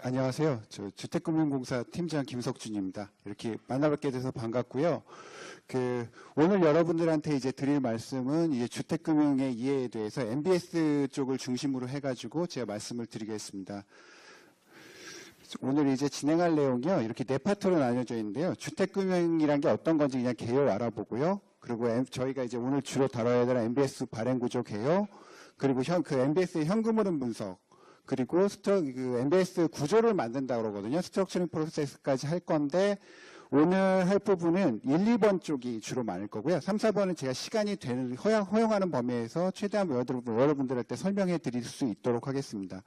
안녕하세요. 저 주택금융공사 팀장 김석준입니다. 이렇게 만나뵙게 돼서 반갑고요. 오늘 여러분들한테 이제 드릴 말씀은 이제 주택금융의 이해에 대해서 MBS 쪽을 중심으로 해가지고 제가 말씀을 드리겠습니다. 오늘 이제 진행할 내용이요. 이렇게 네 파트로 나뉘어져 있는데요. 주택금융이란 게 어떤 건지 그냥 개요 알아보고요. 그리고 저희가 이제 오늘 주로 다뤄야 되는 MBS 발행구조 개요, 그리고 MBS의 현금 흐름 분석, 그리고 MBS 구조를 만든다고 그러거든요. 스트럭처링 프로세스까지 할 건데, 오늘 할 부분은 1, 2번 쪽이 주로 많을 거고요. 3, 4번은 제가 시간이 허용하는 범위에서 최대한 여러분들한테 설명해 드릴 수 있도록 하겠습니다.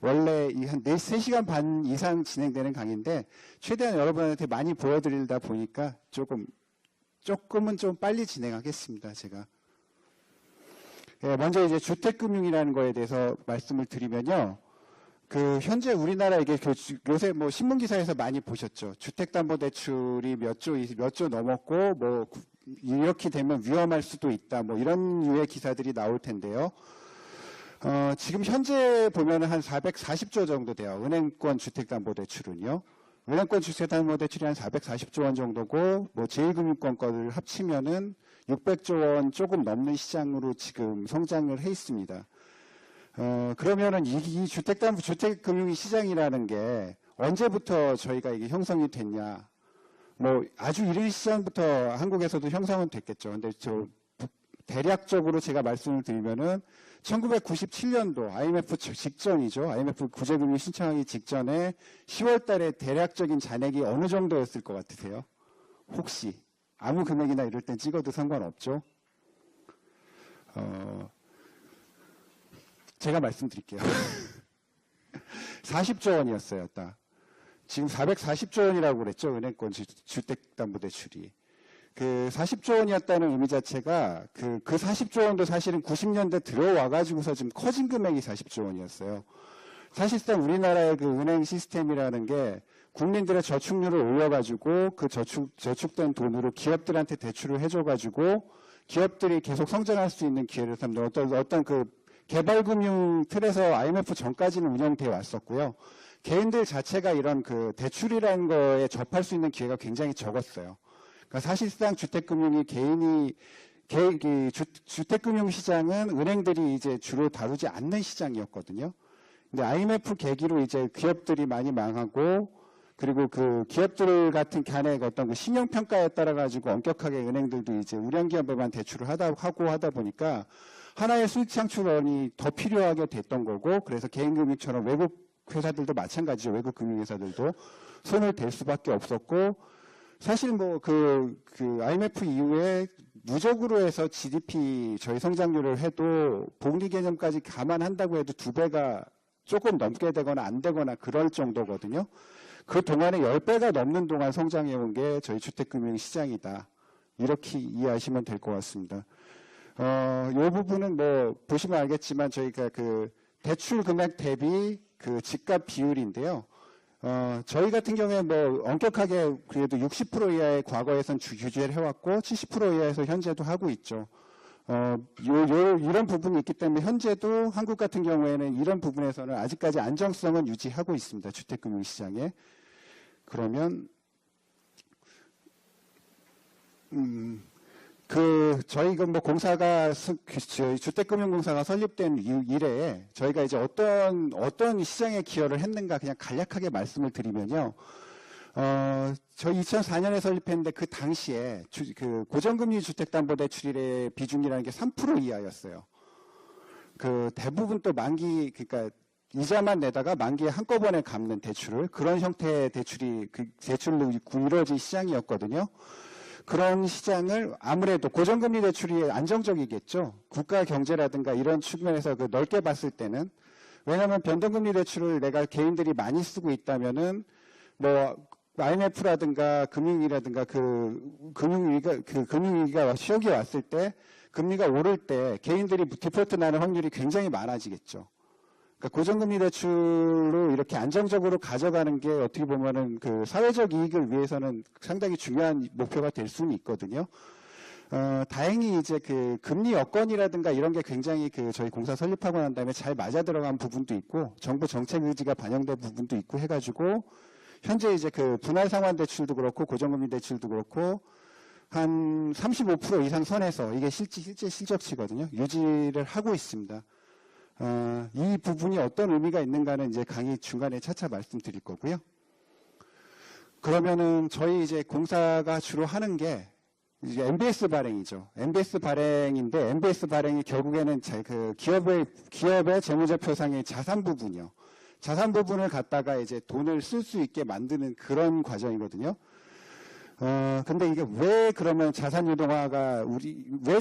원래 한 3시간 반 이상 진행되는 강의인데, 최대한 여러분한테 많이 보여드리다 보니까 조금은 좀 빨리 진행하겠습니다, 제가. 먼저 이제 주택금융이라는 거에 대해서 말씀을 드리면요. 현재 우리나라 이게 요새 뭐 신문기사에서 많이 보셨죠. 주택담보대출이 몇 조 넘었고, 이렇게 되면 위험할 수도 있다. 이런 류의 기사들이 나올 텐데요. 지금 현재 보면은 한 440조 정도 돼요. 은행권 주택담보대출은요. 은행권 주택담보대출이 한 440조 원 정도고, 제1금융권 거를 합치면은 600조 원 조금 넘는 시장으로 지금 성장을 해 있습니다. 그러면은 이 주택금융 시장이라는 게 언제부터 저희가 이게 형성이 됐냐? 아주 이른 시장부터 한국에서도 형성은 됐겠죠. 근데 대략적으로 제가 말씀을 드리면은 1997년도 IMF 직전이죠. IMF 구제금융 신청하기 직전에 10월 달에 대략적인 잔액이 어느 정도였을 것 같으세요? 혹시? 아무 금액이나 이럴 땐 찍어도 상관없죠. 제가 말씀드릴게요. 40조 원이었어요, 딱. 지금 440조 원이라고 그랬죠, 은행권 주택담보대출이. 40조 원이었다는 의미 자체가 그 40조 원도 사실은 90년대 들어와가지고서 지금 커진 금액이 40조 원이었어요. 사실상 우리나라의 은행 시스템이라는 게 국민들의 저축률을 올려가지고 그 저축된 돈으로 기업들한테 대출을 해줘가지고 기업들이 계속 성장할 수 있는 기회를 삼는 어떤 개발금융 틀에서 IMF 전까지는 운영되어 왔었고요. 개인들 자체가 이런 대출이라는 거에 접할 수 있는 기회가 굉장히 적었어요. 그러니까 사실상 주택금융이 주택금융 시장은 은행들이 이제 주로 다루지 않는 시장이었거든요. 근데 IMF 계기로 이제 기업들이 많이 망하고, 그리고 기업들 같은 간의 어떤 신용평가에 따라 가지고 엄격하게 은행들도 이제 우량기업에만 대출을 하다 보니까 하나의 수익 창출원이 더 필요하게 됐던 거고, 그래서 개인금융처럼 외국 회사들도 마찬가지죠. 외국 금융회사들도 손을 댈 수밖에 없었고, 사실 IMF 이후에 누적으로 해서 GDP 저희 성장률을 해도 복리 개념까지 감안한다고 해도 2배가 조금 넘게 되거나 안 되거나 그럴 정도거든요. 그 동안에 10배가 넘는 동안 성장해온 게 저희 주택금융 시장이다. 이렇게 이해하시면 될 것 같습니다. 이 부분은 보시면 알겠지만 저희가 대출 금액 대비 집값 비율인데요. 저희 같은 경우에 엄격하게 그래도 60% 이하의 과거에선 규제를 해왔고 70% 이하에서 현재도 하고 있죠. 이런 부분이 있기 때문에 현재도 한국 같은 경우에는 이런 부분에서는 아직까지 안정성은 유지하고 있습니다. 주택금융 시장에. 그러면 저희 공사가 주택금융공사가 설립된 이래에 저희가 이제 어떤 시장에 기여를 했는가 그냥 간략하게 말씀을 드리면요. 저희 2004년에 설립했는데 그 당시에 고정금리 주택담보대출의 비중이라는 게 3% 이하였어요. 대부분 또 그러니까 이자만 내다가 만기에 한꺼번에 갚는 대출을, 그런 형태의 대출로 이루어진 시장이었거든요. 그런 시장을 아무래도 고정금리 대출이 안정적이겠죠. 국가 경제라든가 이런 측면에서 넓게 봤을 때는. 왜냐하면 변동금리 대출을 내가 개인들이 많이 쓰고 있다면은 IMF라든가 금융위라든가 금융위기가 시역이 왔을 때 금리가 오를 때 개인들이 디폴트 나는 확률이 굉장히 많아지겠죠. 그러니까 고정금리 대출로 이렇게 안정적으로 가져가는 게 어떻게 보면은 사회적 이익을 위해서는 상당히 중요한 목표가 될 수는 있거든요. 다행히 이제 그 금리 여건이라든가 이런 게 굉장히 그 저희 공사 설립하고 난 다음에 잘 맞아 들어간 부분도 있고 정부 정책 의지가 반영된 부분도 있고 해가지고 현재 이제 그 분할 상환 대출도 그렇고 고정금리 대출도 그렇고 한 35% 이상 선에서 이게 실제 실적치거든요. 유지를 하고 있습니다. 이 부분이 어떤 의미가 있는가는 이제 강의 중간에 차차 말씀드릴 거고요. 그러면은 저희 이제 공사가 주로 하는 게 이제 MBS 발행이죠. MBS 발행인데 MBS 발행이 결국에는 그 기업의 재무제표상의 자산 부분이요. 자산 부분을 갖다가 이제 돈을 쓸 수 있게 만드는 그런 과정이거든요. 근데 이게 왜 그러면 왜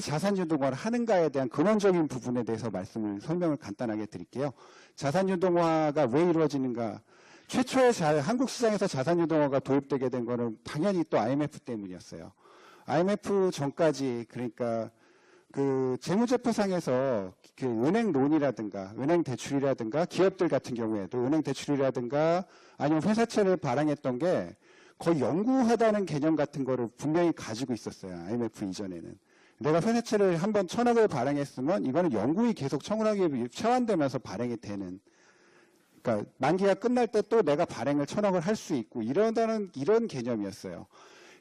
자산 유동화를 하는가에 대한 근원적인 부분에 대해서 설명을 간단하게 드릴게요. 자산 유동화가 왜 이루어지는가? 최초에 한국 시장에서 자산 유동화가 도입되게 된 거는 당연히 또 IMF 때문이었어요. IMF 전까지 그러니까 그 재무제표상에서 그 은행 론이라든가 은행 대출이라든가 기업들 같은 경우에도 은행 대출이라든가 아니면 회사채를 발행했던 게 거의 영구하다는 개념 같은 거를 분명히 가지고 있었어요. IMF 이전에는. 내가 회사채를 한번 1,000억을 발행했으면 이거는 영구히 계속 청구하기 체환되면서 발행이 되는. 그러니까 만기가 끝날 때 또 내가 발행을 1,000억을 할 수 있고 이런 개념이었어요.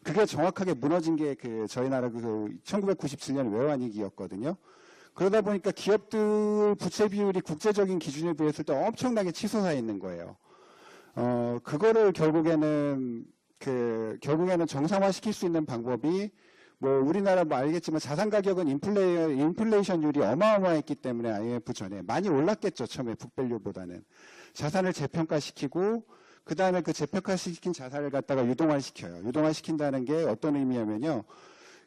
그게 정확하게 무너진 게 그 저희 나라 그 1997년 외환위기였거든요. 그러다 보니까 기업들 부채 비율이 국제적인 기준에 비했을 때 엄청나게 치솟아 있는 거예요. 그거를 결국에는 정상화시킬 수 있는 방법이 뭐 우리나라 뭐 알겠지만 자산 가격은 인플레이션율이 어마어마했기 때문에 IMF 전에 많이 올랐겠죠. 처음에 북밸류보다는 자산을 재평가시키고 그 다음에 그 재평가시킨 자산을 갖다가 유동화시켜요. 유동화시킨다는 게 어떤 의미냐면요.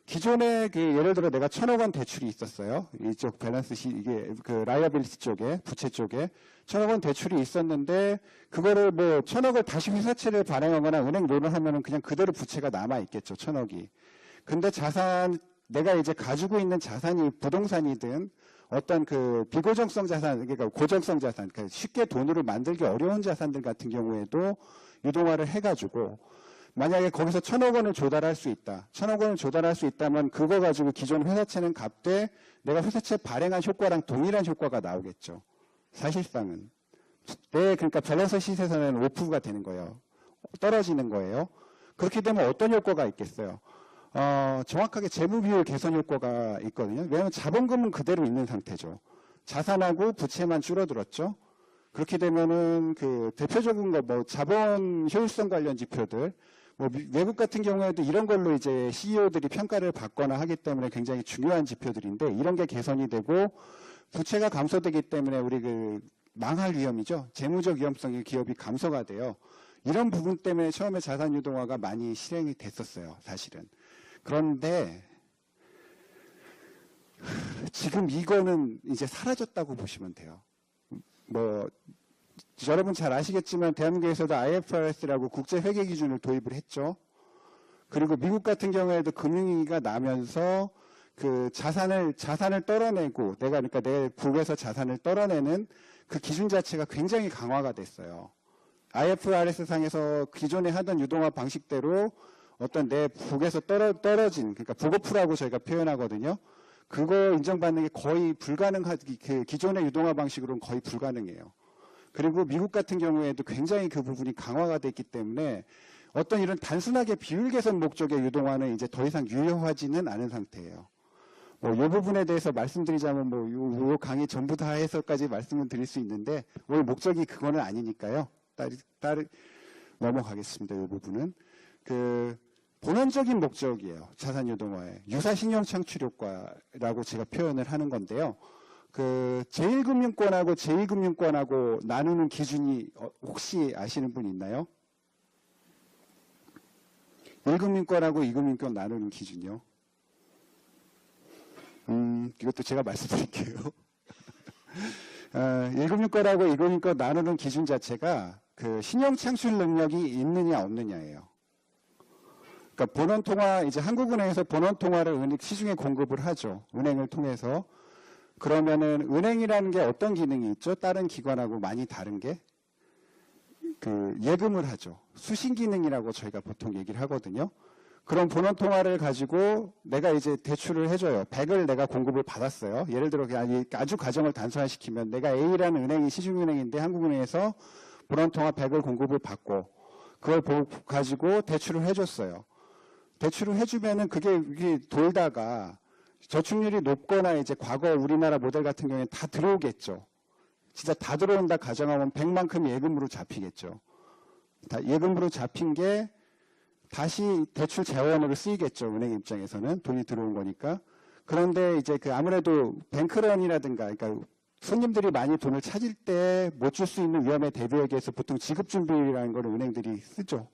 기존에 그 예를 들어 내가 1,000억 원 대출이 있었어요. 이쪽 이게 그 라이어빌리티 쪽에 부채 쪽에 1,000억 원 대출이 있었는데 그거를 뭐 1,000억을 다시 회사채를 발행하거나 은행 론을 하면은 그냥 그대로 부채가 남아 있겠죠. 1,000억이. 근데 내가 이제 가지고 있는 자산이 부동산이든 어떤 그 비고정성 자산, 그러니까 고정성 자산, 그러니까 쉽게 돈으로 만들기 어려운 자산들 같은 경우에도 유동화를 해가지고 만약에 거기서 1,000억 원을 조달할 수 있다. 1,000억 원을 조달할 수 있다면 그거 가지고 기존 회사채는 갚되 내가 회사채 발행한 효과랑 동일한 효과가 나오겠죠. 사실상은. 그러니까 밸런스 시세에서는 오프가 되는 거예요. 떨어지는 거예요. 그렇게 되면 어떤 효과가 있겠어요? 정확하게 재무 비율 개선 효과가 있거든요. 왜냐하면 자본금은 그대로 있는 상태죠. 자산하고 부채만 줄어들었죠. 그렇게 되면은 그 대표적인 거 뭐 자본 효율성 관련 지표들 뭐 외국 같은 경우에도 이런 걸로 이제 CEO들이 평가를 받거나 하기 때문에 굉장히 중요한 지표들인데 이런 게 개선이 되고 부채가 감소되기 때문에 우리 그 망할 위험이죠. 재무적 위험성의 기업이 감소가 돼요. 이런 부분 때문에 처음에 자산 유동화가 많이 실행이 됐었어요. 사실은. 그런데 지금 이거는 이제 사라졌다고 보시면 돼요. 뭐 여러분 잘 아시겠지만 대한민국에서도 IFRS라고 국제 회계 기준을 도입을 했죠. 그리고 미국 같은 경우에도 금융위기가 나면서 그 자산을 떨어내고 그러니까 내 국에서 자산을 떨어내는 그 기준 자체가 굉장히 강화가 됐어요. IFRS 상에서 기존에 하던 유동화 방식대로 어떤 내 북에서 떨어진 그러니까 북오프라고 저희가 표현하거든요. 그거 인정받는 게 거의 그 기존의 유동화 방식으로는 거의 불가능해요. 그리고 미국 같은 경우에도 굉장히 그 부분이 강화가 됐기 때문에 어떤 이런 단순하게 비율 개선 목적의 유동화는 이제 더 이상 유효하지는 않은 상태예요. 뭐 이 부분에 대해서 말씀드리자면 요 강의 전부 다 해서까지 말씀을 드릴 수 있는데 오늘 목적이 그거는 아니니까요. 넘어가겠습니다. 이 부분은 본원적인 목적이에요. 자산 유동화의 유사 신용 창출 효과라고 제가 표현을 하는 건데요. 그 제1금융권하고 제2금융권하고 나누는 기준이 혹시 아시는 분 있나요? 1금융권하고 2금융권 나누는 기준이요. 이것도 제가 말씀드릴게요. 1금융권하고 2금융권 나누는 기준 자체가 그 신용 창출 능력이 있느냐 없느냐예요. 그러니까 본원통화 이제 한국은행에서 본원통화를 시중에 공급을 하죠. 은행을 통해서. 그러면은 은행이라는 게 어떤 기능이 있죠? 다른 기관하고 많이 다른 게 그 예금을 하죠. 수신 기능이라고 저희가 보통 얘기를 하거든요. 그런 본원 통화를 가지고 내가 이제 대출을 해줘요. 100을 내가 공급을 받았어요. 예를 들어 그냥 아주 가정을 단순화시키면 내가 A라는 은행이 시중은행인데 한국은행에서 본원 통화 100을 공급을 받고 그걸 가지고 대출을 해줬어요. 대출을 해주면은 그게 돌다가 저축률이 높거나 이제 과거 우리나라 모델 같은 경우에는 다 들어오겠죠. 진짜 다 들어온다 가정하면 100만큼 예금으로 잡히겠죠. 예금으로 잡힌 게 다시 대출 재원으로 쓰이겠죠. 은행 입장에서는 돈이 들어온 거니까. 그런데 이제 그 아무래도 뱅크런이라든가, 그러니까 손님들이 많이 돈을 찾을 때 못 줄 수 있는 위험에 대비하기 위해서 보통 지급준비율이라는 걸 은행들이 쓰죠.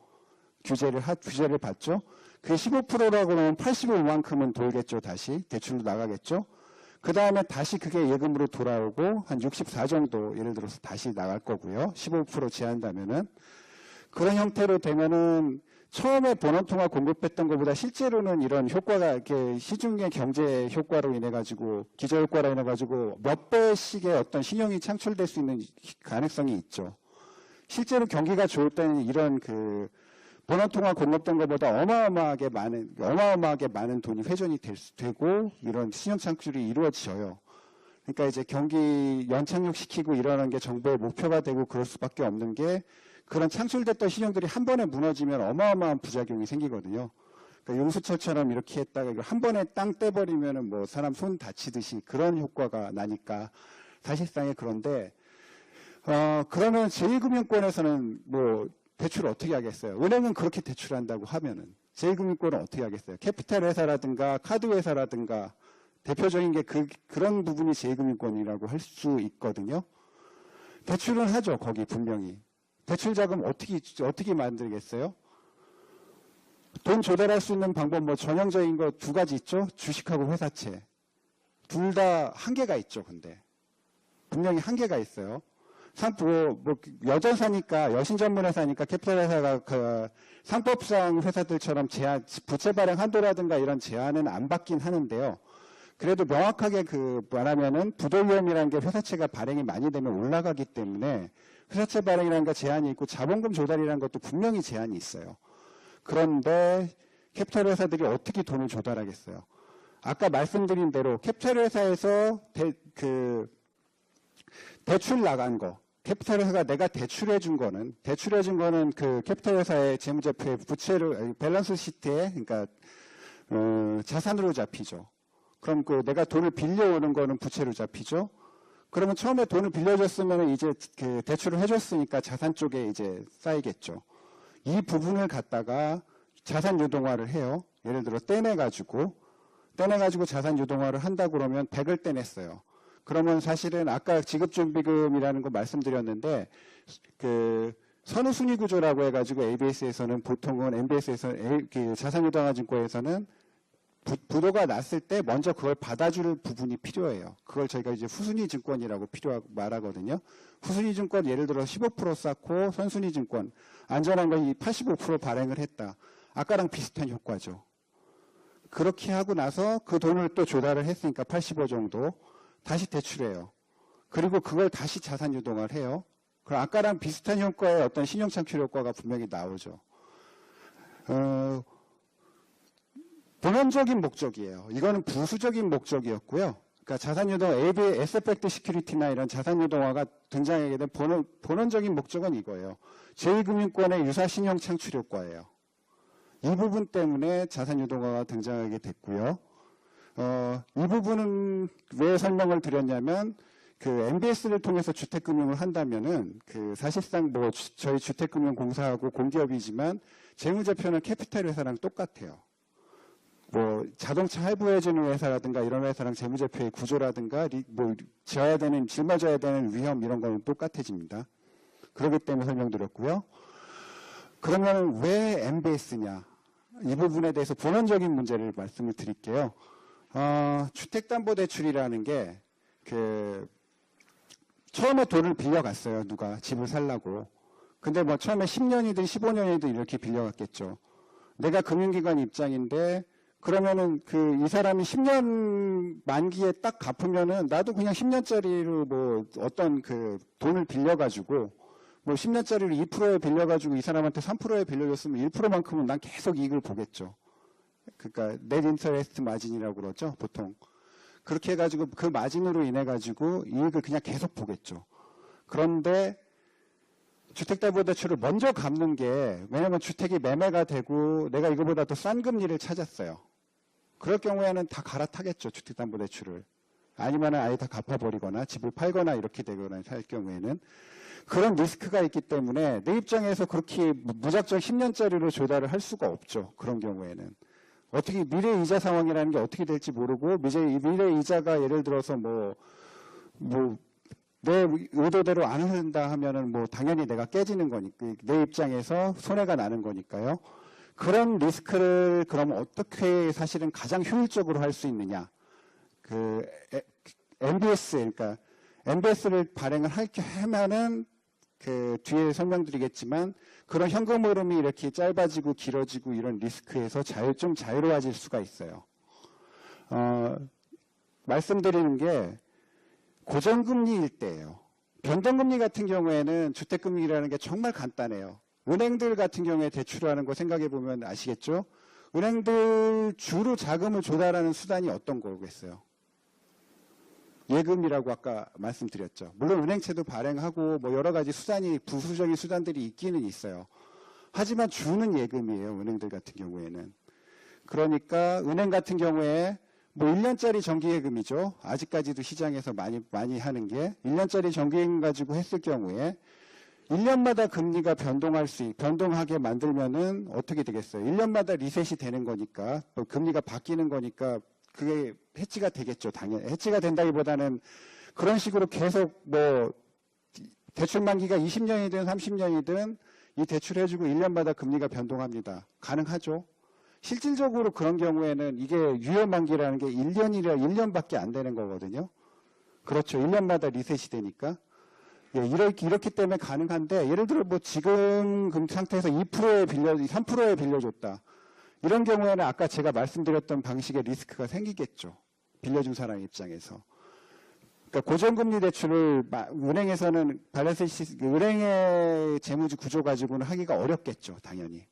규제를 받죠. 그게 15%라고 하면 85만큼은 돌겠죠. 다시 대출로 나가겠죠. 그 다음에 다시 그게 예금으로 돌아오고 한 64 정도 예를 들어서 다시 나갈 거고요. 15% 제한다면은. 그런 형태로 되면은 처음에 본원통화 공급했던 것보다 실제로는 이런 효과가 이렇게 시중의 경제 효과로 인해 가지고 기저 효과로 인해 가지고 몇 배씩의 어떤 신용이 창출될 수 있는 가능성이 있죠. 실제로 경기가 좋을 때는 이런 그 본원통화 공급된 것보다 어마어마하게 많은 돈이 회전이 되고 이런 신용 창출이 이루어져요. 그러니까 이제 경기 연착륙시키고 이러는 게 정부의 목표가 되고 그럴 수밖에 없는 게 그런 창출됐던 신용들이 한 번에 무너지면 어마어마한 부작용이 생기거든요. 그러니까 용수철처럼 이렇게 했다가 이걸 한 번에 땅 떼버리면은 뭐 사람 손 다치듯이 그런 효과가 나니까 사실상에 그런데 그러면 제2금융권에서는 뭐 대출을 어떻게 하겠어요? 은행은 그렇게 대출한다고 하면은 제2금융권은 어떻게 하겠어요? 캐피탈 회사라든가 카드 회사라든가 대표적인 게 그런 부분이 제2금융권이라고 할 수 있거든요. 대출은 하죠, 거기 분명히. 대출 자금 어떻게 만들겠어요? 돈 조달할 수 있는 방법 뭐 전형적인 거 두 가지 있죠. 주식하고 회사채. 둘 다 한계가 있죠. 근데 분명히 한계가 있어요. 뭐 여전사니까 여신전문회사니까 캐피탈 회사가 그 상법상 회사들처럼 부채 발행 한도라든가 이런 제한은 안 받긴 하는데요. 그래도 명확하게 그 말하면은 부도 위험이라는 게 회사채가 발행이 많이 되면 올라가기 때문에 회사채 발행이라는 거 제한이 있고 자본금 조달이라는 것도 분명히 제한이 있어요. 그런데 캐피탈 회사들이 어떻게 돈을 조달하겠어요? 아까 말씀드린 대로 캐피탈 회사에서 대출 나간 거, 캐피탈 회사가 내가 대출해 준 거는 그 캐피탈 회사의 재무제표의 부채를 밸런스 시트에 그러니까 자산으로 잡히죠. 그럼 그 내가 돈을 빌려오는 거는 부채로 잡히죠. 그러면 처음에 돈을 빌려줬으면 이제 그 대출을 해줬으니까 자산 쪽에 이제 쌓이겠죠. 이 부분을 갖다가 자산 유동화를 해요. 예를 들어 떼내가지고 자산 유동화를 한다고 그러면 100을 떼냈어요. 그러면 사실은 아까 지급준비금이라는 거 말씀드렸는데 그 선후순위 구조라고 해가지고 ABS에서는 보통은 MBS에서는 자산유동화증권에서는 부도가 났을 때 먼저 그걸 받아줄 부분이 필요해요. 그걸 저희가 이제 후순위 증권이라고 말하거든요. 후순위 증권 예를 들어 15% 쌓고 선순위 증권 안전한 건 85% 발행을 했다. 아까랑 비슷한 효과죠. 그렇게 하고 나서 그 돈을 또 조달을 했으니까 85 정도 다시 대출해요. 그리고 그걸 다시 자산 유동화를 해요. 그럼 아까랑 비슷한 효과의 어떤 신용 창출 효과가 분명히 나오죠. 본원적인 목적이에요. 이거는 부수적인 목적이었고요. 그러니까 자산유동, 에셋백트 시큐리티나 이런 자산유동화가 등장하게 된 본원적인 목적은 이거예요. 제2금융권의 유사신용 창출 효과예요. 이 부분 때문에 자산유동화가 등장하게 됐고요. 이 부분은 왜 설명을 드렸냐면 그 MBS를 통해서 주택금융을 한다면은 그 사실상 뭐 저희 주택금융공사하고 공기업이지만 재무제표는 캐피탈 회사랑 똑같아요. 뭐 자동차 할부해주는 회사라든가 이런 회사랑 재무제표의 구조라든가 뭐 짊어져야 되는 위험 이런 거는 똑같아집니다. 그렇기 때문에 설명드렸고요. 그러면 왜 MBS냐? 이 부분에 대해서 본원적인 문제를 말씀을 드릴게요. 주택담보대출이라는 게 처음에 돈을 빌려갔어요. 누가 집을 살라고. 근데 뭐 처음에 10년이든 15년이든 이렇게 빌려갔겠죠. 내가 금융기관 입장인데 그러면은 이 사람이 10년 만기에 딱 갚으면은 나도 그냥 10년짜리로 뭐 어떤 돈을 빌려가지고 뭐 10년짜리를 2%에 빌려가지고 이 사람한테 3%에 빌려줬으면 1%만큼은 난 계속 이익을 보겠죠. 그러니까 넷 인터레스트 마진이라고 그러죠, 보통. 그렇게 해가지고 그 마진으로 인해 가지고 이익을 그냥 계속 보겠죠. 그런데 주택담보대출을 먼저 갚는 게, 왜냐면 주택이 매매가 되고 내가 이거보다 더 싼 금리를 찾았어요. 그럴 경우에는 다 갈아타겠죠, 주택담보대출을. 아니면 아예 다 갚아버리거나 집을 팔거나 이렇게 되거나 할 경우에는. 그런 리스크가 있기 때문에 내 입장에서 그렇게 무작정 10년짜리로 조달을 할 수가 없죠. 그런 경우에는. 어떻게 미래 이자 상황이라는 게 어떻게 될지 모르고 미래 이자가 예를 들어서 내 의도대로 안 흐른다 하면은 당연히 내가 깨지는 거니까 내 입장에서 손해가 나는 거니까요. 그런 리스크를 그럼 어떻게 사실은 가장 효율적으로 할 수 있느냐? 그 MBS 그러니까 MBS를 발행을 하면은 그 뒤에 설명드리겠지만 그런 현금 흐름이 이렇게 짧아지고 길어지고 이런 리스크에서 좀 자유로워질 수가 있어요. 말씀드리는 게 고정금리일 때예요. 변동금리 같은 경우에는 주택금리라는 게 정말 간단해요. 은행들 같은 경우에 대출하는 거 생각해 보면 아시겠죠? 은행들 주로 자금을 조달하는 수단이 어떤 거겠어요? 예금이라고 아까 말씀드렸죠. 물론 은행채도 발행하고 여러 가지 수단이 부수적인 수단들이 있기는 있어요. 하지만 주는 예금이에요. 은행들 같은 경우에는. 그러니까 은행 같은 경우에 1년짜리 정기예금이죠. 아직까지도 시장에서 많이 하는 게 1년짜리 정기예금 가지고 했을 경우에 1년마다 금리가 변동하게 만들면은 어떻게 되겠어요? 1년마다 리셋이 되는 거니까 금리가 바뀌는 거니까 그게 해지가 되겠죠. 당연히 해지가 된다기보다는 그런 식으로 계속 대출 만기가 20년이든 30년이든 이 대출 해주고 1년마다 금리가 변동합니다. 가능하죠. 실질적으로 그런 경우에는 이게 유효 만기라는 게 1년밖에 안 되는 거거든요. 그렇죠. 1년마다 리셋이 되니까. 예, 이렇기 때문에 가능한데, 예를 들어 지금 상태에서 3%에 빌려줬다. 이런 경우에는 아까 제가 말씀드렸던 방식의 리스크가 생기겠죠. 빌려준 사람 입장에서. 그러니까 고정금리 대출을 은행에서는 은행의 재무주 구조 가지고는 하기가 어렵겠죠. 당연히.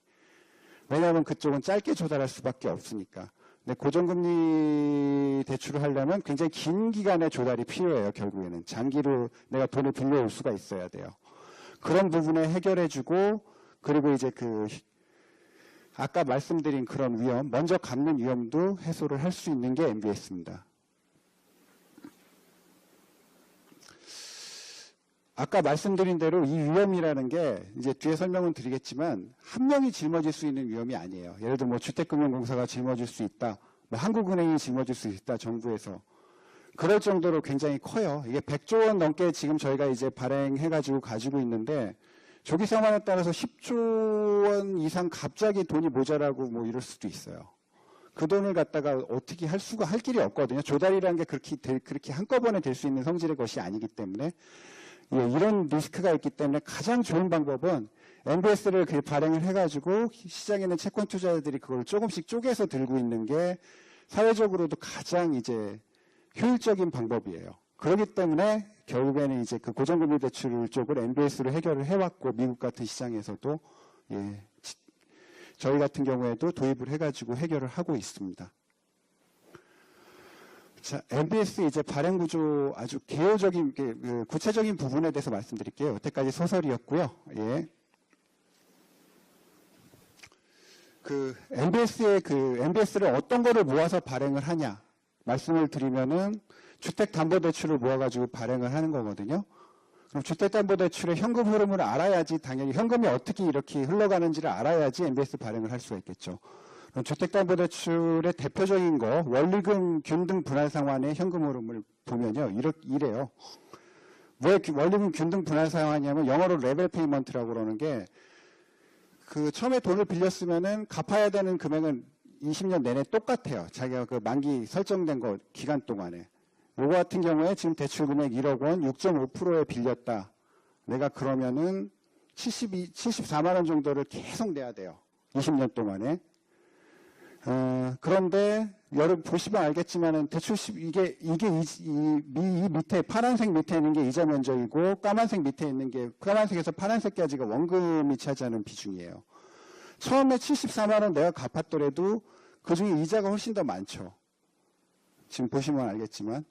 왜냐하면 그쪽은 짧게 조달할 수밖에 없으니까. 근데 고정금리 대출을 하려면 굉장히 긴 기간의 조달이 필요해요. 결국에는. 장기로 내가 돈을 빌려올 수가 있어야 돼요. 그런 부분에 해결해주고 그리고 이제 아까 말씀드린 그런 위험, 먼저 갚는 위험도 해소를 할 수 있는 게 MBS입니다. 아까 말씀드린 대로 이 위험이라는 게 이제 뒤에 설명은 드리겠지만 한 명이 짊어질 수 있는 위험이 아니에요. 예를 들어 주택금융공사가 짊어질 수 있다. 한국은행이 짊어질 수 있다. 정부에서. 그럴 정도로 굉장히 커요. 이게 100조 원 넘게 지금 저희가 이제 발행해가지고 가지고 있는데 조기 상황에 따라서 10조 원 이상 갑자기 돈이 모자라고 이럴 수도 있어요. 그 돈을 갖다가 어떻게 할 길이 없거든요. 조달이라는 게 그렇게 한꺼번에 될 수 있는 성질의 것이 아니기 때문에 예, 이런 리스크가 있기 때문에 가장 좋은 방법은 MBS를 발행을 해가지고 시장에 있는 채권 투자자들이 그걸 조금씩 쪼개서 들고 있는 게 사회적으로도 가장 이제 효율적인 방법이에요. 그렇기 때문에 결국에는 이제 그 고정금리 대출 쪽을 MBS로 해결을 해왔고 미국 같은 시장에서도 예, 저희 같은 경우에도 도입을 해가지고 해결을 하고 있습니다. 자, MBS 이제 발행 구조 아주 개요적인 구체적인 부분에 대해서 말씀드릴게요. 여태까지 소설이었고요. 예. MBS를 어떤 거를 모아서 발행을 하냐 말씀을 드리면은 주택담보대출을 모아가지고 발행을 하는 거거든요. 그럼 주택담보대출의 현금 흐름을 알아야지 당연히 현금이 어떻게 이렇게 흘러가는지를 알아야지 MBS 발행을 할 수가 있겠죠. 주택담보대출의 대표적인 거 원리금 균등 분할 상환의 현금 흐름을 보면요. 이래요. 왜 원리금 균등 분할 상환이냐면 영어로 레벨 페이먼트라고 그러는 게 처음에 돈을 빌렸으면은 갚아야 되는 금액은 20년 내내 똑같아요. 자기가 만기 설정된 거 기간 동안에. 요거 같은 경우에 지금 대출 금액 1억 원 6.5%에 빌렸다. 내가 그러면은 74만 원 정도를 계속 내야 돼요. 20년 동안에. 그런데 여러분 보시면 알겠지만은 대출 이게 이 밑에 파란색 밑에 있는 게 이자 면적이고 까만색 밑에 있는 게 까만색에서 파란색까지가 원금이 차지하는 비중이에요. 처음에 74만 원 내가 갚았더라도 그중에 이자가 훨씬 더 많죠. 지금 보시면 알겠지만.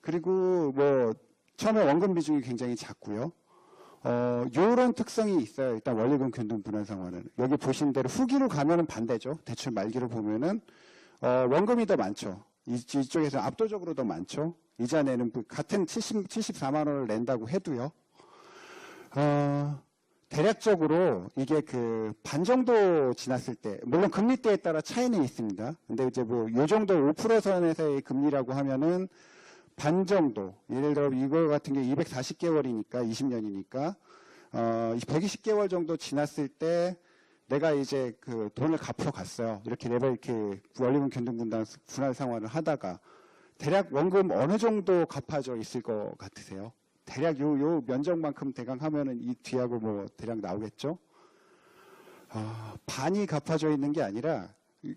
그리고 뭐 처음에 원금 비중이 굉장히 작고요. 요런 특성이 있어요. 일단 원리금 균등 분할 상환은. 여기 보신 대로 후기로 가면은 반대죠. 대출 말기로 보면은 원금이 더 많죠. 이쪽에서 압도적으로 더 많죠. 이자 내는 같은 74만 원을 낸다고 해도요. 대략적으로 이게 그 반 정도 지났을 때, 물론 금리대에 따라 차이는 있습니다. 근데 이제 뭐 요 정도 5% 선에서의 금리라고 하면은 반 정도, 예를 들어 이거 같은 게 240개월이니까 20년이니까 120개월 정도 지났을 때 내가 이제 그 돈을 갚으러 갔어요. 이렇게 원리금 균등 분할 상환을 하다가 대략 원금 어느 정도 갚아져 있을 것 같으세요? 대략 요 면적만큼 대강 하면은 이 뒤하고 뭐 대략 나오겠죠? 반이 갚아져 있는 게 아니라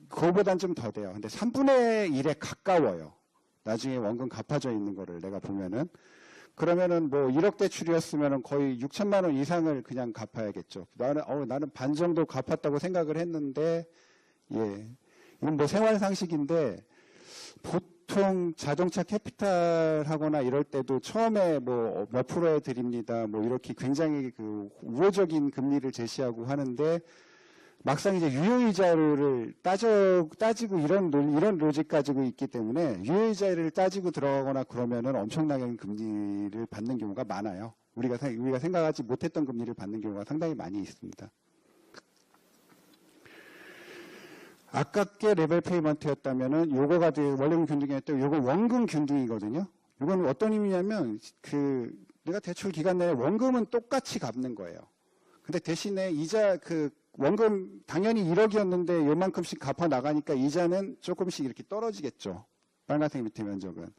그거보단 좀 더 돼요. 근데 3분의 1에 가까워요. 나중에 원금 갚아져 있는 거를 내가 보면은. 그러면은 뭐 1억 대출이었으면은 거의 6천만 원 이상을 그냥 갚아야겠죠. 나는 반 정도 갚았다고 생각을 했는데, 예. 이건 뭐 생활 상식인데, 보통 자동차 캐피탈 하거나 이럴 때도 처음에 뭐 몇 프로에 드립니다. 뭐 이렇게 굉장히 그 우호적인 금리를 제시하고 하는데, 막상 이제 유효이자를 따지고 이런 로직 가지고 있기 때문에 유효이자를 따지고 들어가거나 그러면은 엄청나게 금리를 받는 경우가 많아요. 우리가 생각하지 못했던 금리를 받는 경우가 상당히 많이 있습니다. 아깝게 레벨 페이먼트였다면은 요거가 원리금 균등이었고 요거 원금 균등이거든요. 요건 어떤 의미냐면 내가 대출 기간 내에 원금은 똑같이 갚는 거예요. 근데 대신에 이자 원금 당연히 1억이었는데 요만큼씩 갚아 나가니까 이자는 조금씩 이렇게 떨어지겠죠. 빨간색 밑에 면적은.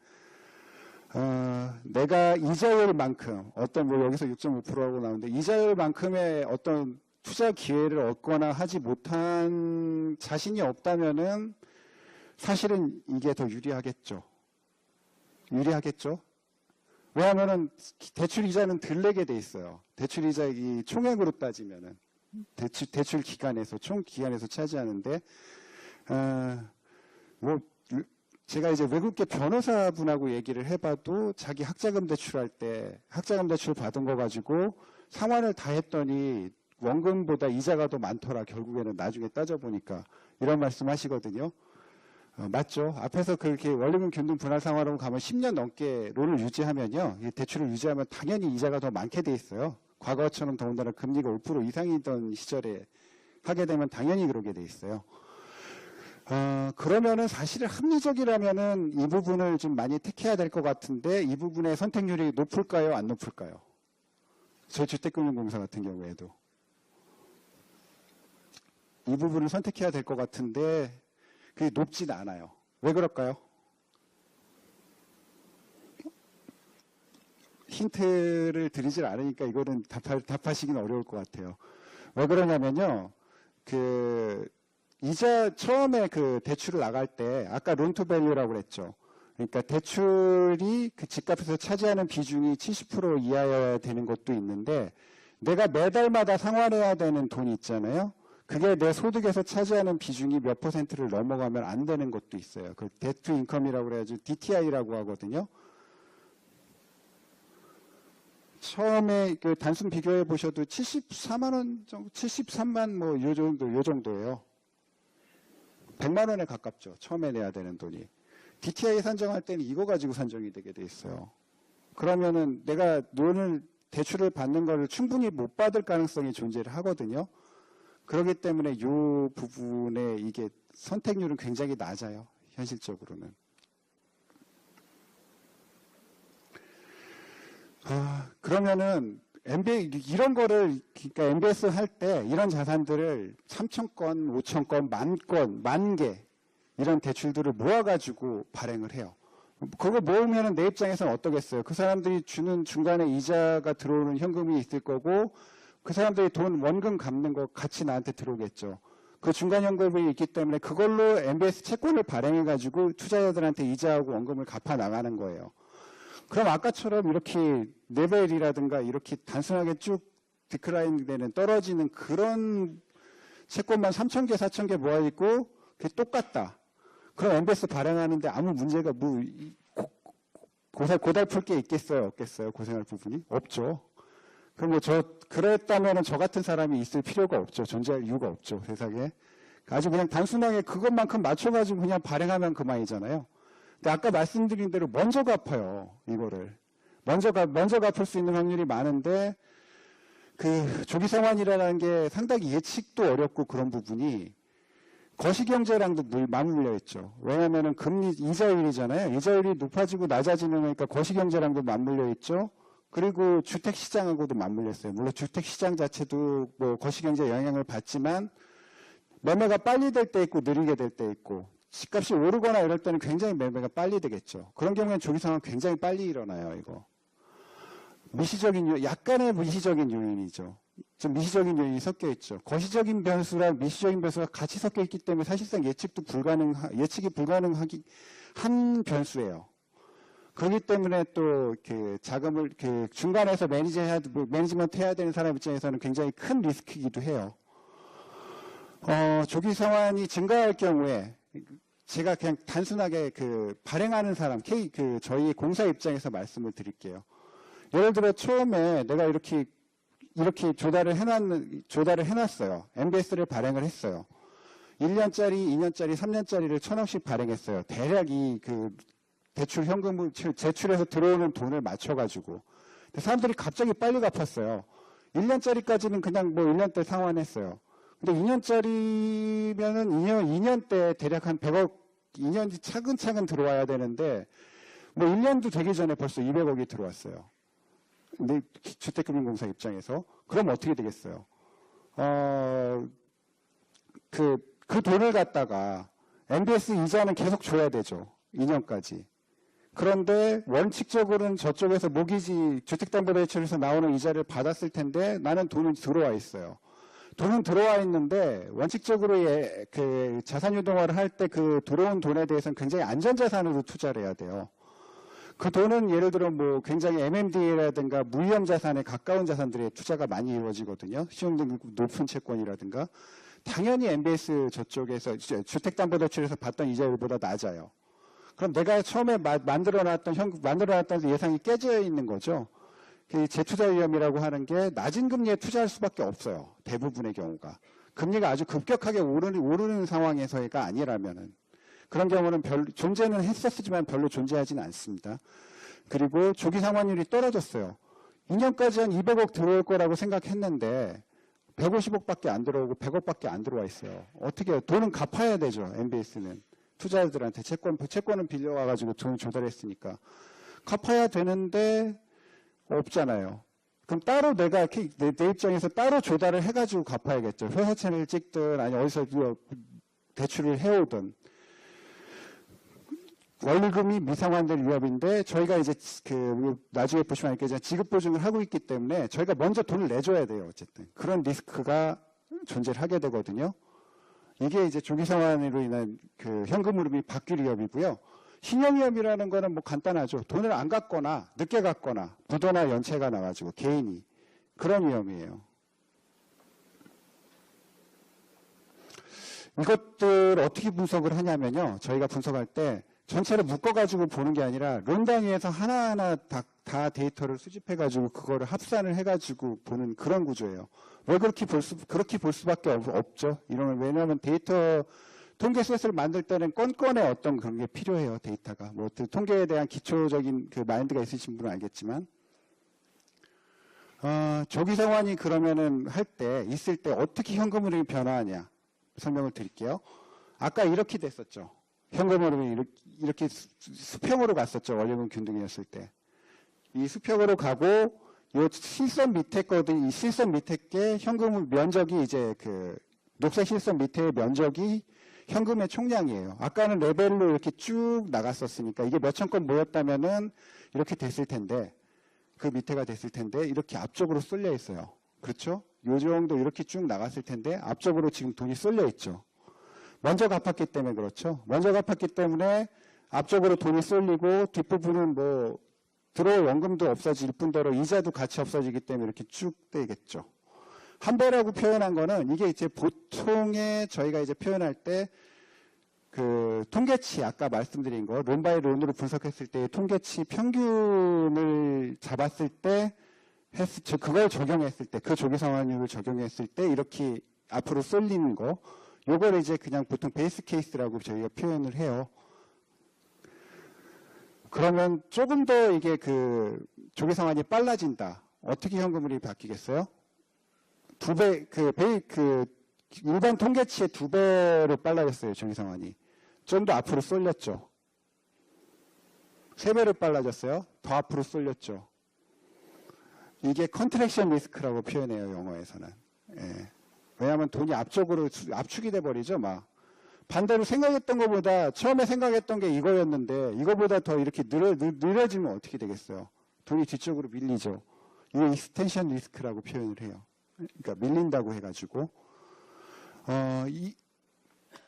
내가 이자율만큼 뭐 여기서 6.5%라고 나오는데 이자율만큼의 어떤 투자 기회를 얻거나 하지 못한 자신이 없다면은 사실은 이게 더 유리하겠죠. 왜냐하면은 대출 이자는 덜 내게 돼 있어요. 대출 이자 이 총액으로 따지면은 대출 기간에서 총 기간에서 차지하는데 뭐 제가 이제 외국계 변호사분하고 얘기를 해봐도 자기 학자금 대출할 때 학자금 대출 받은 거 가지고 상환을 다 했더니 원금보다 이자가 더 많더라. 결국에는 나중에 따져보니까 이런 말씀하시거든요. 맞죠. 앞에서 그렇게 원리금 균등 분할 상환으로 가면 10년 넘게 론을 유지하면요. 대출을 유지하면 당연히 이자가 더 많게 돼 있어요. 과거처럼 더군다나 금리가 5% 이상이던 시절에 하게 되면 당연히 그러게 돼 있어요. 그러면은 사실은 합리적이라면은 이 부분을 좀 많이 택해야 될 것 같은데 이 부분의 선택률이 높을까요? 안 높을까요? 저희 주택금융공사 같은 경우에도. 이 부분을 선택해야 될 것 같은데 그게 높진 않아요. 왜 그럴까요? 힌트를 드리질 않으니까 이거는 답하시기는 어려울 것 같아요. 왜 그러냐면요. 이자 처음에 대출을 나갈 때 아까 론투밸류라고 그랬죠. 그러니까 대출이 그 집값에서 차지하는 비중이 70% 이하여야 되는 것도 있는데 내가 매달마다 상환해야 되는 돈이 있잖아요. 그게 내 소득에서 차지하는 비중이 몇 %를 넘어가면 안 되는 것도 있어요. 그 데트 인컴이라고 그래가지고 DTI라고 하거든요. 처음에 단순 비교해 보셔도 74만 원 정도, 73만 뭐 요 정도예요. 100만 원에 가깝죠. 처음에 내야 되는 돈이. DTI 산정할 때는 이거 가지고 산정이 되게 돼 있어요. 그러면은 내가 대출을 받는 걸 충분히 못 받을 가능성이 존재를 하거든요. 그렇기 때문에 이 부분에 이게 선택률은 굉장히 낮아요. 현실적으로는. 그러면은 이런 거를 그러니까 MBS 할 때 이런 자산들을 3,000건, 5,000건, 만 개 이런 대출들을 모아가지고 발행을 해요. 그거 모으면은 내 입장에서는 어떠겠어요? 그 사람들이 주는 중간에 이자가 들어오는 현금이 있을 거고 그 사람들이 원금 갚는 거 같이 나한테 들어오겠죠. 그 중간 현금이 있기 때문에 그걸로 MBS 채권을 발행해가지고 투자자들한테 이자하고 원금을 갚아 나가는 거예요. 그럼 아까처럼 이렇게 레벨이라든가 이렇게 단순하게 쭉 디클라인 되는 떨어지는 그런 채권만 3,000개, 4,000개 모아있고 그게 똑같다. 그럼 MBS 발행하는데 아무 문제가 고달플 게 있겠어요? 없겠어요? 고생할 부분이? 없죠. 그럼 그랬다면 저 같은 사람이 있을 필요가 없죠. 존재할 이유가 없죠. 세상에. 아주 그냥 단순하게 그것만큼 맞춰가지고 그냥 발행하면 그만이잖아요. 근데 아까 말씀드린 대로 먼저 갚아요. 이거를. 먼저 갚을 수 있는 확률이 많은데, 조기 상환이라는 게 상당히 예측도 어렵고 그런 부분이 거시경제랑도 맞물려 있죠. 왜냐하면 금리 이자율이잖아요. 이자율이 높아지고 낮아지는 거니까 거시경제랑도 맞물려 있죠. 그리고 주택시장하고도 맞물려 있어요. 물론 주택시장 자체도 뭐 거시경제 영향을 받지만 매매가 빨리 될 때 있고 느리게 될 때 있고 집값이 오르거나 이럴 때는 굉장히 매매가 빨리 되겠죠. 그런 경우에는 조기 상환 굉장히 빨리 일어나요. 이거 약간의 미시적인 요인이죠. 좀 미시적인 요인이 섞여 있죠. 거시적인 변수랑 미시적인 변수가 같이 섞여 있기 때문에 사실상 예측이 불가능하기 한 변수예요. 그렇기 때문에 또 자금을 중간에서 매니지먼트 해야 되는 사람 입장에서는 굉장히 큰 리스크이기도 해요. 조기 상환이 증가할 경우에 제가 그냥 단순하게 발행하는 사람, 저희 공사 입장에서 말씀을 드릴게요. 예를 들어 처음에 내가 이렇게 조달을 해놨어요. MBS를 발행을 했어요. 1년짜리, 2년짜리, 3년짜리를 1,000원씩 발행했어요. 대략 대출 현금을 제출해서 들어오는 돈을 맞춰가지고. 사람들이 갑자기 빨리 갚았어요. 1년짜리까지는 그냥 1년 때 상환했어요. 근데 2년짜리면은 2년 때 대략 한 100억, 2년이 차근차근 들어와야 되는데, 1년도 되기 전에 벌써 200억이 들어왔어요. 근데 주택금융공사 입장에서. 그럼 어떻게 되겠어요? 그 돈을 갖다가 MBS 이자는 계속 줘야 되죠. 2년까지. 그런데 원칙적으로는 저쪽에서 모기지 주택담보대출에서 나오는 이자를 받았을 텐데 나는 돈은 들어와 있어요. 돈은 들어와 있는데 원칙적으로 자산유동화를 할 때 들어온 돈에 대해서는 굉장히 안전자산으로 투자를 해야 돼요. 그 돈은 예를 들어 굉장히 MMD라든가 무위험자산에 가까운 자산들에 투자가 많이 이루어지거든요. 시용등급 높은 채권이라든가. 당연히 MBS 저쪽에서 주택담보대출에서 받던 이자율보다 낮아요. 그럼 내가 처음에 만들어놨던 예상이 깨져 있는 거죠. 재투자 위험이라고 하는 게 낮은 금리에 투자할 수밖에 없어요. 대부분의 경우가. 금리가 아주 급격하게 오르는 상황에서가 아니라면은. 그런 경우는 존재는 했었지만 별로 존재하지는 않습니다. 그리고 조기 상환율이 떨어졌어요. 2년까지 한 200억 들어올 거라고 생각했는데 150억밖에 안 들어오고 100억밖에 안 들어와 있어요. 어떻게 해요? 돈은 갚아야 되죠. MBS는. 투자자들한테 채권은 빌려와가지고 돈을 조달했으니까. 갚아야 되는데 없잖아요. 그럼 따로 내 입장에서 따로 조달을 해가지고 갚아야겠죠. 회사채를 찍든 아니 어디서 대출을 해오든. 원리금이 미상환될 위협인데 저희가 이제 나중에 보시면 알겠지만 지급보증을 하고 있기 때문에 저희가 먼저 돈을 내줘야 돼요. 어쨌든 그런 리스크가 존재를 하게 되거든요. 이게 이제 조기 상환으로 인한 현금 흐름이 바뀔 위협이고요. 신용 위협이라는 거는 간단하죠. 돈을 안 갚거나 늦게 갚거나 부도나 연체가 나가지고 개인이 그런 위험이에요. 이것들 어떻게 분석을 하냐면요. 저희가 분석할 때 전체를 묶어가지고 보는 게 아니라 론 단위에서 하나하나 다 데이터를 수집해가지고 그거를 합산을 해가지고 보는 그런 구조예요. 왜 그렇게 볼 수밖에 없죠? 왜냐하면 통계셋을 만들 때는 건건의 어떤 그런 게 필요해요. 데이터가. 통계에 대한 기초적인 마인드가 있으신 분은 알겠지만 조기 상환이 그러면은 있을 때 어떻게 현금 흐름이 변화하냐 설명을 드릴게요. 아까 이렇게 됐었죠. 현금 흐름이 이렇게 수평으로 갔었죠. 원리금 균등이었을 때. 이 수평으로 가고, 이 실선 밑에 거든, 이 실선 밑에 게 현금 면적이 이제 녹색 실선 밑에 면적이 현금의 총량이에요. 아까는 레벨로 이렇게 쭉 나갔었으니까 이게 몇천 건 모였다면은 이렇게 됐을 텐데, 그 밑에가 됐을 텐데, 이렇게 앞쪽으로 쏠려 있어요. 그렇죠? 요 정도 이렇게 쭉 나갔을 텐데, 앞쪽으로 지금 돈이 쏠려 있죠. 먼저 갚았기 때문에 그렇죠. 먼저 갚았기 때문에 앞쪽으로 돈이 쏠리고 뒷부분은 들어올 원금도 없어질 뿐더러 이자도 같이 없어지기 때문에 이렇게 쭉 되겠죠. 한 배라고 표현한 거는 이게 이제 보통의 저희가 이제 표현할 때 그 통계치 아까 말씀드린 거 론 바이 론으로 분석했을 때 통계치 평균을 잡았을 때 그걸 적용했을 때 그 조기상환율을 적용했을 때 이렇게 앞으로 쏠리는 거 요걸 이제 그냥 보통 베이스 케이스라고 저희가 표현을 해요. 그러면 조금 더 이게 그 조기상환이 빨라진다. 어떻게 현금흐름이 바뀌겠어요? 그 일반 통계치의 2배로 빨라졌어요, 조기상환이. 좀 더 앞으로 쏠렸죠. 3배로 빨라졌어요. 더 앞으로 쏠렸죠. 이게 컨트랙션 리스크라고 표현해요, 영어에서는. 예. 왜냐하면 돈이 앞쪽으로 압축이 돼버리죠, 막. 반대로 생각했던 것보다, 처음에 생각했던 게 이거였는데, 이거보다 더 이렇게 느려지면 어떻게 되겠어요? 돈이 뒤쪽으로 밀리죠. 이게 익스텐션 리스크라고 표현을 해요. 그러니까 밀린다고 해가지고.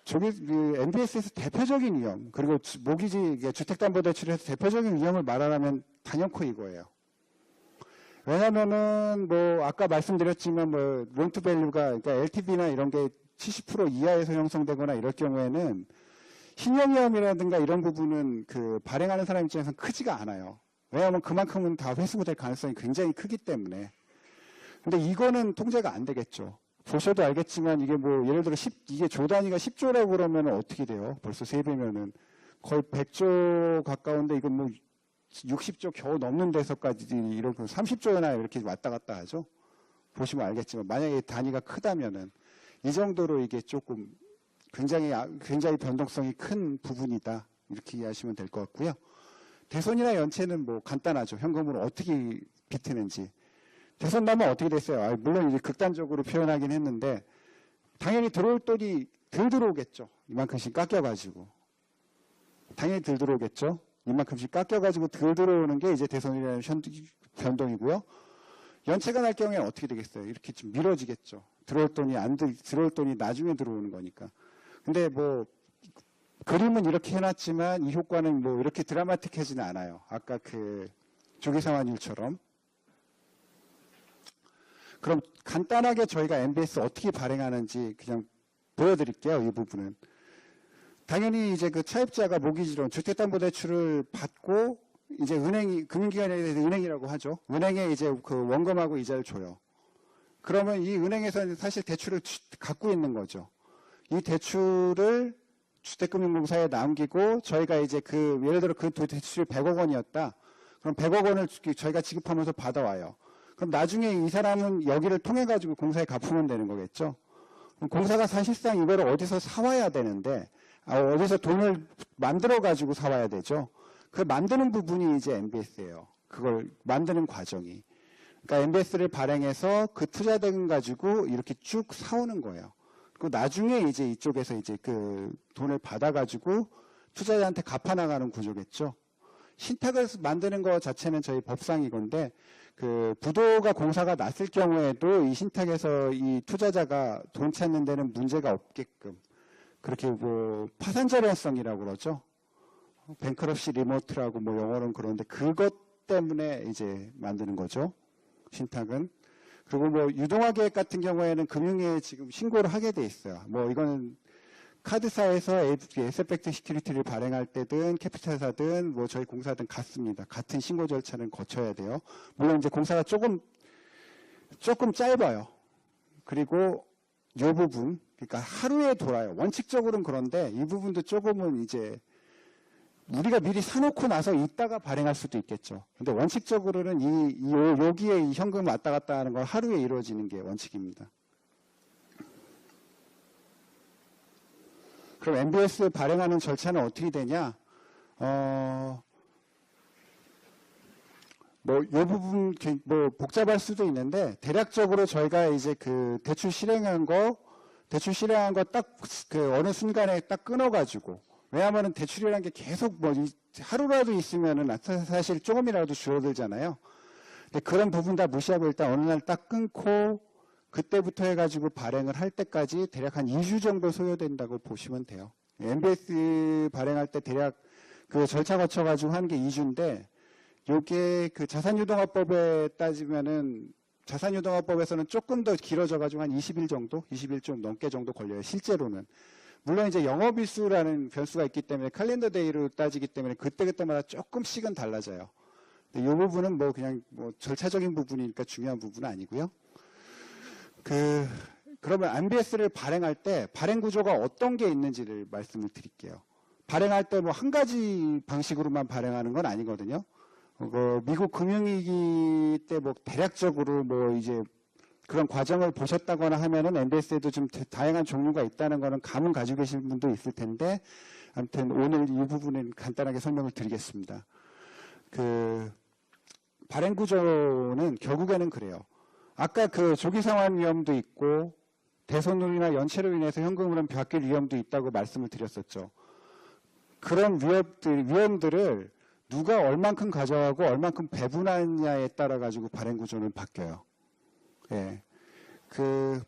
MBS에서 대표적인 위험, 그리고 모기지, 주택담보대출에서 대표적인 위험을 말하라면 단연코 이거예요. 왜냐면은, 아까 말씀드렸지만, 론투밸류가, 그러니까 LTV나 이런 게 70% 이하에서 형성되거나 이럴 경우에는, 신용위험이라든가 이런 부분은 발행하는 사람 입장에서는 크지가 않아요. 왜냐하면 그만큼은 다 회수될 가능성이 굉장히 크기 때문에. 근데 이거는 통제가 안 되겠죠. 보셔도 알겠지만 이게 예를 들어 이게 조 단위가 10조라고 그러면 어떻게 돼요? 벌써 3배면은 거의 100조 가까운데 이건 60조 겨우 넘는 데서까지 이렇게 30조나 이렇게 왔다 갔다 하죠. 보시면 알겠지만 만약에 단위가 크다면은 이 정도로 이게 조금 굉장히 변동성이 큰 부분이다. 이렇게 이해하시면 될 것 같고요. 대손이나 연체는 간단하죠. 현금으로 어떻게 비트는지. 대손 나면 어떻게 됐어요? 물론 이제 극단적으로 표현하긴 했는데 당연히 들어올 돈이 덜 들어오겠죠. 이만큼씩 깎여가지고. 당연히 덜 들어오겠죠. 이만큼씩 깎여가지고 덜 들어오는 게 이제 대손이라는 변동이고요. 연체가 날 경우에 어떻게 되겠어요? 이렇게 좀 미뤄지겠죠. 들어올 돈이 나중에 들어오는 거니까. 근데 그림은 이렇게 해놨지만 이 효과는 이렇게 드라마틱하지는 않아요. 아까 조기상환율처럼. 그럼 간단하게 저희가 MBS 어떻게 발행하는지 그냥 보여드릴게요. 이 부분은. 당연히 이제 차입자가 모기지론, 주택담보대출을 받고 이제 금융기관에 대해서 은행이라고 하죠. 은행에 이제 원금하고 이자를 줘요. 그러면 이 은행에서는 사실 대출을 갖고 있는 거죠. 이 대출을 주택금융공사에 남기고 저희가 이제 예를 들어 대출이 100억 원이었다. 그럼 100억 원을 저희가 지급하면서 받아와요. 그럼 나중에 이 사람은 여기를 통해 가지고 공사에 갚으면 되는 거겠죠. 그럼 공사가 사실상 이거를 어디서 사와야 되는데 어디서 돈을 만들어 가지고 사와야 되죠. 그 만드는 부분이 이제 MBS예요. 그걸 만드는 과정이. 그러니까 MBS를 발행해서 그 투자대금 가지고 이렇게 쭉 사오는 거예요. 그 나중에 이제 이쪽에서 이제 돈을 받아가지고 투자자한테 갚아나가는 구조겠죠. 신탁을 만드는 것 자체는 저희 법상 이건데 부도가 공사가 났을 경우에도 이 신탁에서 이 투자자가 돈 찾는 데는 문제가 없게끔 그렇게 파산절연성이라고 그러죠. 뱅크럽시 리모트라고 영어로는 그런데 그것 때문에 이제 만드는 거죠. 신탁은. 그리고 유동화계획 같은 경우에는 금융위에 지금 신고를 하게 돼 있어요. 이거는 카드사에서 에셋백트 시큐리티를 발행할 때든 캐피탈사든 저희 공사든 같습니다. 같은 신고 절차는 거쳐야 돼요. 물론 이제 공사가 조금 짧아요. 그리고 이 부분, 그러니까 하루에 돌아요. 원칙적으로는 그런데 이 부분도 조금은 이제 우리가 미리 사놓고 나서 이따가 발행할 수도 있겠죠. 근데 원칙적으로는 여기에 이 현금 왔다 갔다 하는 건 하루에 이루어지는 게 원칙입니다. 그럼 MBS 발행하는 절차는 어떻게 되냐? 이 부분 복잡할 수도 있는데 대략적으로 저희가 이제 대출 실행한 거 딱 어느 순간에 딱 끊어가지고 왜냐하면 대출이라는 게 계속 하루라도 있으면은 사실 조금이라도 줄어들잖아요. 근데 그런 부분 다 무시하고 일단 어느 날 딱 끊고 그때부터 해가지고 발행을 할 때까지 대략 한 2주 정도 소요된다고 보시면 돼요. MBS 발행할 때 대략 절차 거쳐가지고 하는 게 2주인데 요게 자산유동화법에 따지면은 자산유동화법에서는 조금 더 길어져가지고 한 20일 정도, 20일 좀 넘게 정도 걸려요. 실제로는. 물론 이제 영업일수라는 변수가 있기 때문에 칼렌더 데이로 따지기 때문에 그때그때마다 조금씩은 달라져요. 근데 이 부분은 뭐 그냥 뭐 절차적인 부분이니까 중요한 부분은 아니고요. 그러면 MBS를 발행할 때 발행 구조가 어떤 게 있는지를 말씀을 드릴게요. 발행할 때 뭐 한 가지 방식으로만 발행하는 건 아니거든요. 미국 금융위기 때 뭐 대략적으로 뭐 이제 그런 과정을 보셨다거나 하면은 MBS에도 좀 다양한 종류가 있다는 거는 감은 가지고 계신 분도 있을 텐데, 아무튼 오늘 이 부분은 간단하게 설명을 드리겠습니다. 발행 구조는 결국에는 그래요. 아까 조기 상환 위험도 있고 대손율이나 연체로 인해서 현금으로 바뀔 위험도 있다고 말씀을 드렸었죠. 그런 위험들을 누가 얼만큼 가져가고 얼만큼 배분하느냐에 따라 가지고 발행 구조는 바뀌어요. 예.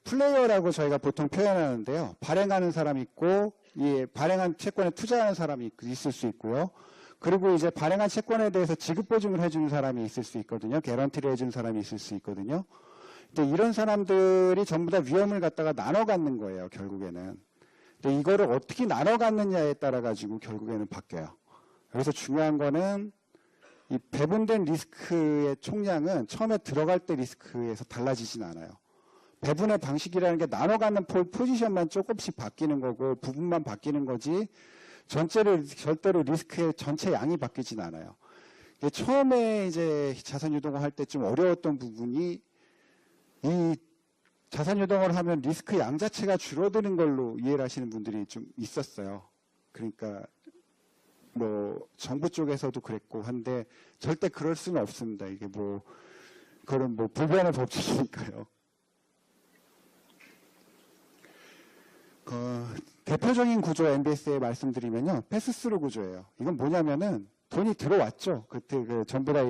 플레이어라고 저희가 보통 표현하는데요. 발행하는 사람이 있고, 이 발행한 채권에 투자하는 사람이 있을 수 있고요. 그리고 이제 발행한 채권에 대해서 지급 보증을 해주는 사람이 있을 수 있거든요. 개런티를 해주는 사람이 있을 수 있거든요. 근데 이런 사람들이 전부 다 위험을 갖다가 나눠 갖는 거예요, 결국에는. 근데 이거를 어떻게 나눠 갖느냐에 따라 가지고 결국에는 바뀌어요. 그래서 중요한 거는 이 배분된 리스크의 총량은 처음에 들어갈 때 리스크에서 달라지진 않아요. 배분의 방식이라는 게 나눠 갖는 포지션만 조금씩 바뀌는 거고 부분만 바뀌는 거지 절대로 리스크의 전체 양이 바뀌진 않아요. 처음에 이제 자산 유동을 할 때 좀 어려웠던 부분이 이 자산 유동을 하면 리스크 양 자체가 줄어드는 걸로 이해를 하시는 분들이 좀 있었어요. 그러니까 뭐 정부 쪽에서도 그랬고 한데 절대 그럴 수는 없습니다. 이게 뭐 그런 뭐 불변의 법칙이니까요. 대표적인 구조 MBS에 말씀드리면요, 패스스루 구조예요. 이건 뭐냐면은 돈이 들어왔죠. 그때 전부 다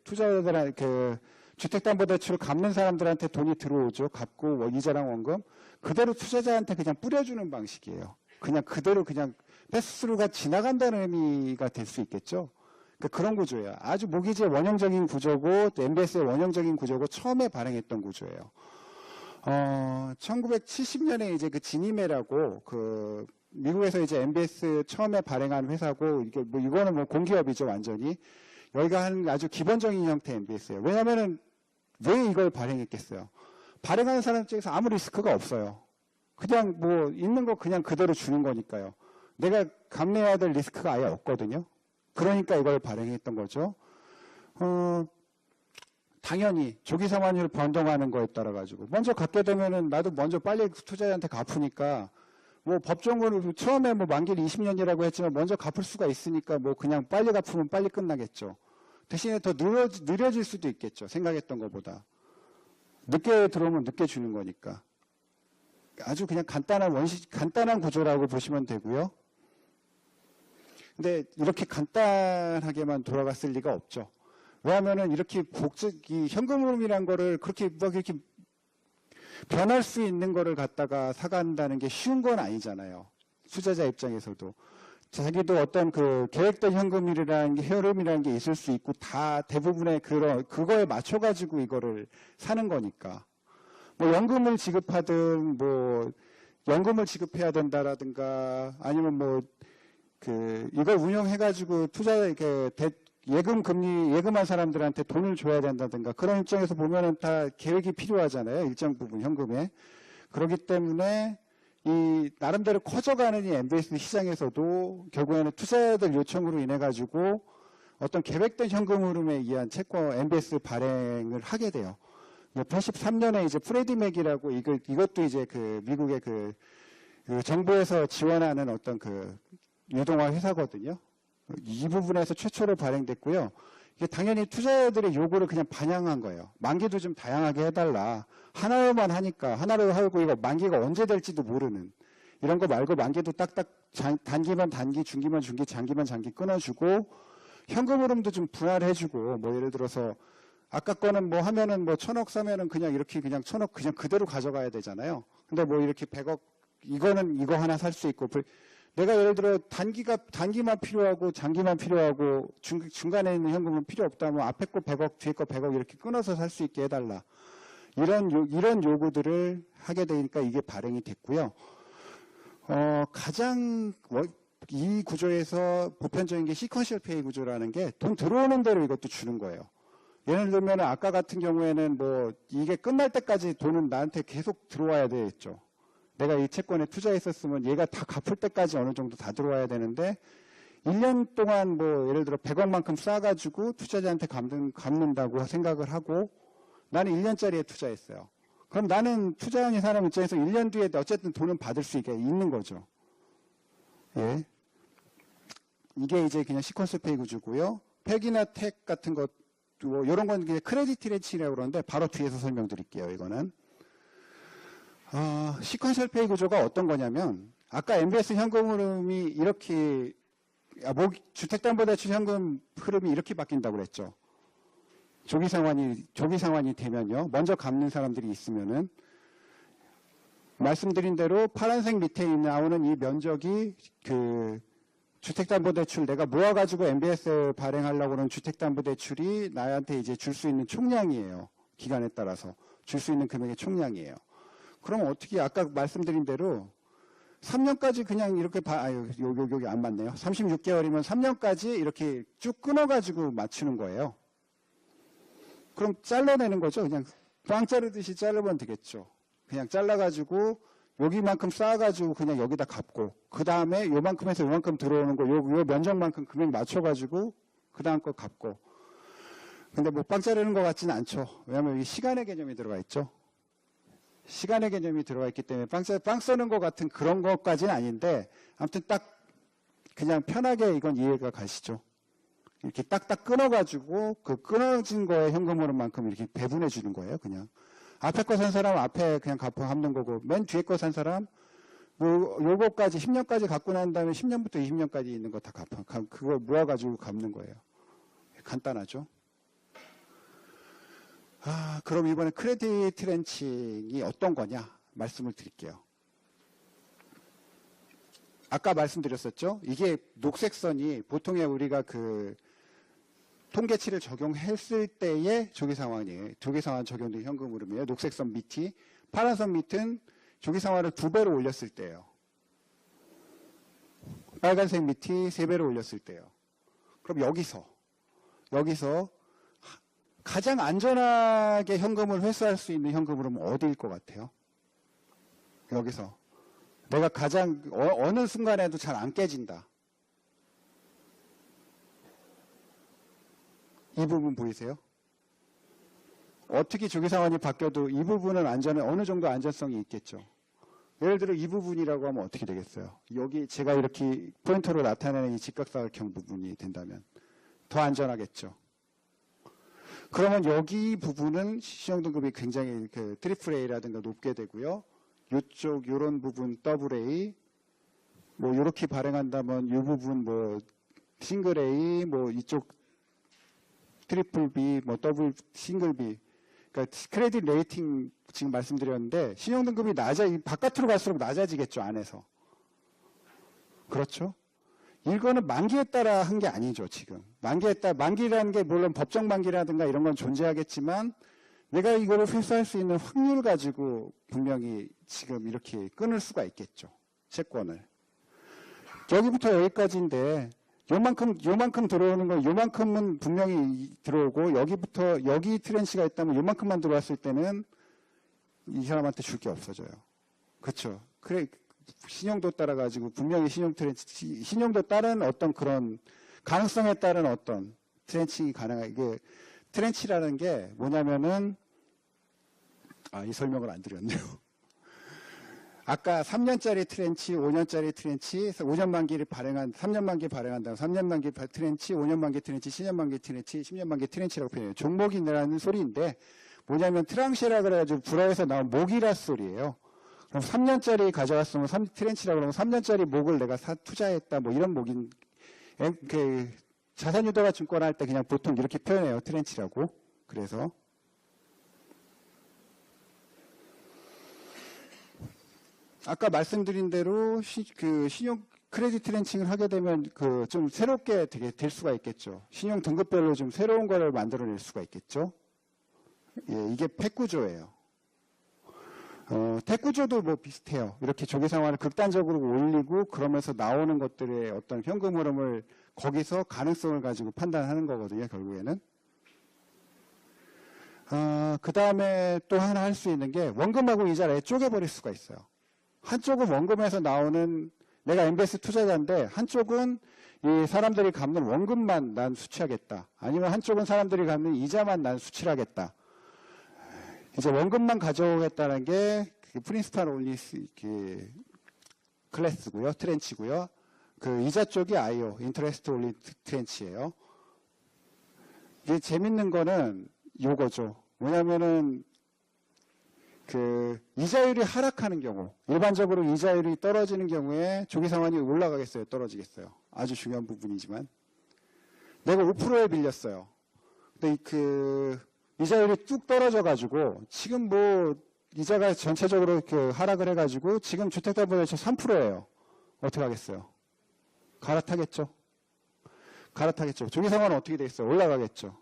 투자자들 주택담보대출을 갚는 사람들한테 돈이 들어오죠. 갚고 이자랑 원금 그대로 투자자한테 그냥 뿌려주는 방식이에요. 그냥 그대로 그냥 패스스루가 지나간다는 의미가 될 수 있겠죠. 그런 구조예요. 아주 모기지의 원형적인 구조고 MBS의 원형적인 구조고 처음에 발행했던 구조예요. 1970년에 이제 지니메라고 미국에서 이제 MBS 처음에 발행한 회사고 이거는 뭐 공기업이죠 완전히. 여기가 한 아주 기본적인 형태 MBS예요. 왜냐면은 왜 이걸 발행했겠어요? 발행하는 사람 쪽에서 아무 리스크가 없어요. 그냥 뭐 있는 거 그냥 그대로 주는 거니까요. 내가 감내해야 될 리스크가 아예 없거든요. 그러니까 이걸 발행했던 거죠. 당연히 조기 상환율 변동하는 거에 따라 가지고 먼저 갚게 되면은 나도 먼저 빨리 투자자한테 갚으니까 뭐 법정으로 처음에 뭐 만기를 20년이라고 했지만 먼저 갚을 수가 있으니까 뭐 그냥 빨리 갚으면 빨리 끝나겠죠. 대신에 더 느려질 수도 있겠죠. 생각했던 것보다. 늦게 들어오면 늦게 주는 거니까. 아주 그냥 간단한 구조라고 보시면 되고요. 근데 이렇게 간단하게만 돌아갔을 리가 없죠. 왜냐하면은 이렇게 현금 흐름이란 거를 그렇게 변할 수 있는 거를 갖다가 사간다는 게 쉬운 건 아니잖아요. 투자자 입장에서도. 자기도 어떤 계획된 현금이라는 게 흐름이라는 게 있을 수 있고 다 대부분의 그거에 맞춰가지고 이거를 사는 거니까. 뭐 연금을 지급하든 뭐 연금을 지급해야 된다라든가 아니면 뭐 이걸 운영해가지고 예금한 사람들한테 돈을 줘야 된다든가 그런 입장에서 보면은 다 계획이 필요하잖아요. 일정 부분 현금에. 그렇기 때문에 이 나름대로 커져가는 이 MBS 시장에서도 결국에는 투자자들 요청으로 인해 가지고 어떤 계획된 현금 흐름에 의한 채권 MBS 발행을 하게 돼요. 83년에 이제 프레디 맥이라고 이것도 이제 미국의 정부에서 지원하는 어떤 유동화 회사거든요. 이 부분에서 최초로 발행됐고요. 이게 당연히 투자자들의 요구를 그냥 반영한 거예요. 만기도 좀 다양하게 해달라. 하나로만 하니까 하나로 하고 이거 만기가 언제 될지도 모르는 이런 거 말고 만기도 딱딱 단기만 단기, 중기만 중기, 장기만 장기 끊어주고 현금 흐름도 좀 분할해주고 뭐 예를 들어서 아까 거는 뭐 하면은 뭐 1,000억 사면은 그냥 이렇게 그냥 1,000억 그냥 그대로 가져가야 되잖아요. 근데 뭐 이렇게 100억 이거는 이거 하나 살 수 있고 내가 예를 들어 단기만 필요하고 장기만 필요하고 중간에 있는 현금은 필요 없다면 앞에 거 100억 뒤에 거 100억 이렇게 끊어서 살 수 있게 해달라. 이런 요구들을 하게 되니까 이게 발행이 됐고요. 가장 이 구조에서 보편적인 게 시퀀셜 페이 구조라는 게 돈 들어오는 대로 이것도 주는 거예요. 예를 들면 아까 같은 경우에는 뭐 이게 끝날 때까지 돈은 나한테 계속 들어와야 되겠죠. 내가 이 채권에 투자했었으면 얘가 다 갚을 때까지 어느 정도 다 들어와야 되는데 1년 동안 뭐 예를 들어 100억만큼 쌓아가지고 투자자한테 갚는다고 생각을 하고 나는 1년짜리에 투자했어요. 그럼 나는 투자하는 사람 입장에서 1년 뒤에 어쨌든 돈은 받을 수 있는 거죠. 예. 이게 이제 그냥 시퀀스 페이 구조고요. 팩이나 택 같은 것, 뭐 이런 건 그냥 크레딧 트렌치라고 그러는데 바로 뒤에서 설명드릴게요. 이거는 시퀀셜 페이 구조가 어떤 거냐면 아까 MBS 현금 흐름이 이렇게 주택담보대출 현금 흐름이 이렇게 바뀐다고 그랬죠. 조기 상환이 되면요. 먼저 갚는 사람들이 있으면은 말씀드린 대로 파란색 밑에 나오는 이 면적이 그 주택담보대출 내가 모아가지고 MBS 발행하려고 하는 주택담보대출이 나한테 이제 줄 수 있는 총량이에요. 기간에 따라서 줄 수 있는 금액의 총량이에요. 그럼 어떻게 아까 말씀드린 대로 3년까지 그냥 이렇게 여기 안 맞네요. 36개월이면 3년까지 이렇게 쭉 끊어가지고 맞추는 거예요. 그럼 잘라내는 거죠. 그냥 빵 자르듯이 자르면 되겠죠. 그냥 잘라가지고 여기만큼 쌓아가지고 그냥 여기다 갚고 그 다음에 요만큼에서 요만큼 들어오는 거 요 면적만큼 금액 맞춰가지고 그 다음 거 갚고. 근데 뭐 빵 자르는 것 같지는 않죠. 왜냐하면 여기 시간의 개념이 들어가 있죠. 시간의 개념이 들어가 있기 때문에 빵 써는 것 같은 그런 것까지는 아닌데 아무튼 딱 그냥 편하게 이건 이해가 가시죠. 이렇게 딱딱 끊어가지고 그 끊어진 거에 현금 흐름만큼 이렇게 배분해 주는 거예요. 그냥 앞에 거 산 사람 앞에 그냥 갚는 거고 맨 뒤에 거 산 사람 뭐 요거까지 10년까지 갖고 난 다음에 10년부터 20년까지 있는 거 다 그걸 모아가지고 갚는 거예요. 간단하죠. 그럼 이번에 크레딧 트렌칭이 어떤 거냐 말씀을 드릴게요. 아까 말씀드렸었죠. 이게 녹색 선이 보통의 우리가 그 통계치를 적용했을 때의 조기 상환이에요. 조기 상환 적용된 현금 흐름이에요. 녹색 선 밑이. 파란 선 밑은 조기 상환을 2배로 올렸을 때예요. 빨간색 밑이 3배로 올렸을 때예요. 그럼 여기서 가장 안전하게 현금을 회수할 수 있는 현금 흐름은 어디일 것 같아요? 여기서 내가 가장 어느 순간에도 잘 안 깨진다. 이 부분 보이세요? 어떻게 조기 상환이 바뀌어도 이 부분은 어느 정도 안전성이 있겠죠. 예를 들어 이 부분이라고 하면 어떻게 되겠어요? 여기 제가 이렇게 포인터로 나타내는 이 직각사각형 부분이 된다면 더 안전하겠죠. 그러면 여기 부분은 신용등급이 굉장히 그 트리플 A라든가 높게 되고요. 이쪽 요런 부분 더블 A 뭐 이렇게 발행한다면 이 부분 뭐 싱글 A 뭐 이쪽 트리플 B 뭐 더블 싱글 B 그러니까 크레딧 레이팅 지금 말씀드렸는데 신용등급이 바깥으로 갈수록 낮아지겠죠. 안에서. 그렇죠? 이거는 만기에 따라 한 게 아니죠. 지금 만기라는 게 물론 법정 만기라든가 이런 건 존재하겠지만 내가 이거를 회수할 수 있는 확률 가지고 분명히 지금 이렇게 끊을 수가 있겠죠. 채권을. 여기부터 여기까지인데 요만큼 들어오는 건 요만큼은 분명히 들어오고 여기부터 여기 트렌치가 있다면 요만큼만 들어왔을 때는 이 사람한테 줄 게 없어져요. 그렇죠. 그래 신용도 따라 가지고 분명히 신용도 따른 어떤 그런 가능성에 따른 어떤 트렌칭이 가능해. 이게 트렌치라는 게 뭐냐면은 이 설명을 안 드렸네요. 아까 3년짜리 트렌치, 5년짜리 트렌치, 5년 만기를 발행한 3년 만기 발행한 다음 3년 만기 트렌치, 5년 만기 트렌치, 10년 만기 트렌치, 10년 만기 트렌치라고 표현해요. 종목이라는 소리인데 뭐냐면 트랑시라 그래가지고 불어에서 나온 목이라 소리예요. 그럼 3년짜리 가져갔으면 트렌치라고 그러면 3년짜리 목을 내가 투자했다 뭐 이런 목인 그 자산유도가 증권 할 때 그냥 보통 이렇게 표현해요. 트렌치라고. 그래서 아까 말씀드린 대로 신용 크레딧 트렌칭을 하게 되면 좀 새롭게 되게 될 수가 있겠죠. 신용 등급별로 좀 새로운 거를 만들어낼 수가 있겠죠. 예, 이게 팩 구조예요. 대구조도 뭐 비슷해요. 이렇게 조기상환을 극단적으로 올리고 그러면서 나오는 것들의 어떤 현금 흐름을 거기서 가능성을 가지고 판단하는 거거든요, 결국에는. 그 다음에 또 하나 할 수 있는 게 원금하고 이자를 아예 쪼개버릴 수가 있어요. 한쪽은 원금에서 나오는 내가 MBS 투자자인데 한쪽은 이 사람들이 갚는 원금만 난 수취하겠다. 아니면 한쪽은 사람들이 갚는 이자만 난 수취하겠다. 이제 원금만 가져오겠다는 게 프린시팔 올리 클래스고요, 트렌치고요. 그 이자 쪽이 IO, 인터레스트 올리 트렌치예요. 이게 재밌는 거는 요거죠. 왜냐면은 그 이자율이 하락하는 경우, 일반적으로 이자율이 떨어지는 경우에 조기상환이 올라가겠어요, 떨어지겠어요? 아주 중요한 부분이지만 내가 5%에 빌렸어요. 근데 그 이자율이 뚝 떨어져가지고 지금 뭐 이자가 전체적으로 그 하락을 해가지고 지금 주택담보대출 3%예요. 어떻게 하겠어요? 갈아타겠죠. 갈아타겠죠. 조기상환은 어떻게 되겠어요? 올라가겠죠.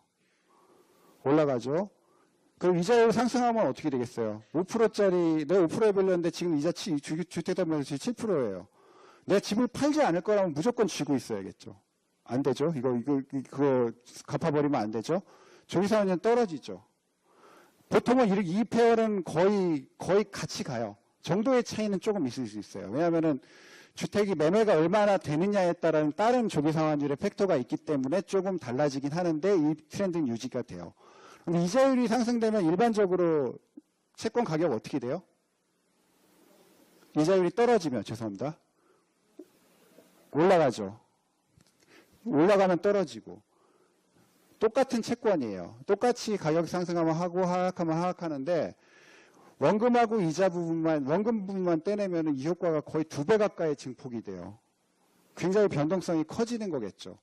올라가죠. 그럼 이자율 상승하면 어떻게 되겠어요? 5%짜리 내가 5%에 빌렸는데 지금 이자 주택담보대출 7%예요. 내가 집을 팔지 않을 거라면 무조건 쥐고 있어야겠죠. 안 되죠. 그거 갚아버리면 안 되죠. 조기상환은 떨어지죠. 보통은 이 페어는 거의 같이 가요. 정도의 차이는 조금 있을 수 있어요. 왜냐하면은 주택이 매매가 얼마나 되느냐에 따른 다른 조기상환율의 팩터가 있기 때문에 조금 달라지긴 하는데 이 트렌드는 유지가 돼요. 근데 이자율이 상승되면 일반적으로 채권 가격 어떻게 돼요? 이자율이 떨어지면 죄송합니다. 올라가죠. 올라가면 떨어지고 똑같은 채권이에요. 똑같이 가격 상승하면 하고 하락하면 하락하는데 원금하고 이자 부분만 원금 부분만 떼내면 이 효과가 거의 2배 가까이 증폭이 돼요. 굉장히 변동성이 커지는 거겠죠.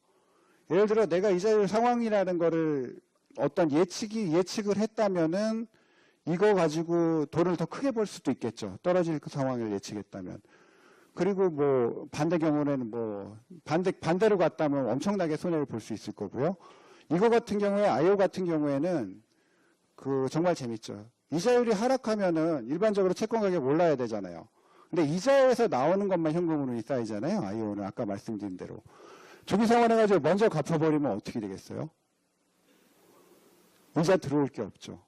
예를 들어 내가 이자율 상황이라는 거를 어떤 예측을 했다면은 이거 가지고 돈을 더 크게 벌 수도 있겠죠. 떨어질 그 상황을 예측했다면. 그리고 뭐 반대 경우에는 뭐 반대로 갔다면 엄청나게 손해를 볼 수 있을 거고요. 이거 같은 경우에 IO 같은 경우에는 그 정말 재밌죠. 이자율이 하락하면은 일반적으로 채권 가격 올라야 되잖아요. 근데 이자에서 나오는 것만 현금으로 쌓이잖아요. IO는 아까 말씀드린 대로. 조기상환 해가지고 먼저 갚아버리면 어떻게 되겠어요? 이자 들어올 게 없죠.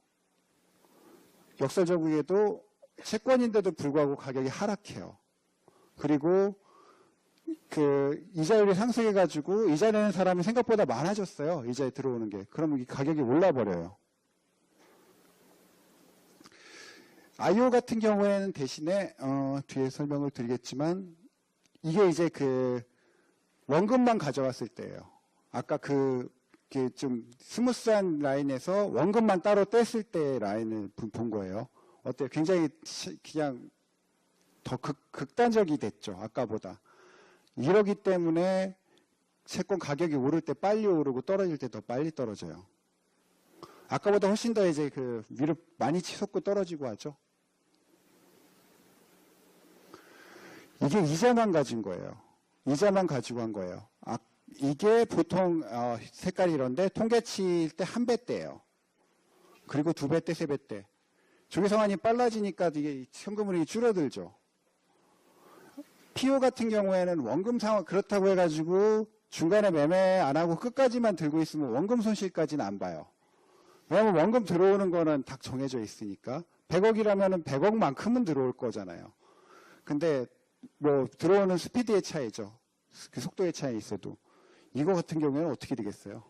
역설적이게도 채권인데도 불구하고 가격이 하락해요. 그리고 그 이자율이 상승해가지고 이자 내는 사람이 생각보다 많아졌어요. 이자에 들어오는 게. 그러면 이 가격이 올라버려요. IO 같은 경우에는 대신에 뒤에 설명을 드리겠지만 이게 이제 그 원금만 가져왔을 때예요. 아까 좀 스무스한 라인에서 원금만 따로 뗐을 때 라인을 본 거예요. 어때요? 굉장히 그냥 더 극단적이 됐죠. 아까보다. 이러기 때문에 채권 가격이 오를 때 빨리 오르고 떨어질 때 더 빨리 떨어져요. 아까보다 훨씬 더 이제 그 위로 많이 치솟고 떨어지고 하죠. 이게 이자만 가진 거예요. 이자만 가지고 한 거예요. 이게 보통 색깔이 이런데 통계치일 때 1배 대예요. 그리고 2배 대, 3배 대. 조기상환이 빨라지니까 이게 현금흐름이 줄어들죠. PO 같은 경우에는 원금 상황 그렇다고 해가지고 중간에 매매 안 하고 끝까지만 들고 있으면 원금 손실까지는 안 봐요. 왜냐하면 원금 들어오는 거는 딱 정해져 있으니까 100억이라면 100억만큼은 들어올 거잖아요. 근데 뭐 들어오는 스피드의 차이죠. 그 속도의 차이 있어도 이거 같은 경우에는 어떻게 되겠어요?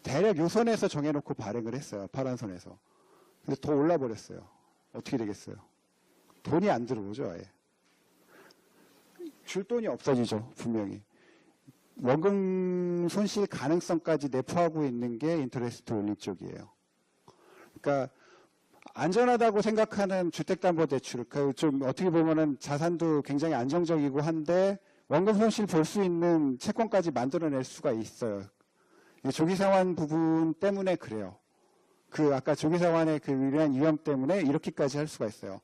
대략 요 선에서 정해놓고 발행을 했어요. 파란 선에서. 근데 더 올라버렸어요. 어떻게 되겠어요? 돈이 안 들어오죠. 아예. 줄 돈이 없어지죠. 분명히. 원금 손실 가능성까지 내포하고 있는 게 인터레스트 올림 쪽이에요. 그러니까 안전하다고 생각하는 주택담보대출, 좀 어떻게 보면은 자산도 굉장히 안정적이고 한데 원금 손실 볼 수 있는 채권까지 만들어낼 수가 있어요. 조기상환 부분 때문에 그래요. 아까 조기상환의 그 위대한 위험 때문에 이렇게까지 할 수가 있어요.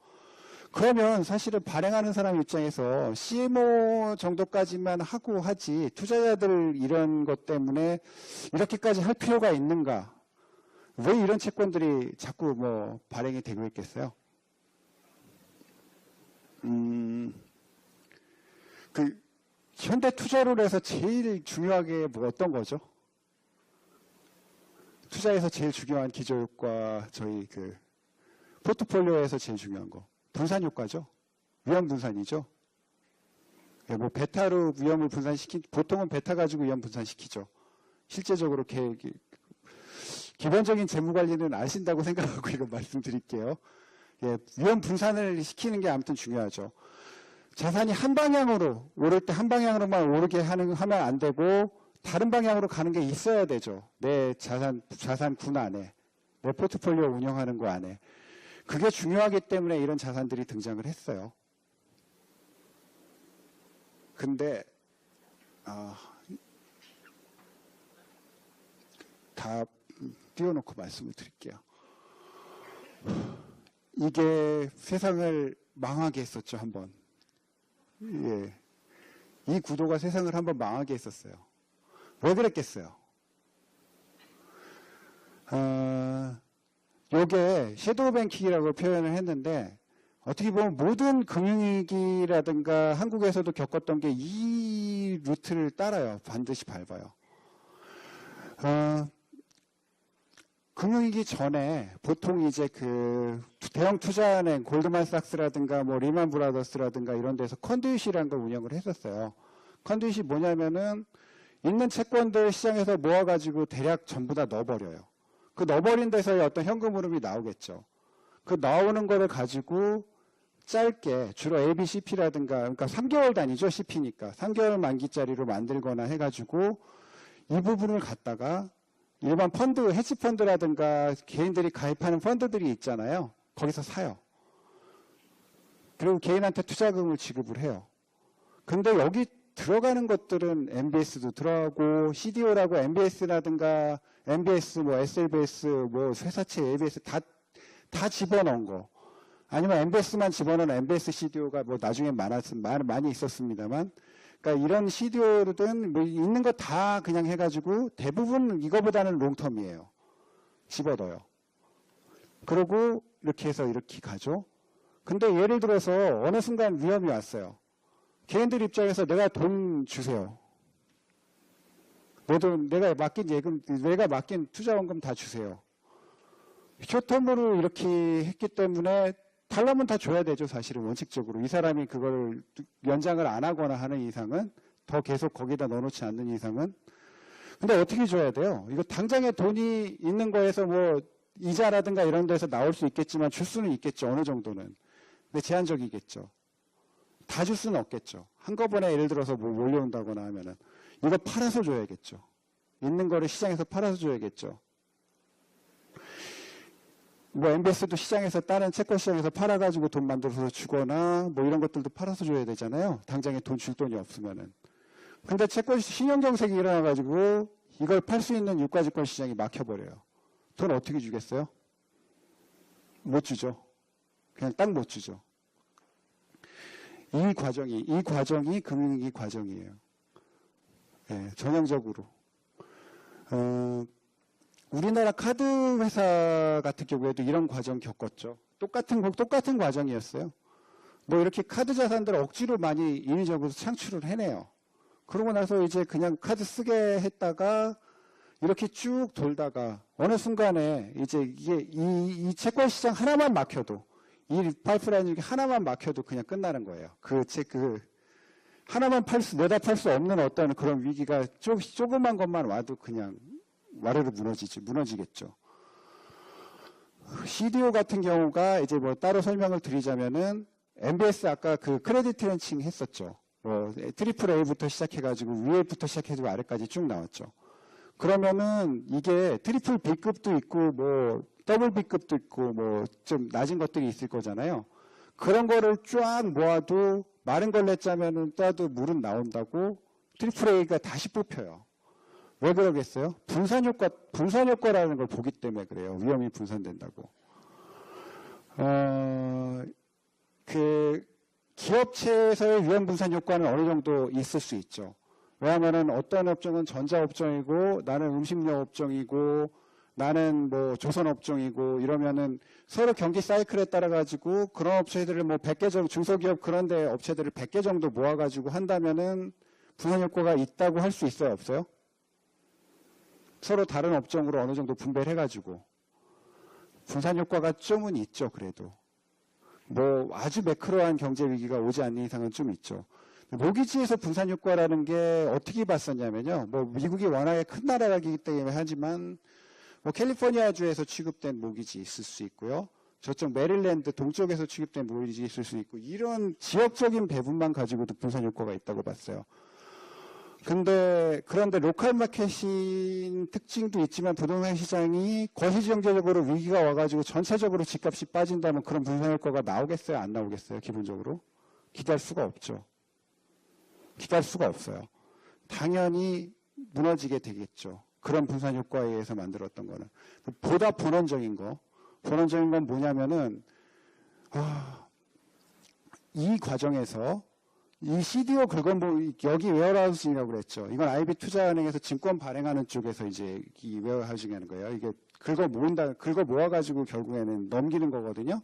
그러면 사실은 발행하는 사람 입장에서 CMO 정도까지만 하고 하지 투자자들 이런 것 때문에 이렇게까지 할 필요가 있는가? 왜 이런 채권들이 자꾸 뭐 발행이 되고 있겠어요? 그 현대 투자론에서 제일 중요하게 뭐 어떤 거죠? 투자에서 제일 중요한 기저효과, 저희 그 포트폴리오에서 제일 중요한 거 분산 효과죠. 위험 분산이죠. 뭐 베타로 위험을 보통은 베타 가지고 위험 분산시키죠. 실제적으로 기본적인 재무 관리는 아신다고 생각하고 이거 말씀드릴게요. 예, 위험 분산을 시키는 게 아무튼 중요하죠. 자산이 한 방향으로 오를 때 한 방향으로만 오르게 하면 안 되고 다른 방향으로 가는 게 있어야 되죠. 내 자산군 안에, 내 포트폴리오 운영하는 거 안에. 그게 중요하기 때문에 이런 자산들이 등장을 했어요. 근데 다 띄워놓고 말씀을 드릴게요. 이게 세상을 망하게 했었죠, 한번. 예. 이 구도가 세상을 한번 망하게 했었어요. 왜 그랬겠어요? 요게 섀도우 뱅킹이라고 표현을 했는데 어떻게 보면 모든 금융위기라든가 한국에서도 겪었던 게 이 루트를 따라요. 반드시 밟아요. 금융위기 전에 보통 이제 그 대형 투자은행 골드만삭스라든가 뭐 리만 브라더스라든가 이런 데서 컨듀잇이라는 걸 운영을 했었어요. 컨듀잇이 뭐냐면은 있는 채권들 시장에서 모아가지고 대략 전부 다 넣어버려요. 그 넣어버린 데서의 어떤 현금 흐름이 나오겠죠. 그 나오는 거를 가지고 짧게 주로 ABCP라든가 그러니까 3개월 단위죠. CP니까 3개월 만기짜리로 만들거나 해가지고 이 부분을 갖다가 일반 펀드, 헤지펀드라든가 개인들이 가입하는 펀드들이 있잖아요. 거기서 사요. 그리고 개인한테 투자금을 지급을 해요. 근데 여기 들어가는 것들은 MBS도 들어가고 CDO라고 MBS라든가 MBS, 뭐 SLBS, 뭐 회사채 ABS 다 집어넣은 거. 아니면 MBS만 집어넣은 MBS CDO가 뭐 나중에 많이 있었습니다만, 그러니까 이런 CDO든 뭐 있는 거 다 그냥 해가지고 대부분 이거보다는 롱텀이에요. 집어넣어요. 그러고 이렇게 해서 이렇게 가죠. 근데 예를 들어서 어느 순간 위험이 왔어요. 개인들 입장에서 내가 돈 주세요. 내가 맡긴 투자원금 다 주세요. 쇼텀으로 이렇게 했기 때문에 달라면 다 줘야 되죠. 사실은 원칙적으로. 이 사람이 그걸 연장을 안 하거나 하는 이상은, 더 계속 거기다 넣어놓지 않는 이상은. 근데 어떻게 줘야 돼요? 이거 당장에 돈이 있는 거에서 뭐 이자라든가 이런 데서 나올 수 있겠지만 줄 수는 있겠죠. 어느 정도는. 근데 제한적이겠죠. 다 줄 수는 없겠죠. 한꺼번에 예를 들어서 뭐 몰려온다거나 하면은 이거 팔아서 줘야겠죠. 있는 거를 시장에서 팔아서 줘야겠죠. 뭐 MBS도 시장에서 다른 채권 시장에서 팔아가지고 돈 만들어서 주거나 뭐 이런 것들도 팔아서 줘야 되잖아요. 당장에 돈 줄 돈이 없으면은. 근데 채권 신용정색이 일어나가지고 이걸 팔 수 있는 유가증권 시장이 막혀버려요. 돈 어떻게 주겠어요? 못 주죠. 그냥 딱 못 주죠. 이 과정이 금융위기 과정이에요. 네, 전형적으로. 우리나라 카드 회사 같은 경우에도 이런 과정 겪었죠. 똑같은 과정이었어요. 뭐 이렇게 카드 자산들을 억지로 많이 인위적으로 창출을 해내요. 그러고 나서 이제 그냥 카드 쓰게 했다가 이렇게 쭉 돌다가 어느 순간에 이제 이게 이 채권 시장 하나만 막혀도, 이 파이프라인 중에 하나만 막혀도 그냥 끝나는 거예요. 하나만 내다 팔 수 없는 어떤 그런 위기가 조그만 것만 와도 그냥 와르르 무너지겠죠. CDO 같은 경우가 이제 뭐 따로 설명을 드리자면은 MBS 아까 그 크레딧 트렌칭 했었죠. 뭐 트리플 A부터 시작해가지고 위에부터 시작해가지고 아래까지 쭉 나왔죠. 그러면은 이게 트리플 B급도 있고 뭐 더블 B급도 있고 뭐 좀 낮은 것들이 있을 거잖아요. 그런 거를 쫙 모아도 마른 걸 냈자면은 따도 물은 나온다고 트리플 A가 다시 뽑혀요. 왜 그러겠어요? 분산 효과라는 걸 보기 때문에 그래요. 위험이 분산된다고. 그 기업체에서의 위험 분산 효과는 어느 정도 있을 수 있죠. 왜냐하면은 어떤 업종은 전자업종이고 나는 음식료 업종이고 나는 뭐 조선업종이고 이러면은 서로 경기 사이클에 따라 가지고 그런 업체들을 뭐 100개 정도, 중소기업 그런데 업체들을 100개 정도 모아가지고 한다면은 분산 효과가 있다고 할 수 있어요, 없어요? 서로 다른 업종으로 어느 정도 분배를 해가지고 분산 효과가 좀은 있죠, 그래도. 뭐 아주 매크로한 경제 위기가 오지 않는 이상은 좀 있죠. 모기지에서 분산 효과라는 게 어떻게 봤었냐면요. 뭐 미국이 워낙에 큰 나라이기 때문에 하지만 뭐 캘리포니아주에서 취급된 모기지 있을 수 있고요. 저쪽 메릴랜드 동쪽에서 취급된 모기지 있을 수 있고 이런 지역적인 배분만 가지고도 분산 효과가 있다고 봤어요. 그런데 로컬 마켓인 특징도 있지만 부동산 시장이 거시경제적으로 위기가 와가지고 전체적으로 집값이 빠진다면 그런 분산 효과가 나오겠어요? 안 나오겠어요? 기본적으로? 기대할 수가 없죠. 기대할 수가 없어요. 당연히 무너지게 되겠죠. 그런 분산 효과에 의해서 만들었던 거는. 보다 본원적인 건 뭐냐면은, 이 과정에서 이 CDO 여기 웨어하우징이라고 그랬죠. 이건 IB 투자은행에서 증권 발행하는 쪽에서 이제 이 웨어하우징 하는 거예요. 이게 긁어 모아가지고 결국에는 넘기는 거거든요.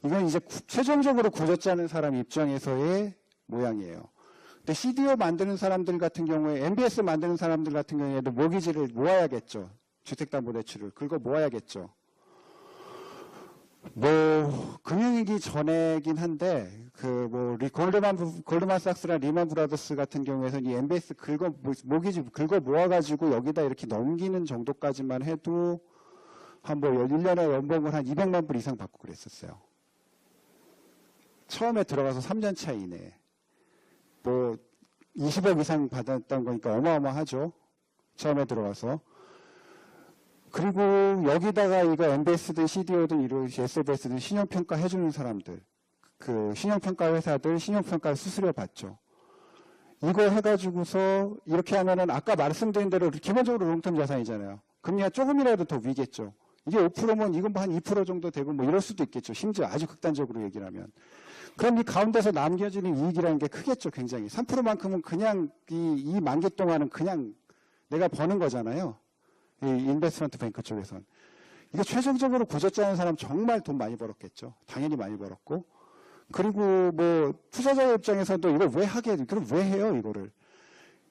이건 이제 최종적으로 구조 짜는 사람 입장에서의 모양이에요. 근데 CDO 만드는 사람들 같은 경우에, MBS 만드는 사람들 같은 경우에도 모기지를 모아야겠죠. 주택담보대출을 긁어 모아야겠죠. 뭐 금융위기 전에긴 한데 골드만삭스랑 리만 브라더스 같은 경우에서는 이 MBS 모기지 긁어 모아가지고 여기다 이렇게 넘기는 정도까지만 해도 한 뭐 1년에 연봉을 한 200만 불 이상 받고 그랬었어요. 처음에 들어가서 3년 차 이내에 뭐 20억 이상 받았던 거니까 어마어마하죠. 처음에 들어가서. 그리고 여기다가 이거 MBS든 CDO든 SBS든 신용평가 해주는 사람들, 그 신용평가 회사들 신용평가 수수료 받죠. 이거 해가지고서 이렇게 하면은 아까 말씀드린 대로 기본적으로 롱텀 자산이잖아요. 금리가 조금이라도 더 위겠죠. 이게 5%면 이건 뭐 한 2% 정도 되고 뭐 이럴 수도 있겠죠. 심지어 아주 극단적으로 얘기를 하면. 그럼 이 가운데서 남겨지는 이익이라는 게 크겠죠. 굉장히. 3%만큼은 그냥 이 만기 동안은 그냥 내가 버는 거잖아요. 이 인베스트먼트 뱅크 쪽에선. 이거 최종적으로 구조 짜는 사람 정말 돈 많이 벌었겠죠. 당연히 많이 벌었고. 그리고 뭐 투자자 입장에서도 이걸 그럼 왜 해요 이거를.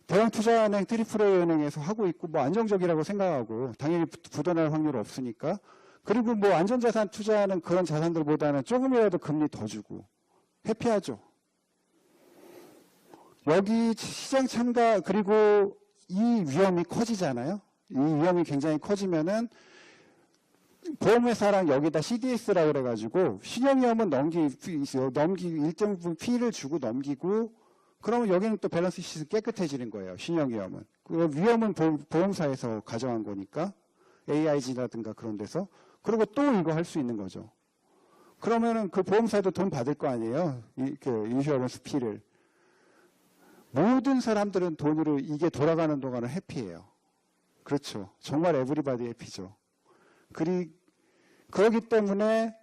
대형 투자은행 트리플A 은행에서 하고 있고 뭐 안정적이라고 생각하고 당연히 부도날 확률 없으니까. 그리고 뭐 안전자산 투자하는 그런 자산들보다는 조금이라도 금리 더 주고 회피하죠. 여기 시장 참가 그리고 이 위험이 커지잖아요. 이 위험이 굉장히 커지면은 보험회사랑 여기다 CDS라고 그래가지고 신용위험은 일정 부분 피를 주고 넘기고 그러면 여기는 또 밸런스 시트 깨끗해지는 거예요. 신용위험은. 그 위험은 보험사에서 가져간 거니까 AIG라든가 그런 데서. 그리고 또 이거 할 수 있는 거죠. 그러면은 그 보험사도 돈 받을 거 아니에요. 그 인슈어런스 피를. 모든 사람들은 돈으로 이게 돌아가는 동안은 해피해요. 그렇죠. 정말 에브리바디 해피죠. 그렇기 때문에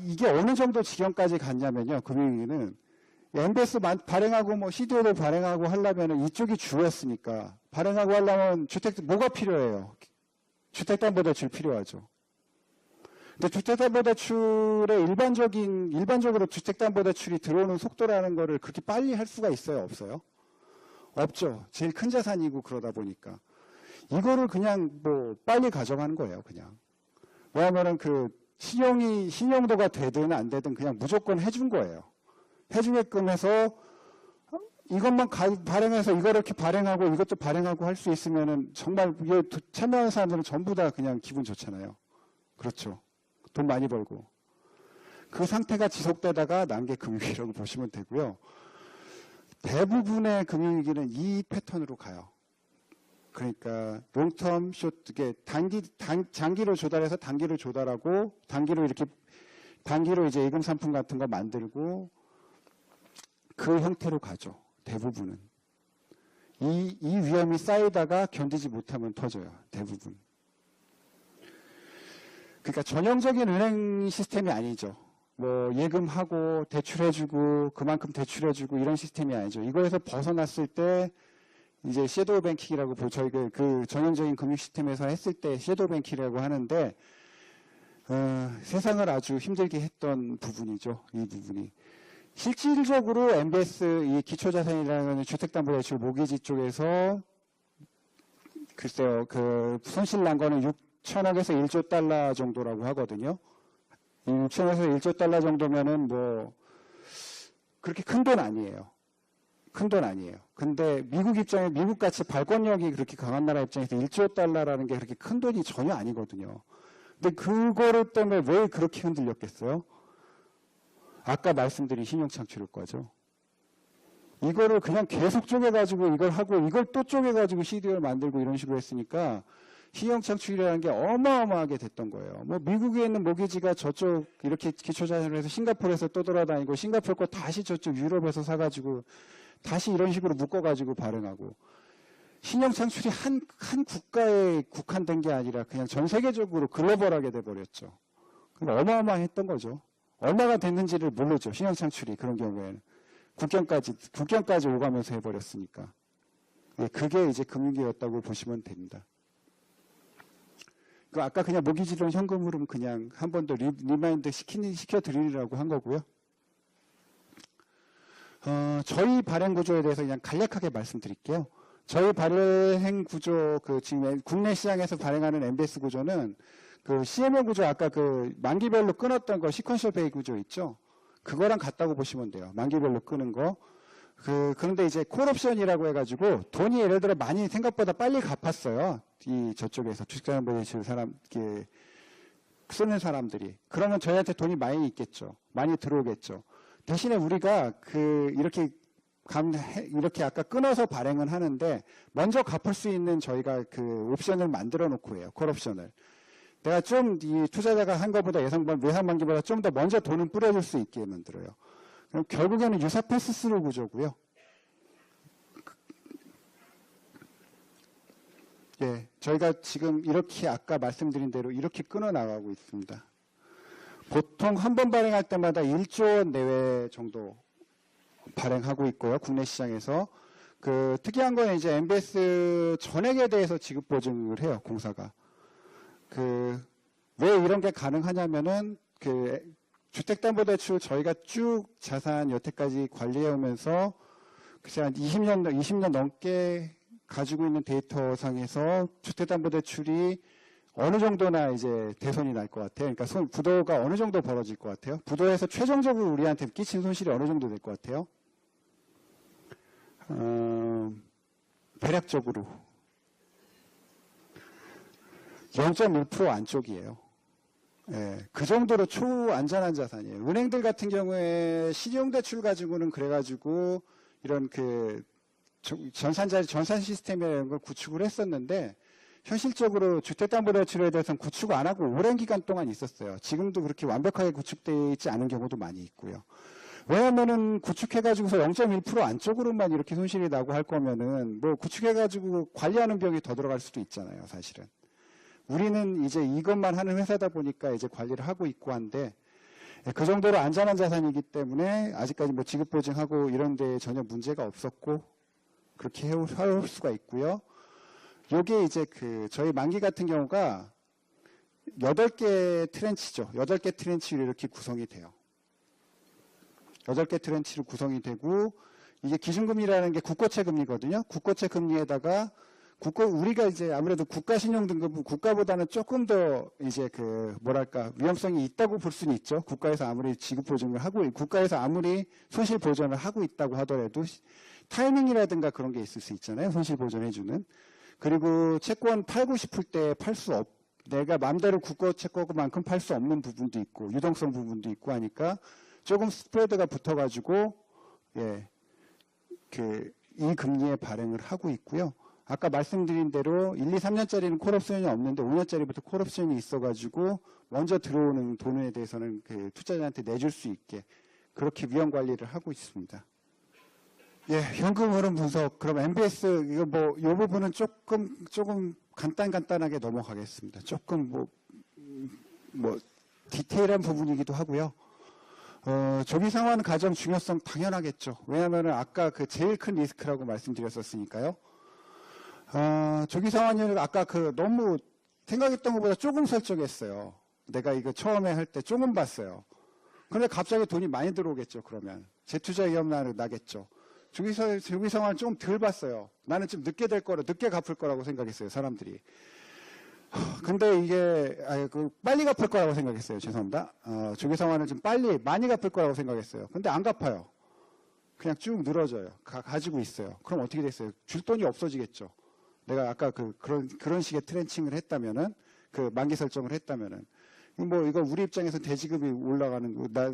이게 어느 정도 지경까지 갔냐면요. 금융위기는 MBS 발행하고 뭐 CDO를 발행하고 하려면 이쪽이 주였으니까 발행하고 하려면 뭐가 필요해요? 주택담보대출 필요하죠. 근데 주택담보대출의 일반적으로 주택담보대출이 들어오는 속도라는 거를 그렇게 빨리 할 수가 있어요? 없어요? 없죠. 제일 큰 자산이고 그러다 보니까. 이거를 그냥 뭐 빨리 가져가는 거예요, 그냥. 왜냐하면은 그 신용도가 되든 안 되든 그냥 무조건 해준 거예요. 해주게끔 해서 이것만 발행해서 이거 이렇게 발행하고 이것도 발행하고 할 수 있으면은 정말 이게 참여하는 사람들은 전부 다 그냥 기분 좋잖아요. 그렇죠. 돈 많이 벌고. 그 상태가 지속되다가 난 게 금융위기라고 보시면 되고요. 대부분의 금융위기는 이 패턴으로 가요. 그러니까 롱텀, 숏, 장기로 조달해서 단기로 조달하고 단기로 이제 예금 상품 같은 거 만들고 그 형태로 가죠. 대부분은. 이 위험이 쌓이다가 견디지 못하면 터져요. 대부분. 그러니까 전형적인 은행 시스템이 아니죠. 뭐 예금하고 대출해주고 그만큼 대출해주고 이런 시스템이 아니죠. 이거에서 벗어났을 때 이제 섀도우 뱅킹이라고 저희 그 전형적인 금융 시스템에서 했을 때 섀도우 뱅킹이라고 하는데 세상을 아주 힘들게 했던 부분이죠. 이 부분이. 실질적으로 MBS 이 기초자산이라는 주택담보대출 모기지 쪽에서 글쎄요, 그 손실 난 거는 6천억에서 1조 달러 정도라고 하거든요. 이 6천억에서 1조 달러 정도면은 뭐 그렇게 큰 돈 아니에요. 큰 돈 아니에요. 근데 미국 입장에 미국 같이 발권력이 그렇게 강한 나라 입장에서 1조 달러라는 게 그렇게 큰 돈이 전혀 아니거든요. 근데 그거를 때문에 왜 그렇게 흔들렸겠어요? 아까 말씀드린 신용창출효과죠. 이거를 그냥 계속 쪼개가지고 이걸 하고 이걸 또 쪼개가지고 CDO를 만들고 이런 식으로 했으니까 신용창출이라는 게 어마어마하게 됐던 거예요. 뭐 미국에 있는 모기지가 저쪽 이렇게 기초자산을 해서 싱가포르에서 또 돌아다니고 싱가포르 거 다시 저쪽 유럽에서 사가지고 다시 이런 식으로 묶어가지고 발행하고 신용창출이 한 국가에 국한된 게 아니라 그냥 전 세계적으로 글로벌하게 돼버렸죠. 어마어마했던 거죠. 얼마가 됐는지를 모르죠. 신용창출이 그런 경우에는. 국경까지 오가면서 해버렸으니까. 예, 그게 이제 금융계였다고 보시면 됩니다. 그 아까 그냥 모기지론 현금으로 그냥 한 번 더 리마인드 시켜드리려고 한 거고요. 저희 발행 구조에 대해서 그냥 간략하게 말씀드릴게요. 저희 발행 구조, 지금 국내 시장에서 발행하는 MBS 구조는 그 CMO 구조 아까 그 만기별로 끊었던 거 시퀀셜 베이 구조 있죠? 그거랑 같다고 보시면 돼요. 만기별로 끄는 거. 그런데 이제 콜옵션이라고 해가지고 돈이 예를 들어 많이 생각보다 빨리 갚았어요. 저쪽에서 주식자산보대출 쓰는 사람들이. 그러면 저희한테 돈이 많이 있겠죠. 많이 들어오겠죠. 대신에 우리가 이렇게 아까 끊어서 발행은 하는데 먼저 갚을 수 있는 저희가 그 옵션을 만들어 놓고 해요. 콜옵션을. 내가 좀 이 투자자가 한 것보다 예상 만기보다 좀 더 먼저 돈을 뿌려줄 수 있게 만들어요. 그럼 결국에는 유사 패스스루 구조고요. 예, 저희가 지금 이렇게 아까 말씀드린 대로 이렇게 끊어 나가고 있습니다. 보통 한 번 발행할 때마다 1조 원 내외 정도 발행하고 있고요. 국내 시장에서. 특이한 건 이제 MBS 전액에 대해서 지급 보증을 해요. 공사가. 왜 이런 게 가능하냐면은 주택담보대출 저희가 쭉 자산 여태까지 관리해 오면서 글쎄 한 20년 넘게 가지고 있는 데이터상에서 주택담보대출이 어느 정도나 이제 대손이 날 것 같아요. 그러니까 부도가 어느 정도 벌어질 것 같아요. 부도에서 최종적으로 우리한테 끼친 손실이 어느 정도 될 것 같아요. 대략적으로 0.1% 안쪽이에요. 예, 그 정도로 초안전한 자산이에요. 은행들 같은 경우에 신용대출 가지고는 그래가지고 이런 전산 시스템이라는 걸 구축을 했었는데 현실적으로 주택담보대출에 대해서는 구축 안 하고 오랜 기간 동안 있었어요. 지금도 그렇게 완벽하게 구축되어 있지 않은 경우도 많이 있고요. 왜냐면은 구축해가지고서 0.1% 안쪽으로만 이렇게 손실이 나고 할 거면은 뭐 구축해가지고 관리하는 비용이 더 들어갈 수도 있잖아요, 사실은. 우리는 이제 이것만 하는 회사다 보니까 이제 관리를 하고 있고 한데 그 정도로 안전한 자산이기 때문에 아직까지 뭐 지급보증하고 이런 데 전혀 문제가 없었고 그렇게 해올 수가 있고요. 요게 이제 저희 만기 같은 경우가 8개 트렌치죠. 8개 트렌치로 이렇게 구성이 돼요. 8개 트렌치로 구성이 되고 이게 기준금리라는 게 국고채 금리거든요. 국고채 금리에다가 우리가 이제 아무래도 국가 신용 등급은 국가보다는 조금 더 이제 위험성이 있다고 볼 수는 있죠. 국가에서 아무리 지급 보증을 하고, 국가에서 아무리 손실 보전을 하고 있다고 하더라도 타이밍이라든가 그런 게 있을 수 있잖아요. 손실 보전해주는. 그리고 채권 팔고 싶을 때 내가 마음대로 국고 채권만큼 팔 수 없는 부분도 있고, 유동성 부분도 있고 하니까 조금 스프레드가 붙어가지고, 이 금리에 발행을 하고 있고요. 아까 말씀드린 대로 1, 2, 3년짜리는 콜옵션이 없는데 5년짜리부터 콜옵션이 있어가지고 먼저 들어오는 돈에 대해서는 투자자한테 내줄 수 있게 그렇게 위험 관리를 하고 있습니다. 예, 현금 흐름 분석. 그럼 MBS 이 부분은 조금 간단하게 넘어가겠습니다. 조금 디테일한 부분이기도 하고요. 조기 상환 과정 중요성 당연하겠죠. 왜냐하면 아까 제일 큰 리스크라고 말씀드렸었으니까요. 조기 상환율 아까 너무 생각했던 것보다 조금 설정했어요. 내가 이거 처음에 할 때 조금 봤어요. 그런데 갑자기 돈이 많이 들어오겠죠. 그러면 재투자 위험 나겠죠. 조기 상환을 좀 덜 봤어요. 나는 좀 늦게 갚을 거라고 생각했어요. 사람들이. 근데 이게 빨리 갚을 거라고 생각했어요. 죄송합니다. 조기 상환을 좀 많이 갚을 거라고 생각했어요. 근데 안 갚아요. 그냥 쭉 늘어져요. 가지고 있어요. 그럼 어떻게 됐어요? 줄 돈이 없어지겠죠. 내가 아까 그런 식의 트렌칭을 했다면은, 만기 설정을 했다면은, 이거 우리 입장에서 대지급이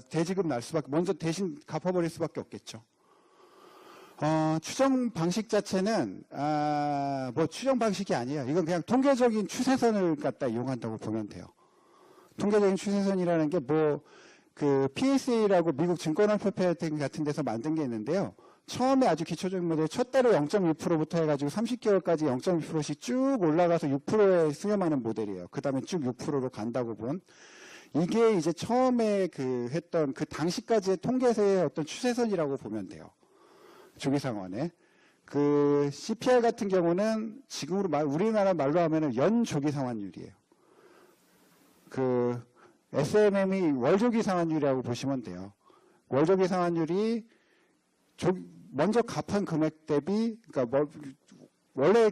대지급 먼저 대신 갚아버릴 수밖에 없겠죠. 추정 방식 자체는, 추정 방식이 아니에요. 이건 그냥 통계적인 추세선을 갖다 이용한다고 보면 돼요. 통계적인 추세선이라는 게 PSA라고 미국 증권화폐 같은 데서 만든 게 있는데요. 처음에 아주 기초적인 모델, 첫 달에 0.6%부터 해가지고 30개월까지 0.6%씩 쭉 올라가서 6%에 수렴하는 모델이에요. 그 다음에 쭉 6%로 간다고 본. 이게 이제 처음에 했던 당시까지의 통계세의 어떤 추세선이라고 보면 돼요. 조기 상환에. CPR 같은 경우는 지금으로 우리나라 말로 하면은 연 조기 상환율이에요. SMM이 월조기 상환율이라고 보시면 돼요. 월조기 상환율이 먼저 갚은 금액 대비, 그러니까 원래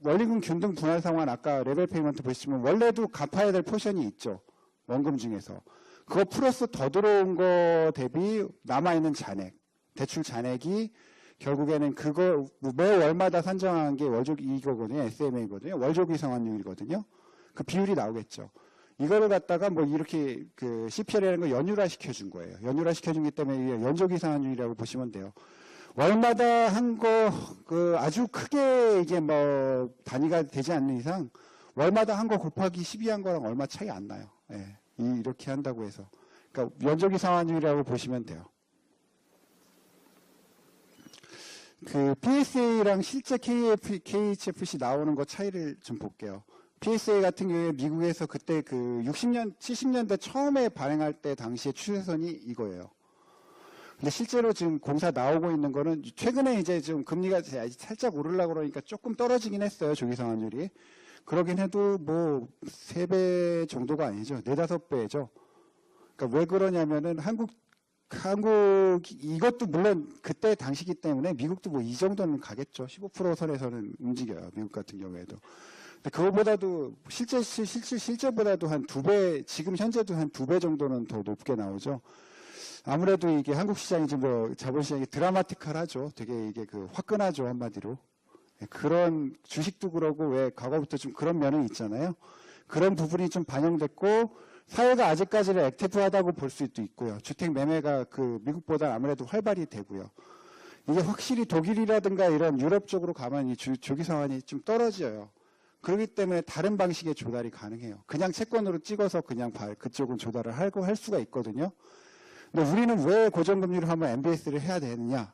원리금 균등 분할 상환 아까 레벨 페이먼트 보시면 원래도 갚아야 될 포션이 있죠. 원금 중에서. 그거 플러스 더 들어온 거 대비 남아있는 잔액, 대출 잔액이 결국에는 매 월마다 산정한 게 이거거든요. SMA거든요. 월조기 상환율이거든요. 그 비율이 나오겠죠. 이거를 갖다가 이렇게 CPR이라는 걸 연율화 시켜준 거예요. 연율화 시켜준기 때문에 연조기 상환율이라고 보시면 돼요. 월마다 한 거, 아주 크게 이게 단위가 되지 않는 이상, 월마다 한 거 곱하기 12 한 거랑 얼마 차이 안 나요. 예. 이렇게 한다고 해서. 그러니까 연조기 상환율이라고 보시면 돼요. PSA랑 실제 KHFC 나오는 거 차이를 좀 볼게요. PSA 같은 경우에 미국에서 그때 70년대 처음에 발행할 때 당시의 추세선이 이거예요. 근데 실제로 지금 공사 나오고 있는 거는 최근에 이제 좀 금리가 살짝 오르려고 그러니까 조금 떨어지긴 했어요. 조기 상환율이. 그러긴 해도 3배 정도가 아니죠. 4-5배죠. 그러니까 왜 그러냐면은 한국 이것도 물론 그때 당시기 때문에 미국도 이 정도는 가겠죠. 15% 선에서는 움직여요. 미국 같은 경우에도. 그거보다도 실제보다도 한 2배, 지금 현재도 한 2배 정도는 더 높게 나오죠. 아무래도 이게 한국 시장이 자본 시장이 드라마틱하죠. 되게 이게 화끈하죠, 한마디로. 그런 주식도 그러고 왜 과거부터 좀 그런 면은 있잖아요. 그런 부분이 좀 반영됐고 사회가 아직까지는 액티브하다고 볼 수도 있고요. 주택 매매가 미국보다 아무래도 활발히 되고요. 이게 확실히 독일이라든가 이런 유럽 쪽으로 가면 이 조기 상환이 좀 떨어져요. 그렇기 때문에 다른 방식의 조달이 가능해요. 그냥 채권으로 찍어서 그냥 그쪽은 조달을 할 수가 있거든요. 근데 우리는 왜 고정금리로 하면 MBS를 해야 되느냐?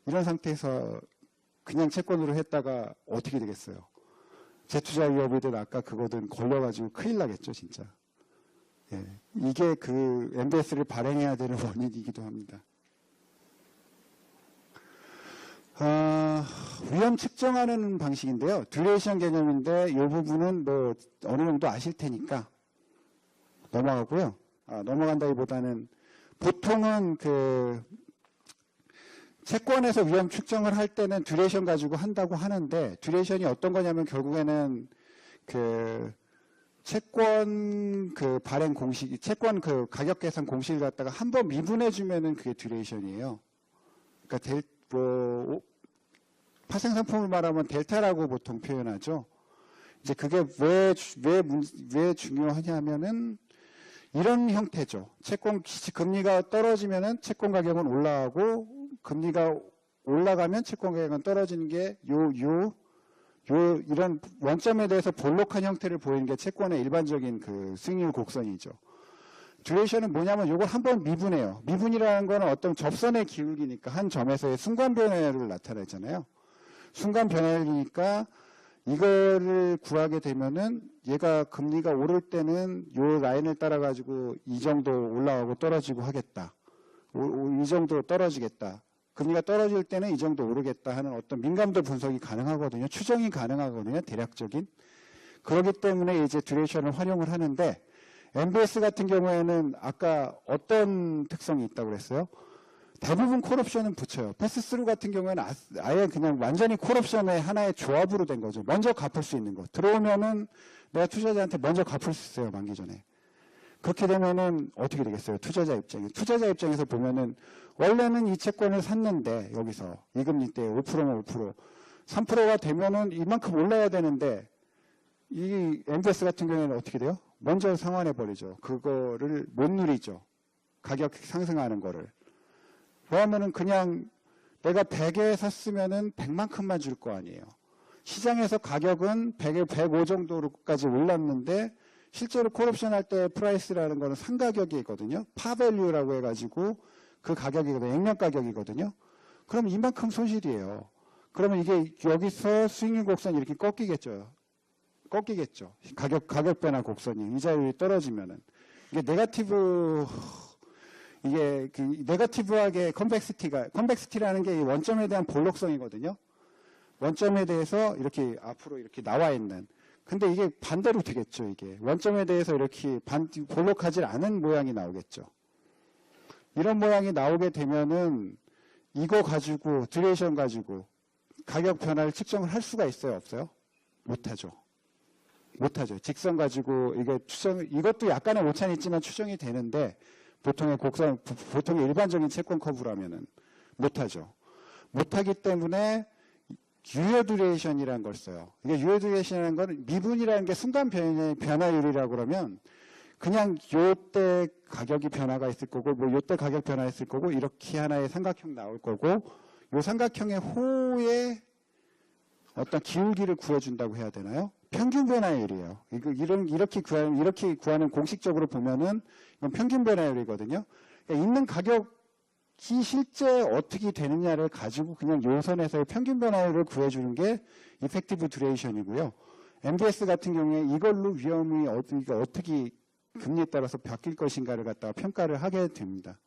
이런 상태에서 그냥 채권으로 했다가 어떻게 되겠어요? 재투자 위협이든 아까 그거든 걸려가지고 큰일 나겠죠, 진짜. 예, 이게 MBS를 발행해야 되는 원인이기도 합니다. 위험 측정하는 방식인데요. 듀레이션 개념인데 이 부분은 어느 정도 아실 테니까 넘어가고요. 넘어간다기보다는 보통은 채권에서 위험 측정을 할 때는 듀레이션 가지고 한다고 하는데 듀레이션이 어떤 거냐면 결국에는 채권 발행 공식, 채권 가격 계산 공식을 갖다가 한번 미분해 주면은 그게 듀레이션이에요. 그러니까 파생 상품을 말하면 델타라고 보통 표현하죠. 이제 그게 왜 중요하냐면은 이런 형태죠. 채권 금리가 떨어지면은 채권 가격은 올라가고 금리가 올라가면 채권 가격은 떨어지는 게 이런 원점에 대해서 볼록한 형태를 보이는 게 채권의 일반적인 수익률 곡선이죠. 듀레이션은 뭐냐면 이걸 한번 미분해요. 미분이라는 거는 어떤 접선의 기울기니까 한 점에서의 순간 변화를 나타내잖아요. 순간 변화니까 이거를 구하게 되면은 얘가 금리가 오를 때는 이 라인을 따라 가지고 이 정도 올라가고 떨어지고 하겠다. 이 정도 떨어지겠다. 금리가 떨어질 때는 이 정도 오르겠다 하는 어떤 민감도 분석이 가능하거든요. 추정이 가능하거든요. 대략적인. 그렇기 때문에 이제 듀레이션을 활용을 하는데 MBS 같은 경우에는 아까 어떤 특성이 있다고 그랬어요? 대부분 콜옵션은 붙여요. 패스스루 같은 경우에는 아예 그냥 완전히 콜옵션의 하나의 조합으로 된 거죠. 먼저 갚을 수 있는 거. 들어오면은 내가 투자자한테 먼저 갚을 수 있어요. 만기 전에. 그렇게 되면은 어떻게 되겠어요? 투자자 입장에서 보면은 원래는 이 채권을 샀는데 여기서 이 금리 때 5%면 5%, 3%가 되면은 이만큼 올라야 되는데 이 MBS 같은 경우에는 어떻게 돼요? 먼저 상환해 버리죠. 그거를 못 누리죠. 가격 상승하는 거를. 왜냐면은 그냥 내가 100에 샀으면은 100만큼만 줄 거 아니에요. 시장에서 가격은 100에 105 정도로까지 올랐는데 실제로 콜옵션 할 때 프라이스라는 거는 상가격이거든요. 파밸류라고 해가지고 그 가격이거든요. 액면 가격이거든요. 그럼 이만큼 손실이에요. 그러면 이게 여기서 수익률 곡선이 이렇게 꺾이겠죠. 가격 변화 곡선이 이자율이 떨어지면은 이게 네거티브하게 컨벡시티라는 게 원점에 대한 볼록성이거든요. 원점에 대해서 이렇게 앞으로 이렇게 나와 있는. 근데 이게 반대로 되겠죠. 이게 원점에 대해서 이렇게 볼록하지 않은 모양이 나오겠죠. 이런 모양이 나오게 되면은 이거 가지고 듀레이션 가지고 가격 변화를 측정을 할 수가 있어요, 없어요? 못하죠. 직선 가지고 이것도 약간의 오차는 있지만 추정이 되는데 보통의 일반적인 채권 커브라면은 못하죠. 못하기 때문에 유효 듀레이션이라는 걸 써요. 이게 유효 듀레이션이라는 건 미분이라는 게 순간 변화율이라고 그러면 그냥 요때 가격이 변화가 있을 거고 뭐 요때 가격 변화 있을 거고 이렇게 하나의 삼각형 나올 거고 요 삼각형의 호의 어떤 기울기를 구해준다고 해야 되나요? 평균 변화율이에요. 이렇게 구하는 공식적으로 보면은 이건 평균 변화율이거든요. 그러니까 있는 가격이 실제 어떻게 되느냐를 가지고 그냥 요 선에서의 평균 변화율을 구해주는 게 이펙티브 듀레이션이고요. MBS 같은 경우에 이걸로 위험이 어떻게 금리에 따라서 바뀔 것인가를 갖다가 평가를 하게 됩니다.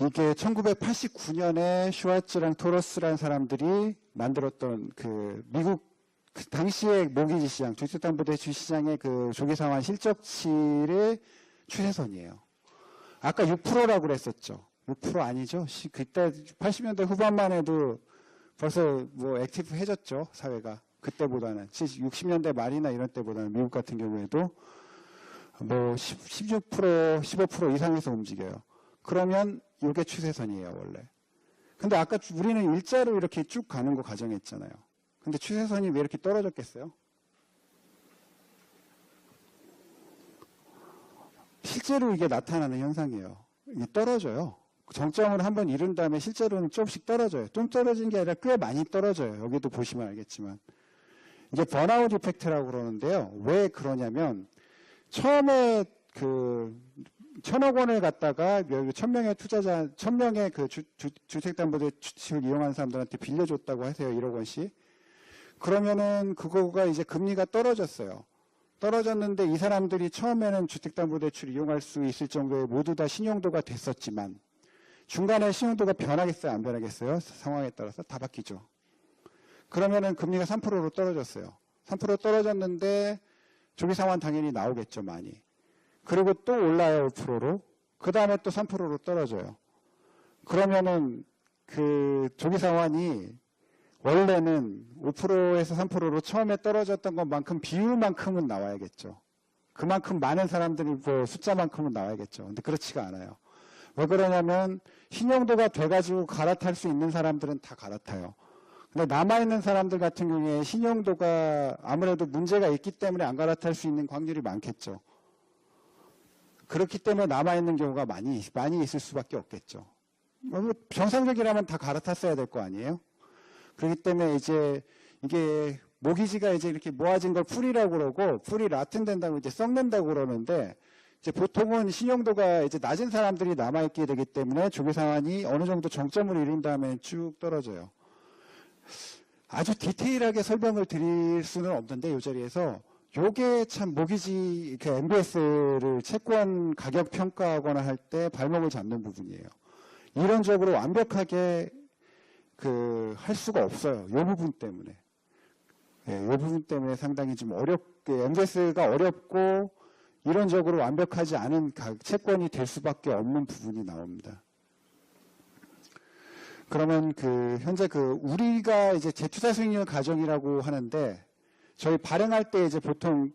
이게 1989년에 슈와츠랑 토러스라는 사람들이 만들었던 그 미국 당시의 모기지 시장, 주택담보대출 시장의 그 조기상환 실적치의 추세선이에요. 아까 6%라고 그랬었죠. 6% 아니죠. 그때 80년대 후반만 해도 벌써 뭐 액티브해졌죠, 사회가. 그때보다는 60년대 말이나 이런 때보다는 미국 같은 경우에도 뭐 16%, 15% 이상에서 움직여요. 그러면 이게 추세선이에요, 원래. 근데 아까 우리는 일자로 이렇게 쭉 가는 거 가정했잖아요. 근데 추세선이 왜 이렇게 떨어졌겠어요? 실제로 이게 나타나는 현상이에요. 이게 떨어져요. 정점을 한번 이룬 다음에 실제로는 조금씩 떨어져요. 좀 떨어진 게 아니라 꽤 많이 떨어져요. 여기도 보시면 알겠지만. 이게 번아웃 이펙트라고 그러는데요. 왜 그러냐면 처음에 그 1,000억 원을 갖다가 1,000명의 그 주택담보대출을 이용하는 사람들한테 빌려줬다고 하세요. 1억 원씩. 그러면은 그거가 이제 금리가 떨어졌어요. 떨어졌는데 이 사람들이 처음에는 주택담보대출을 이용할 수 있을 정도의 모두 다 신용도가 됐었지만 중간에 신용도가 변하겠어요? 안 변하겠어요? 상황에 따라서 다 바뀌죠. 그러면은 금리가 3%로 떨어졌어요. 3% 떨어졌는데 조기상환 당연히 나오겠죠, 많이. 그리고 또 올라요, 5%로. 그 다음에 또 3%로 떨어져요. 그러면은 그 조기상환이 원래는 5%에서 3%로 처음에 떨어졌던 것만큼 비율만큼은 나와야겠죠. 그만큼 많은 사람들이 뭐 숫자만큼은 나와야겠죠. 근데 그렇지가 않아요. 왜 그러냐면 신용도가 돼가지고 갈아탈 수 있는 사람들은 다 갈아타요. 근데 남아있는 사람들 같은 경우에 신용도가 아무래도 문제가 있기 때문에 안 갈아탈 수 있는 확률이 많겠죠. 그렇기 때문에 남아있는 경우가 많이 있을 수밖에 없겠죠. 정상적이라면 다 갈아탔어야 될 거 아니에요? 그렇기 때문에 이제 이게 모기지가 이제 이렇게 모아진 걸 풀이라고 그러고 풀이 라튼된다고 이제 썩는다고 그러는데 이제 보통은 신용도가 이제 낮은 사람들이 남아있게 되기 때문에 조기상환이 어느 정도 정점을 이룬 다음에 쭉 떨어져요. 아주 디테일하게 설명을 드릴 수는 없는데 이 자리에서 요게 참 모기지, 그 MBS를 채권 가격 평가하거나 할 때 발목을 잡는 부분이에요. 이론적으로 완벽하게 할 수가 없어요. 요 부분 때문에. 예, 요 부분 때문에 상당히 좀 MBS가 어렵고 이론적으로 완벽하지 않은 채권이 될 수밖에 없는 부분이 나옵니다. 그러면 현재 우리가 이제 재투자 수익률 가정이라고 하는데, 저희 발행할 때 이제 보통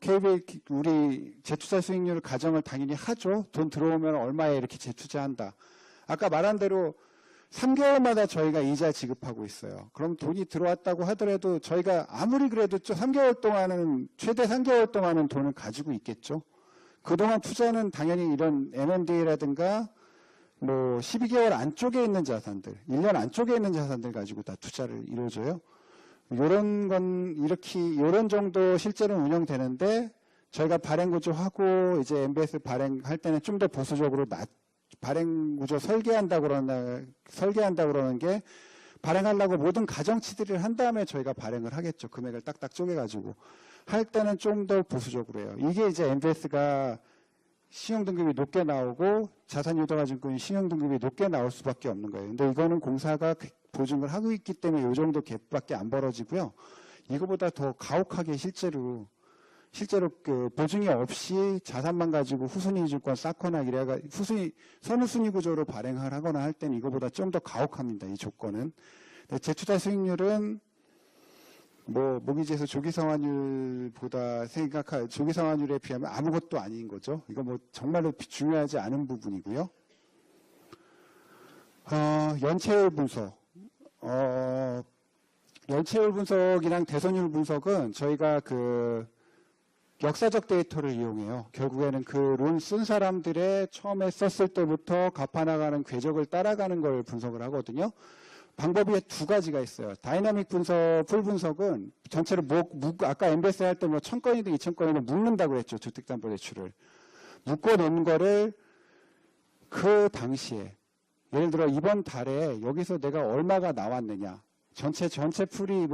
우리 재투자 수익률 가정을 당연히 하죠. 돈 들어오면 얼마에 이렇게 재투자한다. 아까 말한 대로 3개월마다 저희가 이자 지급하고 있어요. 그럼 돈이 들어왔다고 하더라도 저희가 아무리 그래도 3개월 동안은, 최대 3개월 동안은 돈을 가지고 있겠죠. 그동안 투자는 당연히 이런 M&A라든가 12개월 안쪽에 있는 자산들, 1년 안쪽에 있는 자산들 가지고 다 투자를 이루어져요. 요런 정도 실제로 운영되는데, 저희가 발행 구조하고 이제 MBS 발행할 때는 좀 더 보수적으로 발행 구조 설계한다고 그러는 게, 발행하려고 모든 가정치들을 한 다음에 저희가 발행을 하겠죠. 금액을 딱딱 쪼개가지고. 할 때는 좀 더 보수적으로 해요. 이게 이제 MBS가 신용등급이 높게 나오고 자산유동화증권이 신용등급이 높게 나올 수밖에 없는 거예요. 근데 이거는 공사가 보증을 하고 있기 때문에 이 정도 갭밖에 안 벌어지고요. 이거보다 더 가혹하게 실제로 보증이 없이 자산만 가지고 후순위 증권 쌓거나 선후순위 구조로 발행을 하거나 할 때는 이거보다 좀 더 가혹합니다. 이 조건은. 재투자 수익률은 모기지에서 조기상환율에 비하면 아무것도 아닌 거죠. 이거 정말로 중요하지 않은 부분이고요. 연체율 분석. 연체율 분석이랑 대손율 분석은 저희가 역사적 데이터를 이용해요. 결국에는 론 쓴 사람들의 처음에 썼을 때부터 갚아나가는 궤적을 따라가는 걸 분석을 하거든요. 방법이 두 가지가 있어요. 다이나믹 분석, 풀 분석은 전체로 아까 MBS 할 때 1000건이든 2000건이든 묶는다고 했죠. 주택담보대출을. 묶어놓는 거를 그 당시에, 예를 들어 이번 달에 여기서 내가 얼마가 나왔느냐. 전체 풀이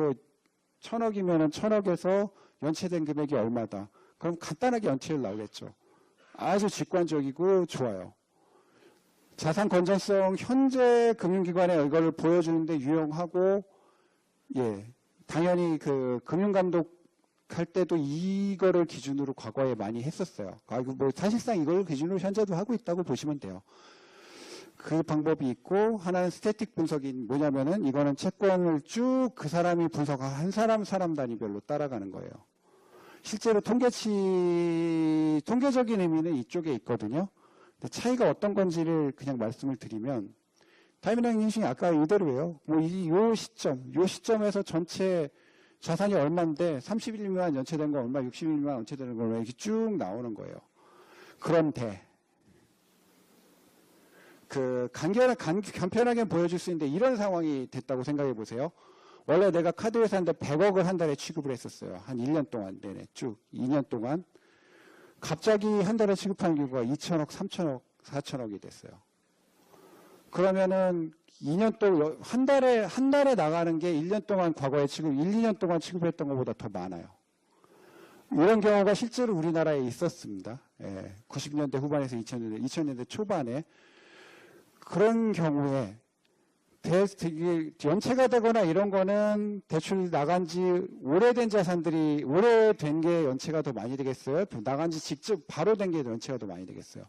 1000억이면은 1000억에서 연체된 금액이 얼마다. 그럼 간단하게 연체율 나오겠죠. 아주 직관적이고 좋아요. 자산 건전성 현재 금융기관에 이걸 보여주는데 유용하고, 당연히 금융감독 할 때도 이거를 기준으로 과거에 많이 했었어요. 사실상 이걸 기준으로 현재도 하고 있다고 보시면 돼요. 그 방법이 있고, 하나는 스태틱 분석이 뭐냐면은 이거는 채권을 쭉 그 사람이 분석한 사람 단위별로 따라가는 거예요. 실제로 통계적인 의미는 이쪽에 있거든요. 차이가 어떤 건지를 그냥 말씀을 드리면, 타이밍 인식이 아까 이대로예요. 요 시점에서 전체 자산이 얼마인데 30일 미만 연체된 거 얼마, 60일 미만 연체되는 거 얼마, 이렇게 쭉 나오는 거예요. 그런데 간편하게 보여줄 수 있는데 이런 상황이 됐다고 생각해 보세요. 원래 내가 카드 회사인데 100억을 한 달에 취급을 했었어요. 한 1년 동안 내내 쭉 2년 동안. 갑자기 한 달에 취급하는 경우가 2천억, 3천억, 4천억이 됐어요. 그러면은 2년 동안 한 달에 나가는 게 1년 동안 과거에 1, 2년 동안 취급했던 것보다 더 많아요. 이런 경우가 실제로 우리나라에 있었습니다. 90년대 후반에서 2000년대 초반에. 그런 경우에 연체가 되거나 이런 거는 대출 나간 지 오래된 자산들이, 오래된 게 연체가 더 많이 되겠어요? 나간 지 직접 바로 된 게 연체가 더 많이 되겠어요?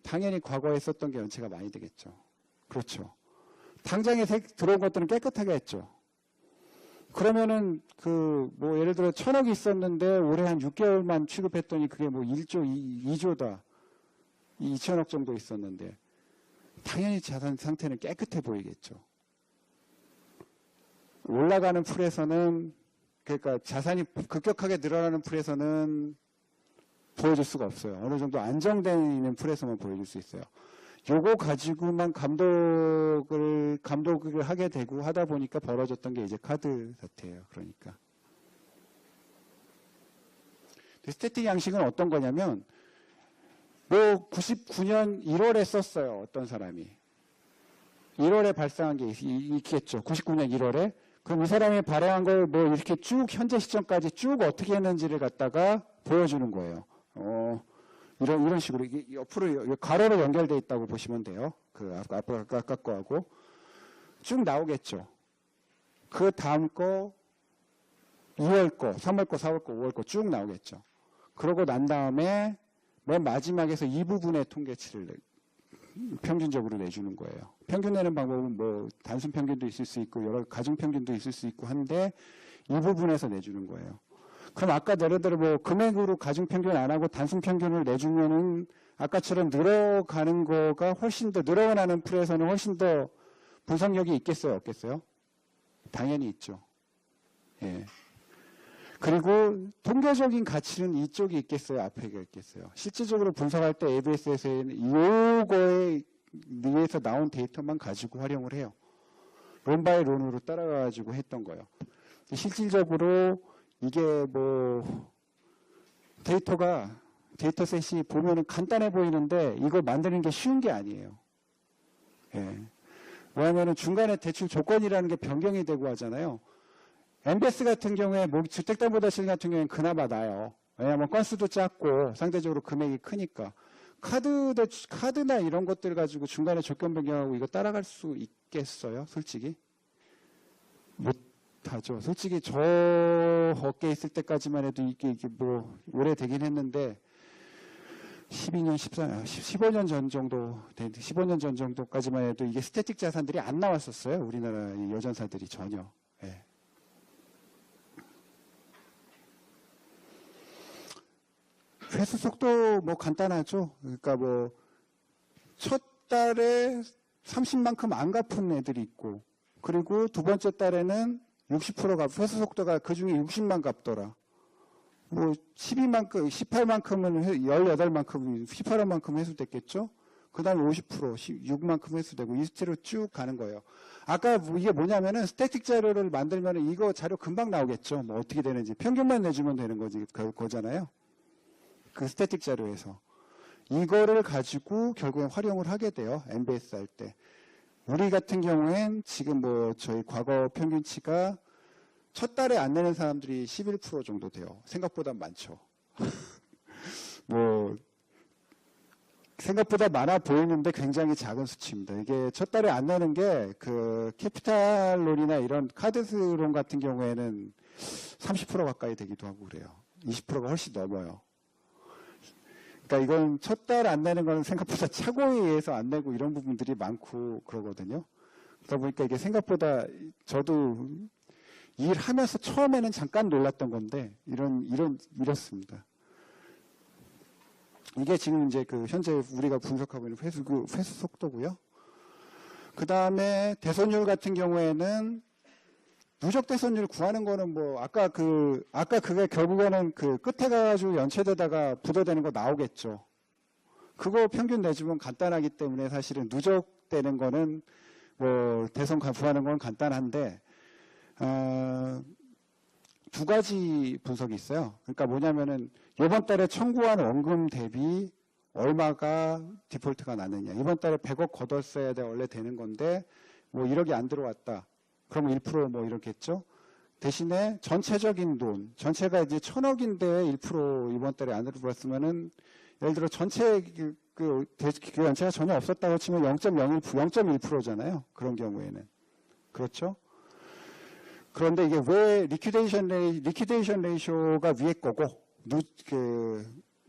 당연히 과거에 썼던 게 연체가 많이 되겠죠. 그렇죠. 당장에 들어온 것들은 깨끗하게 했죠. 그러면은 예를 들어 1000억이 있었는데 올해 한 6개월만 취급했더니 그게 1조, 2조다. 2000억 정도 있었는데 당연히 자산 상태는 깨끗해 보이겠죠. 올라가는 풀에서는, 그러니까 자산이 급격하게 늘어나는 풀에서는 보여줄 수가 없어요. 어느 정도 안정되어 있는 풀에서만 보여줄 수 있어요. 요거 가지고만 감독을 하게 되고 하다 보니까 벌어졌던 게 이제 카드 사태예요. 그러니까. 스태틱 양식은 어떤 거냐면, 99년 1월에 썼어요. 어떤 사람이. 1월에 발생한 게 있겠죠. 99년 1월에. 그럼 이 사람이 발행한 걸 뭐 이렇게 쭉 현재 시점까지 쭉 어떻게 했는지를 갖다가 보여주는 거예요. 이런 식으로 이게 옆으로 가로로 연결되어 있다고 보시면 돼요. 그 아까 거하고 쭉 나오겠죠. 그 다음 거 2월 거, 3월 거, 4월 거, 5월 거 쭉 나오겠죠. 그러고 난 다음에 맨 마지막에서 이 부분의 통계치를 평균적으로 내주는 거예요. 평균 내는 방법은 뭐 단순 평균도 있을 수 있고 여러 가중 평균도 있을 수 있고 한데 이 부분에서 내주는 거예요. 그럼 아까 예를 들어 뭐 금액으로 가중 평균 안 하고 단순 평균을 내주면은 아까처럼 늘어가는 거가 훨씬 더 늘어나는 풀에서는 훨씬 더 분석력이 있겠어요, 없겠어요? 당연히 있죠. 예. 그리고 통계적인 가치는 이쪽이 있겠어요, 앞에가 있겠어요. 실질적으로 분석할 때 ABS에서는 이거에 의해서 나온 데이터만 가지고 활용을 해요. 론 바이 론으로 따라가지고 했던 거예요. 실질적으로 이게 뭐 데이터셋이 보면은 간단해 보이는데 이거 만드는 게 쉬운 게 아니에요. 예. 왜냐하면 중간에 대출 조건이라는 게 변경이 되고 하잖아요. MBS 같은 경우에 뭐 주택담보대출 같은 경우에는 그나마 나아요. 왜냐하면 건수도 작고 상대적으로 금액이 크니까. 카드나 이런 것들 가지고 중간에 조건 변경하고 이거 따라갈 수 있겠어요? 솔직히? 못하죠. 솔직히 저 업계에 있을 때까지만 해도 이게 뭐 오래되긴 했는데 12년, 15년 전 정도, 15년 전 정도까지만 해도 이게 스태틱 자산들이 안 나왔었어요. 우리나라 여전사들이 전혀. 예. 회수 속도 뭐 간단하죠. 그러니까 뭐 첫 달에 30만큼 안 갚은 애들이 있고, 그리고 두 번째 달에는 60% 갚, 회수 속도가 그 중에 60만 갚더라. 뭐 12만큼, 18만큼은 18만큼, 18만큼 회수됐겠죠. 그 다음에 50%, 6만큼 회수되고 이 스테로 쭉 가는 거예요. 아까 이게 뭐냐면은 스태틱 자료를 만들면 이거 자료 금방 나오겠죠. 뭐 어떻게 되는지 평균만 내주면 되는 거잖아요. 그 스태틱 자료에서 이거를 가지고 결국엔 활용을 하게 돼요. MBS 할 때. 우리 같은 경우엔 지금 뭐 저희 과거 평균치가 첫 달에 안 내는 사람들이 11% 정도 돼요. 생각보다 많죠. 뭐 생각보다 많아 보이는데 굉장히 작은 수치입니다. 이게 첫 달에 안 내는 게 그 캐피탈론이나 이런 카드론 같은 경우에는 30% 가까이 되기도 하고 그래요. 20%가 훨씬 넘어요. 그러니까 이건 첫 달 안 내는 건 생각보다 착오에 의해서 안 내고 이런 부분들이 많고 그러거든요. 그러다 보니까 이게 생각보다 저도 일하면서 처음에는 잠깐 놀랐던 건데 이렇습니다. 이게 지금 이제 그 현재 우리가 분석하고 있는 회수 속도고요. 그 다음에 대손율 같은 경우에는 누적 대손율 구하는 거는 뭐 아까 그게 결국에는 그 끝에 가가지고 연체되다가 부도되는 거 나오겠죠. 그거 평균 내주면 간단하기 때문에 사실은 누적되는 거는 뭐 대손 구하는 건 간단한데 두 가지 분석이 있어요. 그러니까 뭐냐면은 이번 달에 청구한 원금 대비 얼마가 디폴트가 났느냐. 이번 달에 100억 걷었어야 돼 원래 되는 건데 뭐 1억이 안 들어왔다. 그러면 1% 이렇겠죠. 대신에 전체적인 돈, 전체가 이제 1000억인데 1% 이번 달에 안 들어왔으면은 예를 들어 전체 그 연체가 전혀 없었다고 치면 0.1%잖아요. 그런 경우에는. 그렇죠? 그런데 이게 왜 리퀴데이션 레이쇼가 위에 거고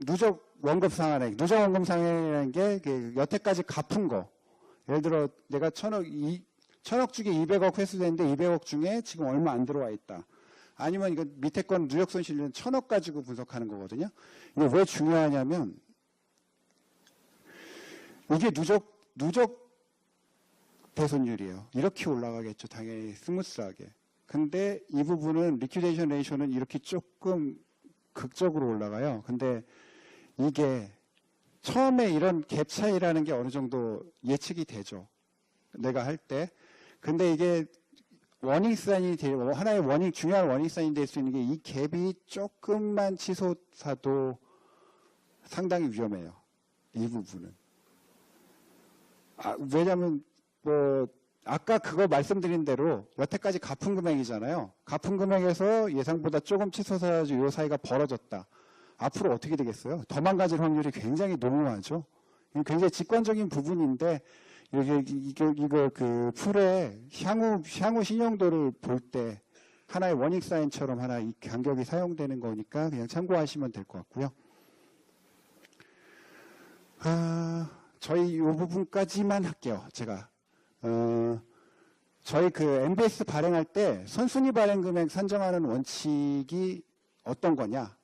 누적 원금 상환이라는 게 여태까지 갚은 거. 예를 들어 내가 1000억 중에 200억 회수됐는데 200억 중에 지금 얼마 안 들어와 있다. 아니면 이거 밑에 건 누적 손실은 1000억 가지고 분석하는 거거든요. 이게 왜 중요하냐면 이게 누적 대손율이에요. 이렇게 올라가겠죠. 당연히 스무스하게. 근데 이 부분은 리퀴데이션 레이쇼는 이렇게 조금 극적으로 올라가요. 근데 이게 처음에 이런 갭 차이라는 게 어느 정도 예측이 되죠. 내가 할 때. 근데 이게 하나의 중요한 워닝 사인이 될 수 있는 게 이 갭이 조금만 치솟아도 상당히 위험해요. 이 부분은. 왜냐하면 뭐 아까 그거 말씀드린 대로 여태까지 갚은 금액이잖아요. 갚은 금액에서 예상보다 조금 치솟아서 이 사이가 벌어졌다. 앞으로 어떻게 되겠어요? 더 망가질 확률이 굉장히 농후하죠. 굉장히 직관적인 부분인데 이거 그 풀의 향후 신용도를 볼 때 하나의 원익 사인처럼 하나 이 간격이 사용되는 거니까 그냥 참고하시면 될 것 같고요. 저희 이 부분까지만 할게요. 제가 저희 그 MBS 발행할 때 선순위 발행 금액 산정하는 원칙이 어떤 거냐?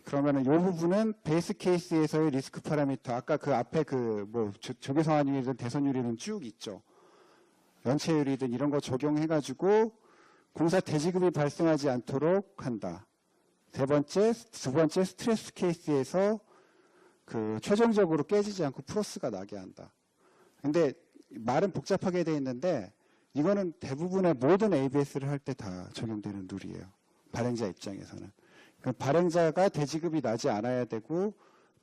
그러면은 이 부분은 베이스 케이스에서의 리스크 파라미터, 아까 그 앞에 그 뭐 조계상환율이든 대선율이든 쭉 있죠. 연체율이든 이런 거 적용해가지고 공사 대지급이 발생하지 않도록 한다. 두 번째 스트레스 케이스에서 그 최종적으로 깨지지 않고 플러스가 나게 한다. 근데 말은 복잡하게 돼 있는데 이거는 대부분의 모든 ABS를 할 때 다 적용되는 룰이에요. 발행자 입장에서는. 발행자가 대지급이 나지 않아야 되고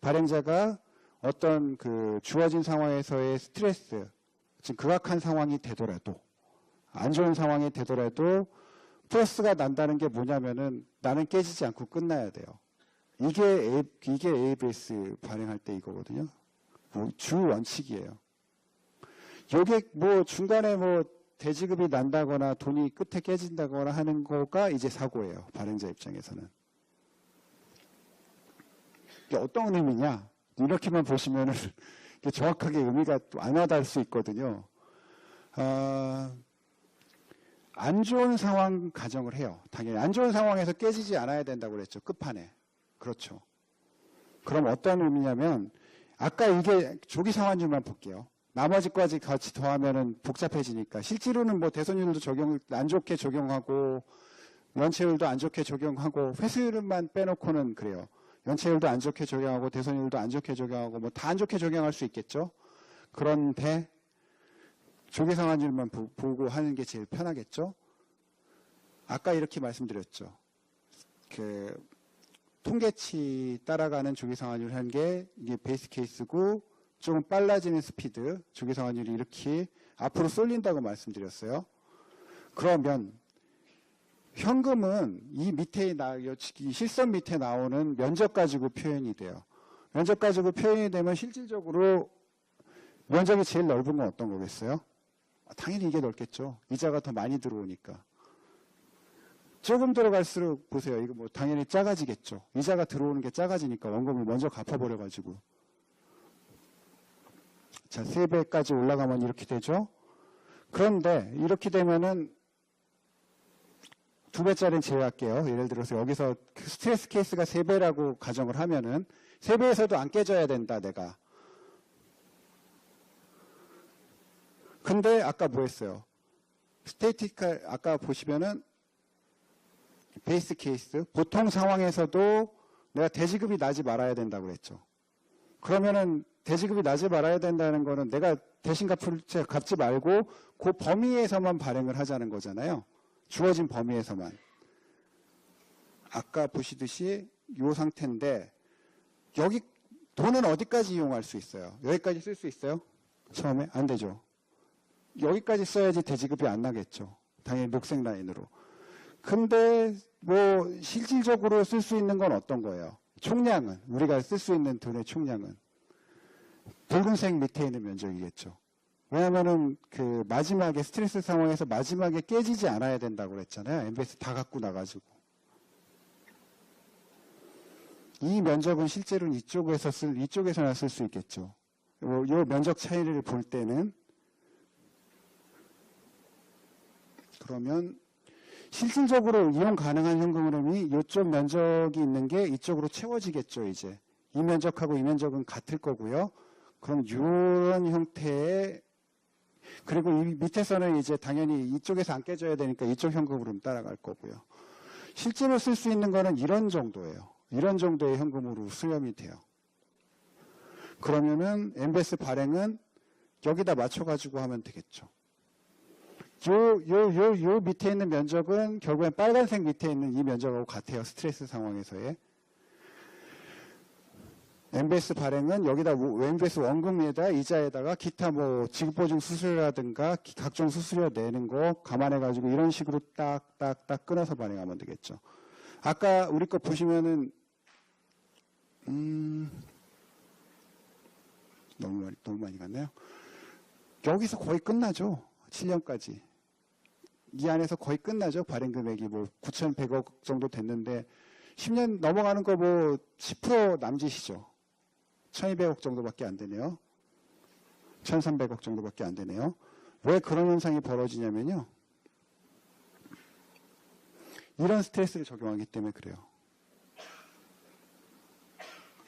발행자가 어떤 그 주어진 상황에서의 스트레스, 지금 극악한 상황이 되더라도 안 좋은 상황이 되더라도 플러스가 난다는 게 뭐냐면은 나는 깨지지 않고 끝나야 돼요. 이게 ABS 발행할 때 이거거든요. 뭐 주 원칙이에요. 요게 뭐 중간에 뭐 대지급이 난다거나 돈이 끝에 깨진다거나 하는 거가 이제 사고예요. 발행자 입장에서는. 이게 어떤 의미냐? 이렇게만 보시면은 정확하게 의미가 안 와닿을 수 있거든요. 안 좋은 상황 가정을 해요. 당연히 안 좋은 상황에서 깨지지 않아야 된다고 그랬죠. 끝판에. 그렇죠. 그럼 어떤 의미냐면 아까 이게 조기 상환율만 볼게요. 나머지까지 같이 더하면은 복잡해지니까 실제로는 뭐 대선율도 안 좋게 적용하고 연체율도 안 좋게 적용하고 회수율만 빼놓고는 그래요. 연체율도 안 좋게 적용하고 대선율도 안 좋게 적용하고 뭐 다 안 좋게 적용할 수 있겠죠. 그런데 조기상환율만 보고 하는 게 제일 편하겠죠. 아까 이렇게 말씀드렸죠. 그 통계치 따라가는 조기상환율 한 게 이게 베이스 케이스고 조금 빨라지는 스피드, 조기상환율이 이렇게 앞으로 쏠린다고 말씀드렸어요. 그러면 현금은 이 밑에 이 실선 밑에 나오는 면적 가지고 표현이 돼요. 면적 가지고 표현이 되면 실질적으로 면적이 제일 넓은 건 어떤 거겠어요? 당연히 이게 넓겠죠. 이자가 더 많이 들어오니까. 조금 들어갈수록 보세요. 이거 뭐 당연히 작아지겠죠. 이자가 들어오는 게 작아지니까 원금을 먼저 갚아버려가지고. 자, 3배까지 올라가면 이렇게 되죠. 그런데 이렇게 되면은 2배짜리는 제외할게요. 예를 들어서 여기서 스트레스 케이스가 3배라고 가정을 하면은 3배에서도 안 깨져야 된다, 내가. 근데 아까 뭐 했어요? 스테이티컬, 아까 보시면은 베이스 케이스, 보통 상황에서도 내가 대지급이 나지 말아야 된다고 그랬죠. 그러면은 대지급이 나지 말아야 된다는 거는 내가 대신 갚지 말고 그 범위에서만 발행을 하자는 거잖아요. 주어진 범위에서만. 아까 보시듯이 이 상태인데 여기 돈은 어디까지 이용할 수 있어요? 여기까지 쓸 수 있어요? 처음에? 안 되죠. 여기까지 써야지 대지급이 안 나겠죠. 당연히 녹색 라인으로. 근데 뭐 실질적으로 쓸 수 있는 건 어떤 거예요? 총량은, 우리가 쓸 수 있는 돈의 총량은 붉은색 밑에 있는 면적이겠죠. 왜냐면은 그 마지막에 스트레스 상황에서 마지막에 깨지지 않아야 된다고 그랬잖아요. MBS 다 갖고 나가지고. 이 면적은 실제로는 이쪽에서나 쓸 수 있겠죠. 이 면적 차이를 볼 때는 그러면 실질적으로 이용 가능한 현금 흐름이 이쪽 면적이 있는 게 이쪽으로 채워지겠죠, 이제. 이 면적하고 이 면적은 같을 거고요. 그럼 이런 형태의, 그리고 이 밑에서는 이제 당연히 이쪽에서 안 깨져야 되니까 이쪽 현금 흐름 따라갈 거고요. 실제로 쓸 수 있는 거는 이런 정도예요. 이런 정도의 현금으로 수렴이 돼요. 그러면은 MBS 발행은 여기다 맞춰가지고 하면 되겠죠. 요 밑에 있는 면적은 결국엔 빨간색 밑에 있는 이 면적하고 같아요. 스트레스 상황에서의. MBS 발행은 여기다 MBS 원금에다 이자에다가 기타 뭐 지급보증 수수료라든가 각종 수수료 내는 거 감안해가지고 이런 식으로 딱딱딱 끊어서 발행하면 되겠죠. 아까 우리 거 보시면은 너무 많이 갔나요? 여기서 거의 끝나죠. 7년까지. 이 안에서 거의 끝나죠. 발행 금액이 뭐 9,100억 정도 됐는데 10년 넘어가는 거 뭐 10% 남짓이죠. 1,200억 정도밖에 안 되네요. 1,300억 정도밖에 안 되네요. 왜 그런 현상이 벌어지냐면요. 이런 스트레스를 적용하기 때문에 그래요.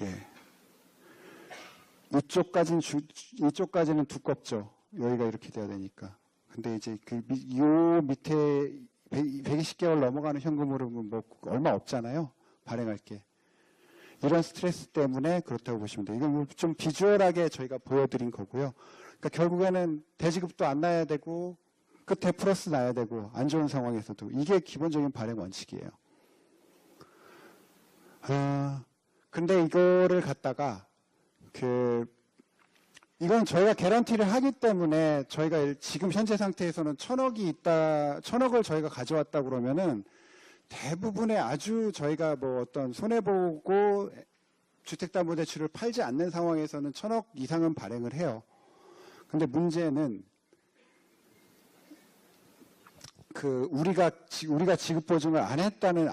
예. 이쪽까지는 두껍죠. 여기가 이렇게 돼야 되니까. 근데 이제 요 밑에 120개월 넘어가는 현금 흐름은 뭐 얼마 없잖아요. 발행할 게. 이런 스트레스 때문에 그렇다고 보시면 돼요. 이건 좀 비주얼하게 저희가 보여드린 거고요. 그러니까 결국에는 대지급도 안 나야 되고 끝에 플러스 나야 되고 안 좋은 상황에서도 이게 기본적인 발행 원칙이에요. 근데 이거를 갖다가 이건 저희가 개런티를 하기 때문에 저희가 지금 현재 상태에서는 1,000억을 저희가 가져왔다 그러면은 대부분의 아주 저희가 뭐 어떤 손해보고 주택담보대출을 팔지 않는 상황에서는 1,000억 이상은 발행을 해요. 근데 문제는 우리가 지급보증을 안 했다는,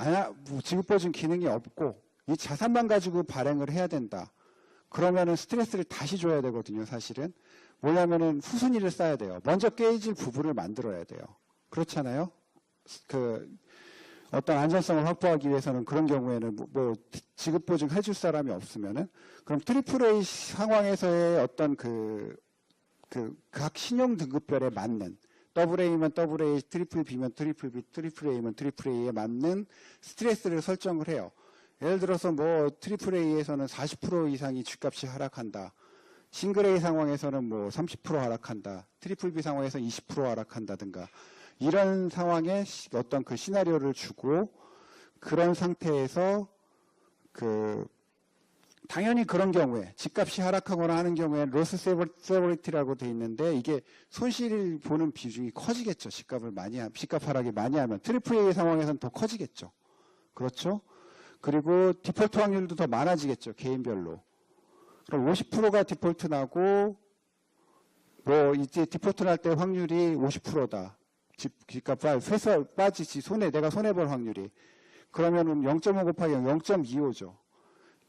지급보증 기능이 없고 이 자산만 가지고 발행을 해야 된다. 그러면은 스트레스를 다시 줘야 되거든요, 사실은. 뭐냐면은 후순위를 쌓아야 돼요. 먼저 깨질 부분을 만들어야 돼요. 그렇잖아요? 어떤 안전성을 확보하기 위해서는 그런 경우에는 뭐 지급보증 해줄 사람이 없으면은 그럼 AAA 상황에서의 어떤 각 신용 등급별에 맞는 AA면 AA, BBB면 BBB, AA면 AA에 맞는 스트레스를 설정을 해요. 예를 들어서 뭐 AA에서는 40% 이상이 쥐값이 하락한다. 싱글 A 상황에서는 뭐 30% 하락한다. BBB 상황에서 20% 하락한다든가. 이런 상황에 어떤 시나리오를 주고 그런 상태에서 당연히 그런 경우에 집값이 하락하거나 하는 경우에 로스 세버리티라고 돼 있는데 이게 손실을 보는 비중이 커지겠죠. 집값 하락이 많이 하면 AAA 상황에서는 더 커지겠죠. 그렇죠? 그리고 디폴트 확률도 더 많아지겠죠. 개인별로. 그럼 50%가 디폴트 나고 뭐 이제 디폴트 날 때 확률이 50%다. 집값 회사 빠지지 내가 손해볼 확률이. 그러면은 0.5 곱하기 0.25죠.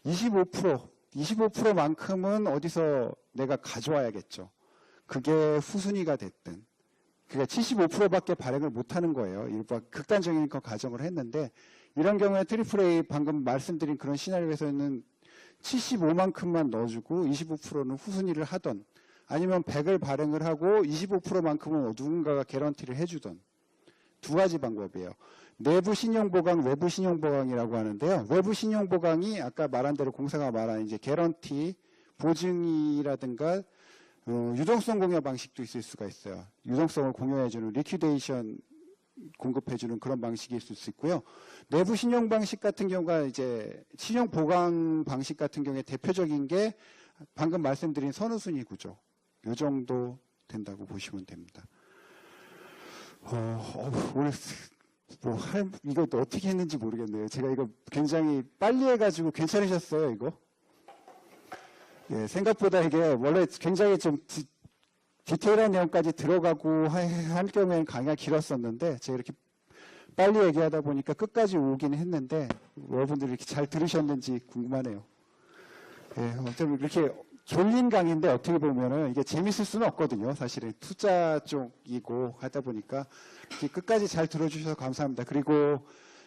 25%만큼은 어디서 내가 가져와야겠죠. 그게 후순위가 됐든. 그러니까 75%밖에 발행을 못하는 거예요. 극단적인 거 가정을 했는데 이런 경우에 AAA 방금 말씀드린 그런 시나리오에서는 75만큼만 넣어주고 25%는 후순위를 하던 아니면 100을 발행을 하고 25%만큼은 누군가가 개런티를 해주던 두 가지 방법이에요. 내부 신용보강, 외부 신용보강이라고 하는데요. 외부 신용보강이 아까 말한 대로 공사가 말한 이제 개런티, 보증이라든가 유동성 공여 방식도 있을 수가 있어요. 유동성을 공여해주는 리퀴데이션 공급해주는 그런 방식이 있을 수 있고요. 내부 신용 방식 같은 경우가 이제 신용 보강 방식 같은 경우에 대표적인 게 방금 말씀드린 선우순위 구조. 이 정도 된다고 보시면 됩니다. 오늘 이거 어떻게 했는지 모르겠네요. 제가 이거 굉장히 빨리 해가지고 괜찮으셨어요, 이거? 예, 생각보다 이게 원래 굉장히 좀 디테일한 내용까지 들어가고 할 경우에는 강의가 길었었는데 제가 이렇게 빨리 얘기하다 보니까 끝까지 오긴 했는데 여러분들이 이렇게 잘 들으셨는지 궁금하네요. 예, 아무튼 이렇게 졸린 강의인데 어떻게 보면은 이게 재밌을 수는 없거든요. 사실은 투자 쪽이고 하다 보니까 이렇게 끝까지 잘 들어주셔서 감사합니다. 그리고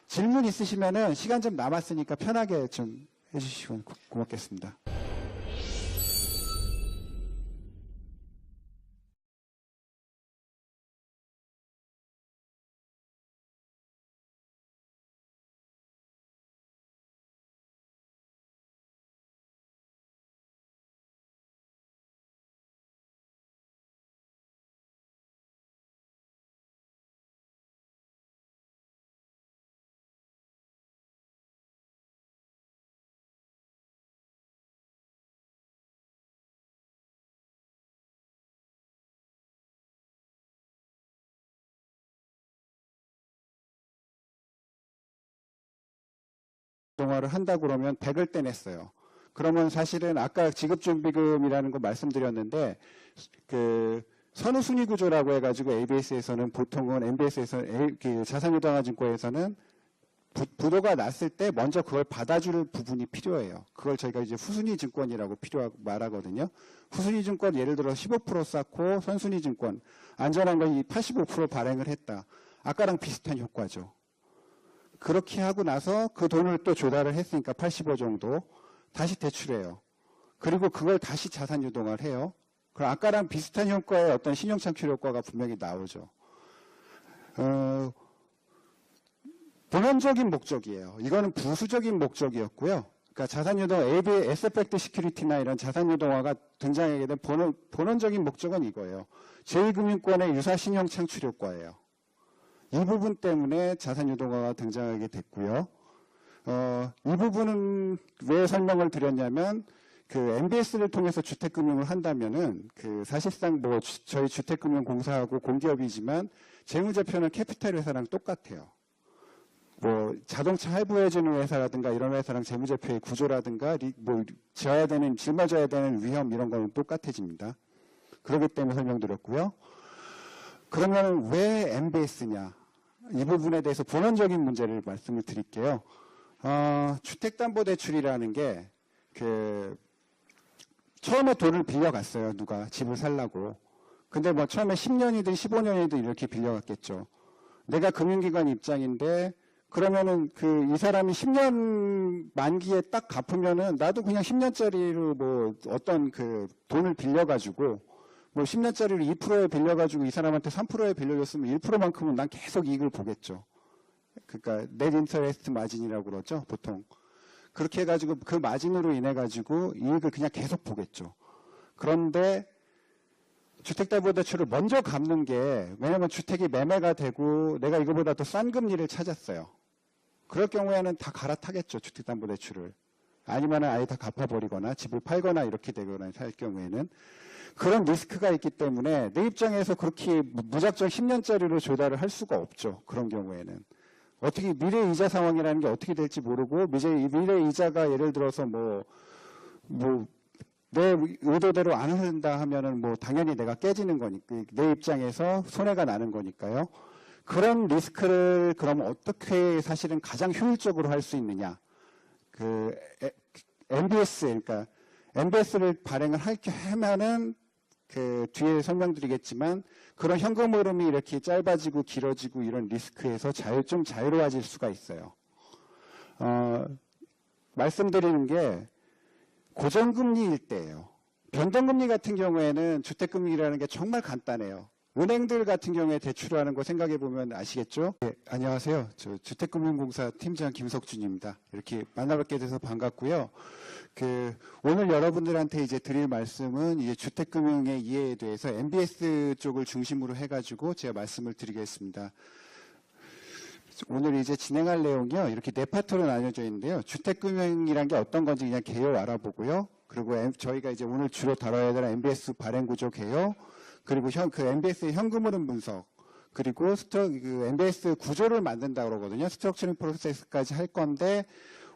질문 있으시면은 시간 좀 남았으니까 편하게 좀 해주시면 고맙겠습니다. 자산유동화를 한다 그러면 100을 떼냈어요. 그러면 사실은 아까 지급준비금이라는 거 말씀드렸는데 그 선후순위 구조라고 해가지고 ABS에서는 보통은 MBS에서는 그 자산유동화증권에서는 부도가 났을 때 먼저 그걸 받아줄 부분이 필요해요. 그걸 저희가 이제 후순위 증권이라고 말하거든요. 후순위 증권 예를 들어 15% 쌓고 선순위 증권 안전한 건 85% 발행을 했다. 아까랑 비슷한 효과죠. 그렇게 하고 나서 그 돈을 또 조달을 했으니까 85 정도 다시 대출해요. 그리고 그걸 다시 자산 유동화를 해요. 그럼 아까랑 비슷한 효과의 어떤 신용 창출 효과가 분명히 나오죠. 본원적인 목적이에요. 이거는 부수적인 목적이었고요. 그러니까 자산유동, 에셋백드 시큐리티나 이런 자산유동화가 등장하게 된 본원적인 목적은 이거예요. 제2금융권의 유사신용 창출 효과예요. 이 부분 때문에 자산유동화가 등장하게 됐고요. 이 부분은 왜 설명을 드렸냐면 그 MBS를 통해서 주택금융을 한다면은 그 사실상 뭐 저희 주택금융공사하고 공기업이지만 재무제표는 캐피탈 회사랑 똑같아요. 뭐 자동차 할부해주는 회사라든가 이런 회사랑 재무제표의 구조라든가 뭐 짊어져야 되는 위험 이런 거는 똑같아집니다. 그렇기 때문에 설명드렸고요. 그러면 왜 MBS냐? 이 부분에 대해서 본원적인 문제를 말씀을 드릴게요. 주택담보대출이라는 게 처음에 돈을 빌려갔어요. 누가 집을 살라고. 근데 뭐 처음에 10년이든 15년이든 이렇게 빌려갔겠죠. 내가 금융기관 입장인데 그러면은 이 사람이 10년 만기에 딱 갚으면은 나도 그냥 10년짜리로 뭐 어떤 돈을 빌려가지고 뭐 10년짜리를 2%에 빌려가지고 이 사람한테 3%에 빌려줬으면 1%만큼은 난 계속 이익을 보겠죠. 그러니까 넷 인터레스트 마진이라고 그러죠, 보통. 그렇게 해가지고 그 마진으로 인해가지고 이익을 그냥 계속 보겠죠. 그런데 주택담보대출을 먼저 갚는 게 왜냐면 주택이 매매가 되고 내가 이거보다 더 싼 금리를 찾았어요. 그럴 경우에는 다 갈아타겠죠, 주택담보대출을. 아니면 아예 다 갚아버리거나 집을 팔거나 이렇게 되거나 할 경우에는. 그런 리스크가 있기 때문에 내 입장에서 그렇게 무작정 10년짜리로 조달을 할 수가 없죠. 그런 경우에는. 어떻게 미래 이자 상황이라는 게 어떻게 될지 모르고 미래 이자가 예를 들어서 내 의도대로 안 흐른다 하면은 뭐 당연히 내가 깨지는 거니까 내 입장에서 손해가 나는 거니까요. 그런 리스크를 그럼 어떻게 사실은 가장 효율적으로 할 수 있느냐? MBS 그러니까 MBS를 발행을 하면은 뒤에 설명드리겠지만 그런 현금 흐름이 이렇게 짧아지고 길어지고 이런 리스크에서 좀 자유로워질 수가 있어요. 말씀드리는 게 고정금리일 때예요. 변동금리 같은 경우에는 주택금리라는 게 정말 간단해요. 은행들 같은 경우에 대출하는 거 생각해 보면 아시겠죠? 네, 안녕하세요. 저 주택금융공사 팀장 김석준입니다. 이렇게 만나뵙게 돼서 반갑고요. 오늘 여러분들한테 이제 드릴 말씀은 이제 주택금융의 이해에 대해서 MBS 쪽을 중심으로 해가지고 제가 말씀을 드리겠습니다. 오늘 이제 진행할 내용이요. 이렇게 네 파트로 나뉘어져 있는데요. 주택금융이란 게 어떤 건지 그냥 개요 알아보고요. 그리고 저희가 이제 오늘 주로 다뤄야 되는 MBS 발행구조 개요. 그리고 MBS의 현금 흐름 분석. 그리고 MBS 구조를 만든다고 그러거든요. 스트럭처링 프로세스까지 할 건데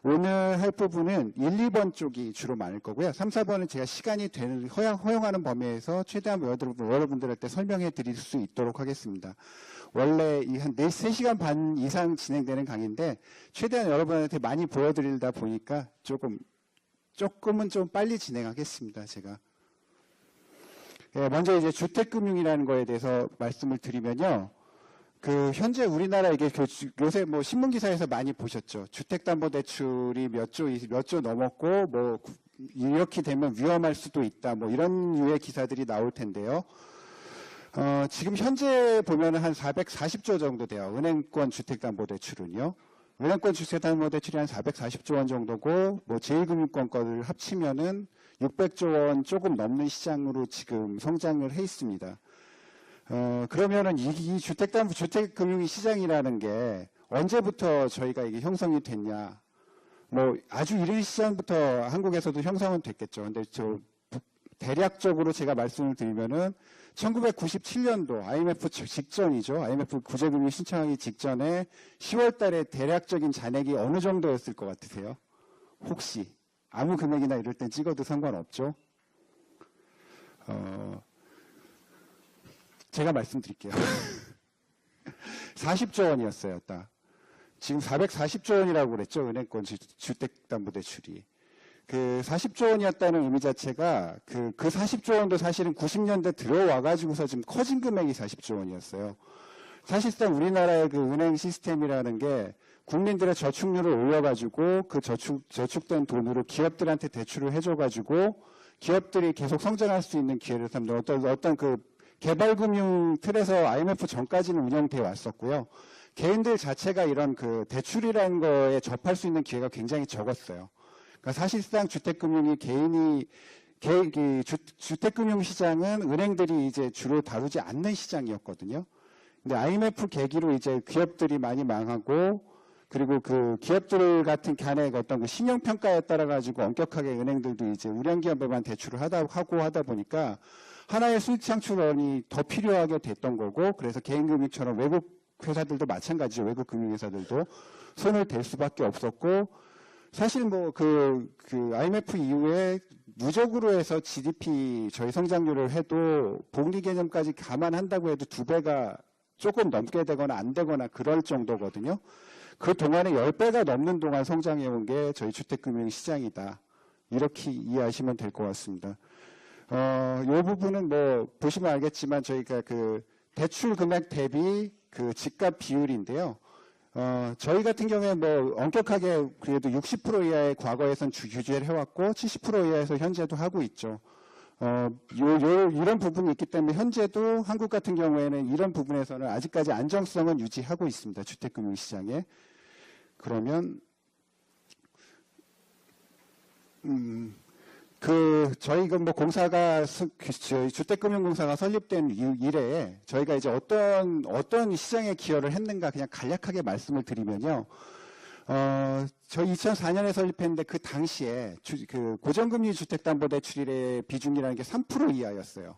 오늘 할 부분은 1, 2번 쪽이 주로 많을 거고요. 3, 4번은 제가 시간이 허용하는 범위에서 최대한 여러분들한테 설명해 드릴 수 있도록 하겠습니다. 원래 한 3시간 반 이상 진행되는 강의인데 최대한 여러분한테 많이 보여드리다 보니까 조금은 좀 빨리 진행하겠습니다. 제가. 먼저 이제 주택금융이라는 거에 대해서 말씀을 드리면요. 현재 우리나라 이게 요새 뭐 신문기사에서 많이 보셨죠. 주택담보대출이 몇 조 넘었고, 뭐, 이렇게 되면 위험할 수도 있다. 뭐 이런 류의 기사들이 나올 텐데요. 지금 현재 보면은 한 440조 정도 돼요. 은행권 주택담보대출은요. 은행권 주택담보대출이 한 440조 원 정도고, 뭐 제1금융권 거를 합치면은 600조 원 조금 넘는 시장으로 지금 성장을 해 있습니다. 그러면은 이 주택금융 시장이라는 게 언제부터 저희가 이게 형성이 됐냐? 뭐 아주 이른 시장부터 한국에서도 형성은 됐겠죠. 근데 대략적으로 제가 말씀을 드리면은 1997년도 IMF 직전이죠. IMF 구제금융 신청하기 직전에 10월 달에 대략적인 잔액이 어느 정도였을 것 같으세요? 혹시 아무 금액이나 이럴 땐 찍어도 상관없죠. 제가 말씀드릴게요. 40조 원이었어요. 딱. 지금 440조 원이라고 그랬죠. 은행권 주택담보대출이. 그 40조 원이었다는 의미 자체가 그 40조 원도 사실은 90년대 들어와가지고서 지금 커진 금액이 40조 원이었어요. 사실상 우리나라의 그 은행 시스템이라는 게 국민들의 저축률을 올려가지고 그 저축된 돈으로 기업들한테 대출을 해줘가지고 기업들이 계속 성장할 수 있는 기회를 삼는 어떤 그 개발금융 틀에서 IMF 전까지는 운영되어 왔었고요. 개인들 자체가 이런 그 대출이라는 거에 접할 수 있는 기회가 굉장히 적었어요. 그러니까 사실상 주택금융이 주택금융 시장은 은행들이 이제 주로 다루지 않는 시장이었거든요. 근데 IMF 계기로 이제 기업들이 많이 망하고 그리고 그 기업들 같은 간의 어떤 그 신용평가에 따라 가지고 엄격하게 은행들도 이제 우량기업에만 대출을 하다 보니까 하나의 수익 창출원이 더 필요하게 됐던 거고, 그래서 개인금융처럼 외국 회사들도 마찬가지죠. 외국 금융회사들도 손을 댈 수밖에 없었고, 사실 뭐 그 IMF 이후에 누적으로 해서 GDP 저희 성장률을 해도 복리 개념까지 감안한다고 해도 2배가 조금 넘게 되거나 안 되거나 그럴 정도거든요. 그 동안에 10배가 넘는 동안 성장해온 게 저희 주택금융 시장이다. 이렇게 이해하시면 될 것 같습니다. 이 부분은 뭐 보시면 알겠지만 저희가 그 대출 금액 대비 그 집값 비율인데요. 저희 같은 경우에 뭐 엄격하게 그래도 60% 이하의 과거에선 규제를 해왔고 70% 이하에서 현재도 하고 있죠. 이런 부분이 있기 때문에 현재도 한국 같은 경우에는 이런 부분에서는 아직까지 안정성은 유지하고 있습니다. 주택금융 시장에. 그러면 저희 뭐 공사가 주택금융공사가 설립된 이래에 저희가 이제 어떤 시장에 기여를 했는가 그냥 간략하게 말씀을 드리면요. 저희 2004년에 설립했는데 그 당시에 그 고정금리 주택담보대출의 비중이라는 게 3% 이하였어요.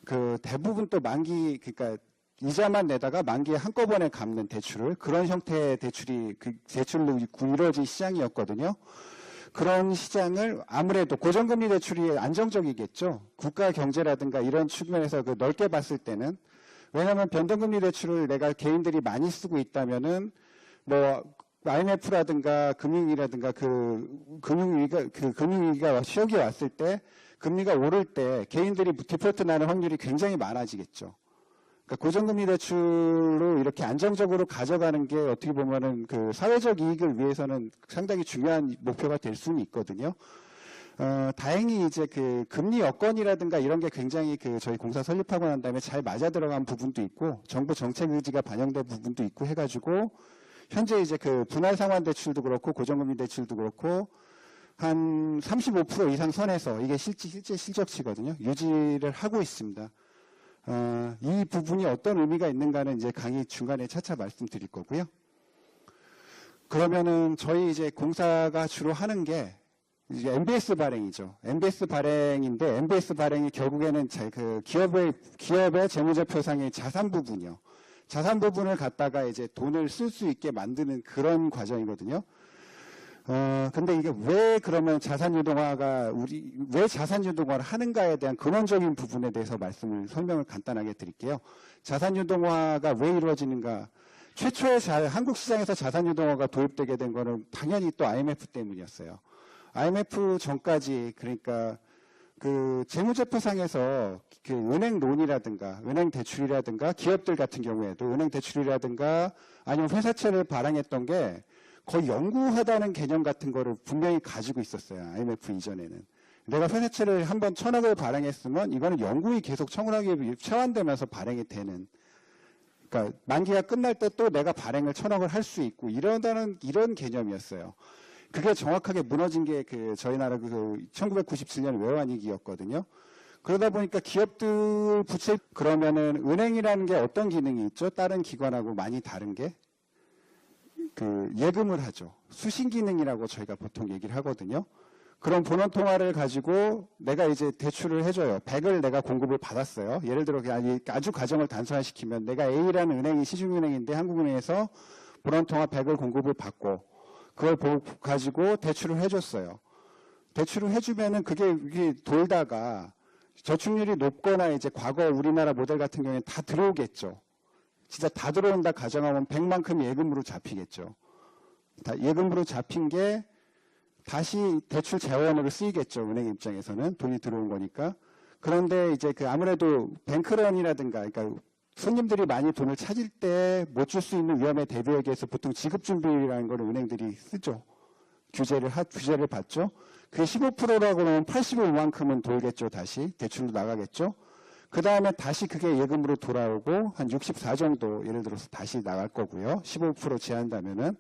그 대부분 또 만기 그러니까 이자만 내다가 만기에 한꺼번에 갚는 대출을 그런 형태의 대출로 이루어진 시장이었거든요. 그런 시장을 아무래도 고정금리 대출이 안정적이겠죠. 국가 경제라든가 이런 측면에서 그 넓게 봤을 때는 왜냐하면 변동금리 대출을 내가 개인들이 많이 쓰고 있다면은 뭐 IMF라든가 금융위라든가 금융위기가 시역이 왔을 때 금리가 오를 때 개인들이 디폴트 나는 확률이 굉장히 많아지겠죠. 그러니까 고정금리 대출로 이렇게 안정적으로 가져가는 게 어떻게 보면은 그 사회적 이익을 위해서는 상당히 중요한 목표가 될 수는 있거든요. 다행히 이제 그 금리 여건이라든가 이런 게 굉장히 그 저희 공사 설립하고 난 다음에 잘 맞아 들어간 부분도 있고 정부 정책 의지가 반영된 부분도 있고 해가지고 현재 이제 그 분할 상환 대출도 그렇고 고정금리 대출도 그렇고 한 35% 이상 선에서 이게 실제 실적치거든요. 유지를 하고 있습니다. 이 부분이 어떤 의미가 있는가는 이제 강의 중간에 차차 말씀드릴 거고요. 그러면은 저희 이제 공사가 주로 하는 게 이제 MBS 발행이죠. MBS 발행인데 MBS 발행이 결국에는 그 기업의 재무제표상의 자산 부분이요. 자산 부분을 갖다가 이제 돈을 쓸 수 있게 만드는 그런 과정이거든요. 근데 이게 왜 그러면 왜 자산 유동화를 하는가에 대한 근원적인 부분에 대해서 설명을 간단하게 드릴게요. 자산 유동화가 왜 이루어지는가? 최초에 한국 시장에서 자산 유동화가 도입되게 된 거는 당연히 또 IMF 때문이었어요. IMF 전까지 그러니까 그 재무제표상에서 그 은행론이라든가 은행 대출이라든가 기업들 같은 경우에도 은행 대출이라든가 아니면 회사채를 발행했던 게 거의 영구하다는 개념 같은 거를 분명히 가지고 있었어요. IMF 이전에는. 내가 회사채를 한번 1,000억을 발행했으면 이거는 영구히 계속 청구하게 체환되면서 발행이 되는. 그러니까 만기가 끝날 때 또 내가 발행을 1,000억을 할 수 있고 이런 개념이었어요. 그게 정확하게 무너진 게 저희 나라 1997년 외환위기였거든요. 그러다 보니까 기업들 부채 그러면은 은행이라는 게 어떤 기능이 있죠? 다른 기관하고 많이 다른 게 예금을 하죠. 수신 기능이라고 저희가 보통 얘기를 하거든요. 그런 본원 통화를 가지고 내가 이제 대출을 해줘요. 100을 내가 공급을 받았어요. 예를 들어 그냥 아주 가정을 단순화시키면 내가 A라는 은행이 시중은행인데 한국은행에서 본원 통화 100을 공급을 받고 그걸 가지고 대출을 해줬어요. 대출을 해주면은 그게 돌다가 저축률이 높거나 이제 과거 우리나라 모델 같은 경우에는 다 들어오겠죠. 진짜 다 들어온다 가정하면 100만큼 예금으로 잡히겠죠. 예금으로 잡힌 게 다시 대출 재원으로 쓰이겠죠. 은행 입장에서는 돈이 들어온 거니까. 그런데 이제 그 아무래도 뱅크런이라든가, 그러니까 손님들이 많이 돈을 찾을 때 못 줄 수 있는 위험에 대비하기 위해서 보통 지급준비율이라는 걸 은행들이 쓰죠. 규제를 받죠. 그게 15%라고 하면 85만큼은 돌겠죠. 다시 대출로 나가겠죠. 그 다음에 다시 그게 예금으로 돌아오고 한 64 정도 예를 들어서 다시 나갈 거고요. 15% 제한다면은.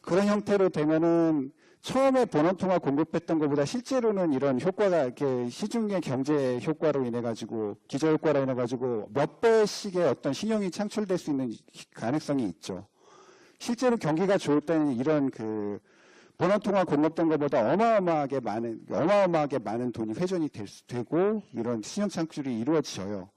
그런 형태로 되면은 처음에 본원통화 공급했던 것보다 실제로는 이런 효과가 이렇게 시중의 경제 효과로 인해 가지고 기저효과로 인해 가지고 몇 배씩의 어떤 신용이 창출될 수 있는 가능성이 있죠. 실제로 경기가 좋을 때는 이런 그 본원통화 공급된 것보다 어마어마하게 많은 돈이 회전이 되고 이런 신용 창출이 이루어져요.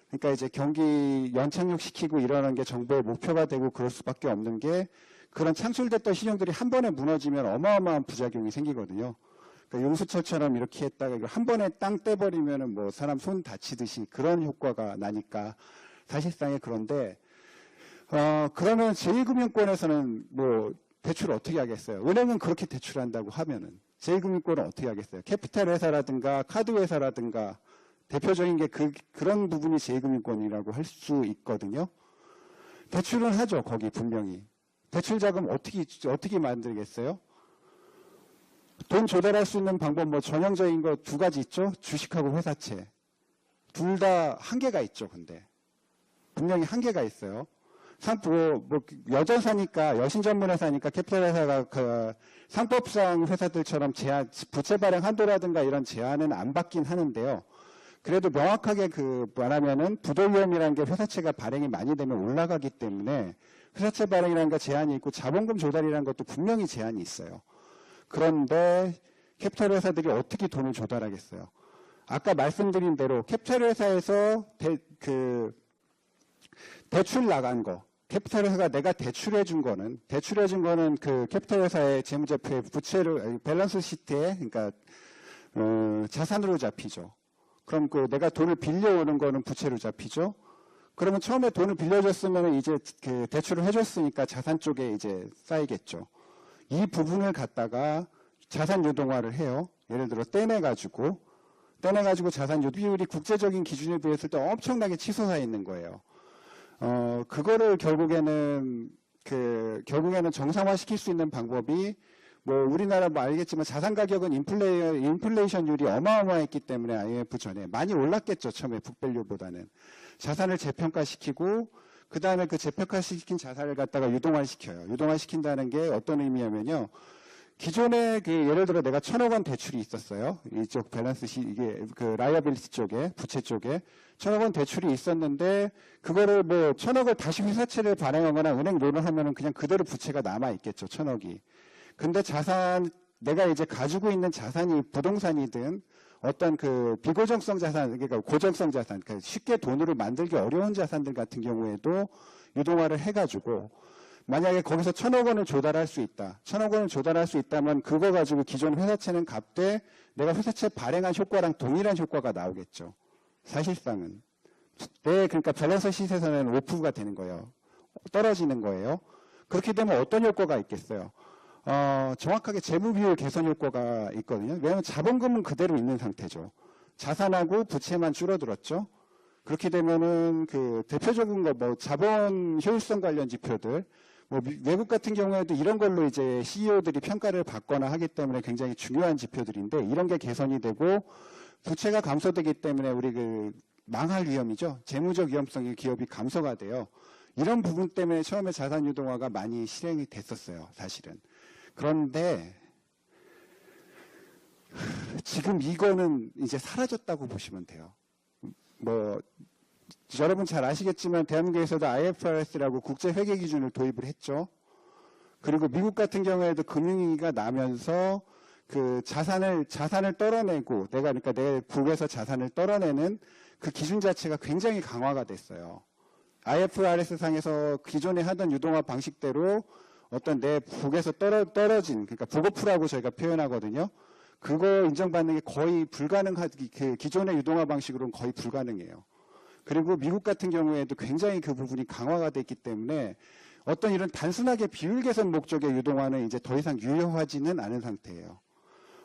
그러니까 이제 경기 연착륙시키고 이러는 게 정부의 목표가 되고 그럴 수밖에 없는 게 그런 창출됐던 신용들이 한 번에 무너지면 어마어마한 부작용이 생기거든요. 그러니까 용수철처럼 이렇게 했다가 이걸 한 번에 땅 떼버리면은 뭐 사람 손 다치듯이 그런 효과가 나니까 사실상에 그런데 그러면 제2금융권에서는 뭐 대출을 어떻게 하겠어요? 은행은 그렇게 대출한다고 하면은 제2금융권은 어떻게 하겠어요? 캐피탈 회사라든가 카드 회사라든가 대표적인 게 그런 부분이 제2금융권이라고 할 수 있거든요. 대출은 하죠, 거기 분명히. 대출 자금 어떻게 만들겠어요? 돈 조달할 수 있는 방법 뭐 전형적인 거 두 가지 있죠. 주식하고 회사채. 둘 다 한계가 있죠. 근데 분명히 한계가 있어요. 여전사니까 여신전문회사니까 캐피탈 회사가 그 상법상 회사들처럼 부채 발행 한도라든가 이런 제한은 안 받긴 하는데요. 그래도 명확하게 말하면은 부도 위험이라는 게 회사채가 발행이 많이 되면 올라가기 때문에 회사채 발행이라는 거 제한이 있고 자본금 조달이라는 것도 분명히 제한이 있어요. 그런데 캐피탈 회사들이 어떻게 돈을 조달하겠어요? 아까 말씀드린 대로 캐피탈 회사에서 대출 나간 거, 캐피탈 회사가 내가 대출해 준 거는 그 캐피탈 회사의 재무제표의 부채를 밸런스 시트에 그러니까 자산으로 잡히죠. 그럼 내가 돈을 빌려오는 거는 부채로 잡히죠. 그러면 처음에 돈을 빌려줬으면 이제 그 대출을 해줬으니까 자산 쪽에 이제 쌓이겠죠. 이 부분을 갖다가 자산 유동화를 해요. 예를 들어 떼내가지고 자산 유도비율이 국제적인 기준에 비했을 때 엄청나게 치솟아 있는 거예요. 그거를 결국에는 정상화시킬 수 있는 방법이 뭐 우리나라 뭐 알겠지만 자산 가격은 인플레이션율이 어마어마했기 때문에 IMF 전에 많이 올랐겠죠. 처음에 북밸류보다는. 자산을 재평가시키고 그 다음에 그 재평가시킨 자산을 갖다가 유동화시켜요. 유동화시킨다는 게 어떤 의미냐면요. 기존에 예를 들어 내가 1,000억 원 대출이 있었어요. 이쪽 밸런스 이게 라이어빌리티 쪽에 부채 쪽에 1,000억 원 대출이 있었는데 그거를 뭐 1,000억을 다시 회사채를 발행하거나 은행 론을 하면은 그냥 그대로 부채가 남아 있겠죠. 1,000억이. 근데 내가 이제 가지고 있는 자산이 부동산이든 어떤 비고정성 자산, 그러니까 고정성 자산, 그러니까 쉽게 돈으로 만들기 어려운 자산들 같은 경우에도 유동화를 해가지고 만약에 거기서 1,000억 원을 조달할 수 있다. 1,000억 원을 조달할 수 있다면 그거 가지고 기존 회사채는 갚되 내가 회사채 발행한 효과랑 동일한 효과가 나오겠죠. 사실상은. 그러니까 밸런스 시트에서는 오프가 되는 거예요. 떨어지는 거예요. 그렇게 되면 어떤 효과가 있겠어요? 정확하게 재무 비율 개선 효과가 있거든요. 왜냐하면 자본금은 그대로 있는 상태죠. 자산하고 부채만 줄어들었죠. 그렇게 되면은 대표적인 거 자본 효율성 관련 지표들 외국 같은 경우에도 이런 걸로 이제 CEO들이 평가를 받거나 하기 때문에 굉장히 중요한 지표들인데 이런 게 개선이 되고 부채가 감소되기 때문에 우리 망할 위험이죠. 재무적 위험성이 기업이 감소가 돼요. 이런 부분 때문에 처음에 자산 유동화가 많이 실행이 됐었어요. 사실은. 그런데 지금 이거는 이제 사라졌다고 보시면 돼요. 여러분 잘 아시겠지만 대한민국에서도 IFRS라고 국제회계 기준을 도입을 했죠. 그리고 미국 같은 경우에도 금융위기가 나면서 그 자산을 떨어내고 그러니까 내 북에서 자산을 떨어내는 그 기준 자체가 굉장히 강화가 됐어요. IFRS 상에서 기존에 하던 유동화 방식대로 어떤 내 북에서 떨어진 그러니까 북오프라고 저희가 표현하거든요. 그거 인정받는 게 거의 불가능하기 그 기존의 유동화 방식으로는 거의 불가능해요. 그리고 미국 같은 경우에도 굉장히 그 부분이 강화가 됐기 때문에 어떤 이런 단순하게 비율 개선 목적의 유동화는 이제 더 이상 유효하지는 않은 상태예요.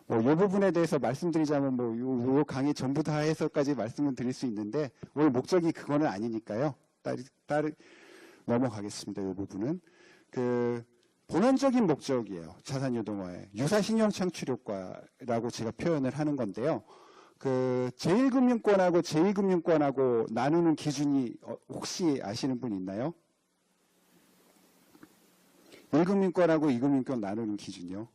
뭐 이 부분에 대해서 말씀드리자면 뭐 요 강의 전부 다 해서까지 말씀을 드릴 수 있는데 오늘 목적이 그거는 아니니까요. 넘어가겠습니다. 이 부분은 그 본원적인 목적이에요. 자산 유동화의 유사 신용 창출 효과라고 제가 표현을 하는 건데요. 그 제1금융권하고 제2금융권하고 나누는 기준이 혹시 아시는 분 있나요? 1금융권하고 2금융권 나누는 기준이요.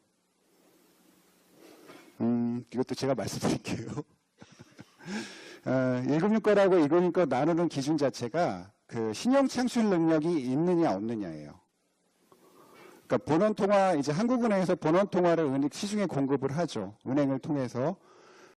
이것도 제가 말씀드릴게요. 1금융권하고 2금융권 나누는 기준 자체가 그 신용 창출 능력이 있느냐 없느냐예요. 그러니까 본원 통화 이제 한국은행에서 본원 통화를 시중에 공급을 하죠. 은행을 통해서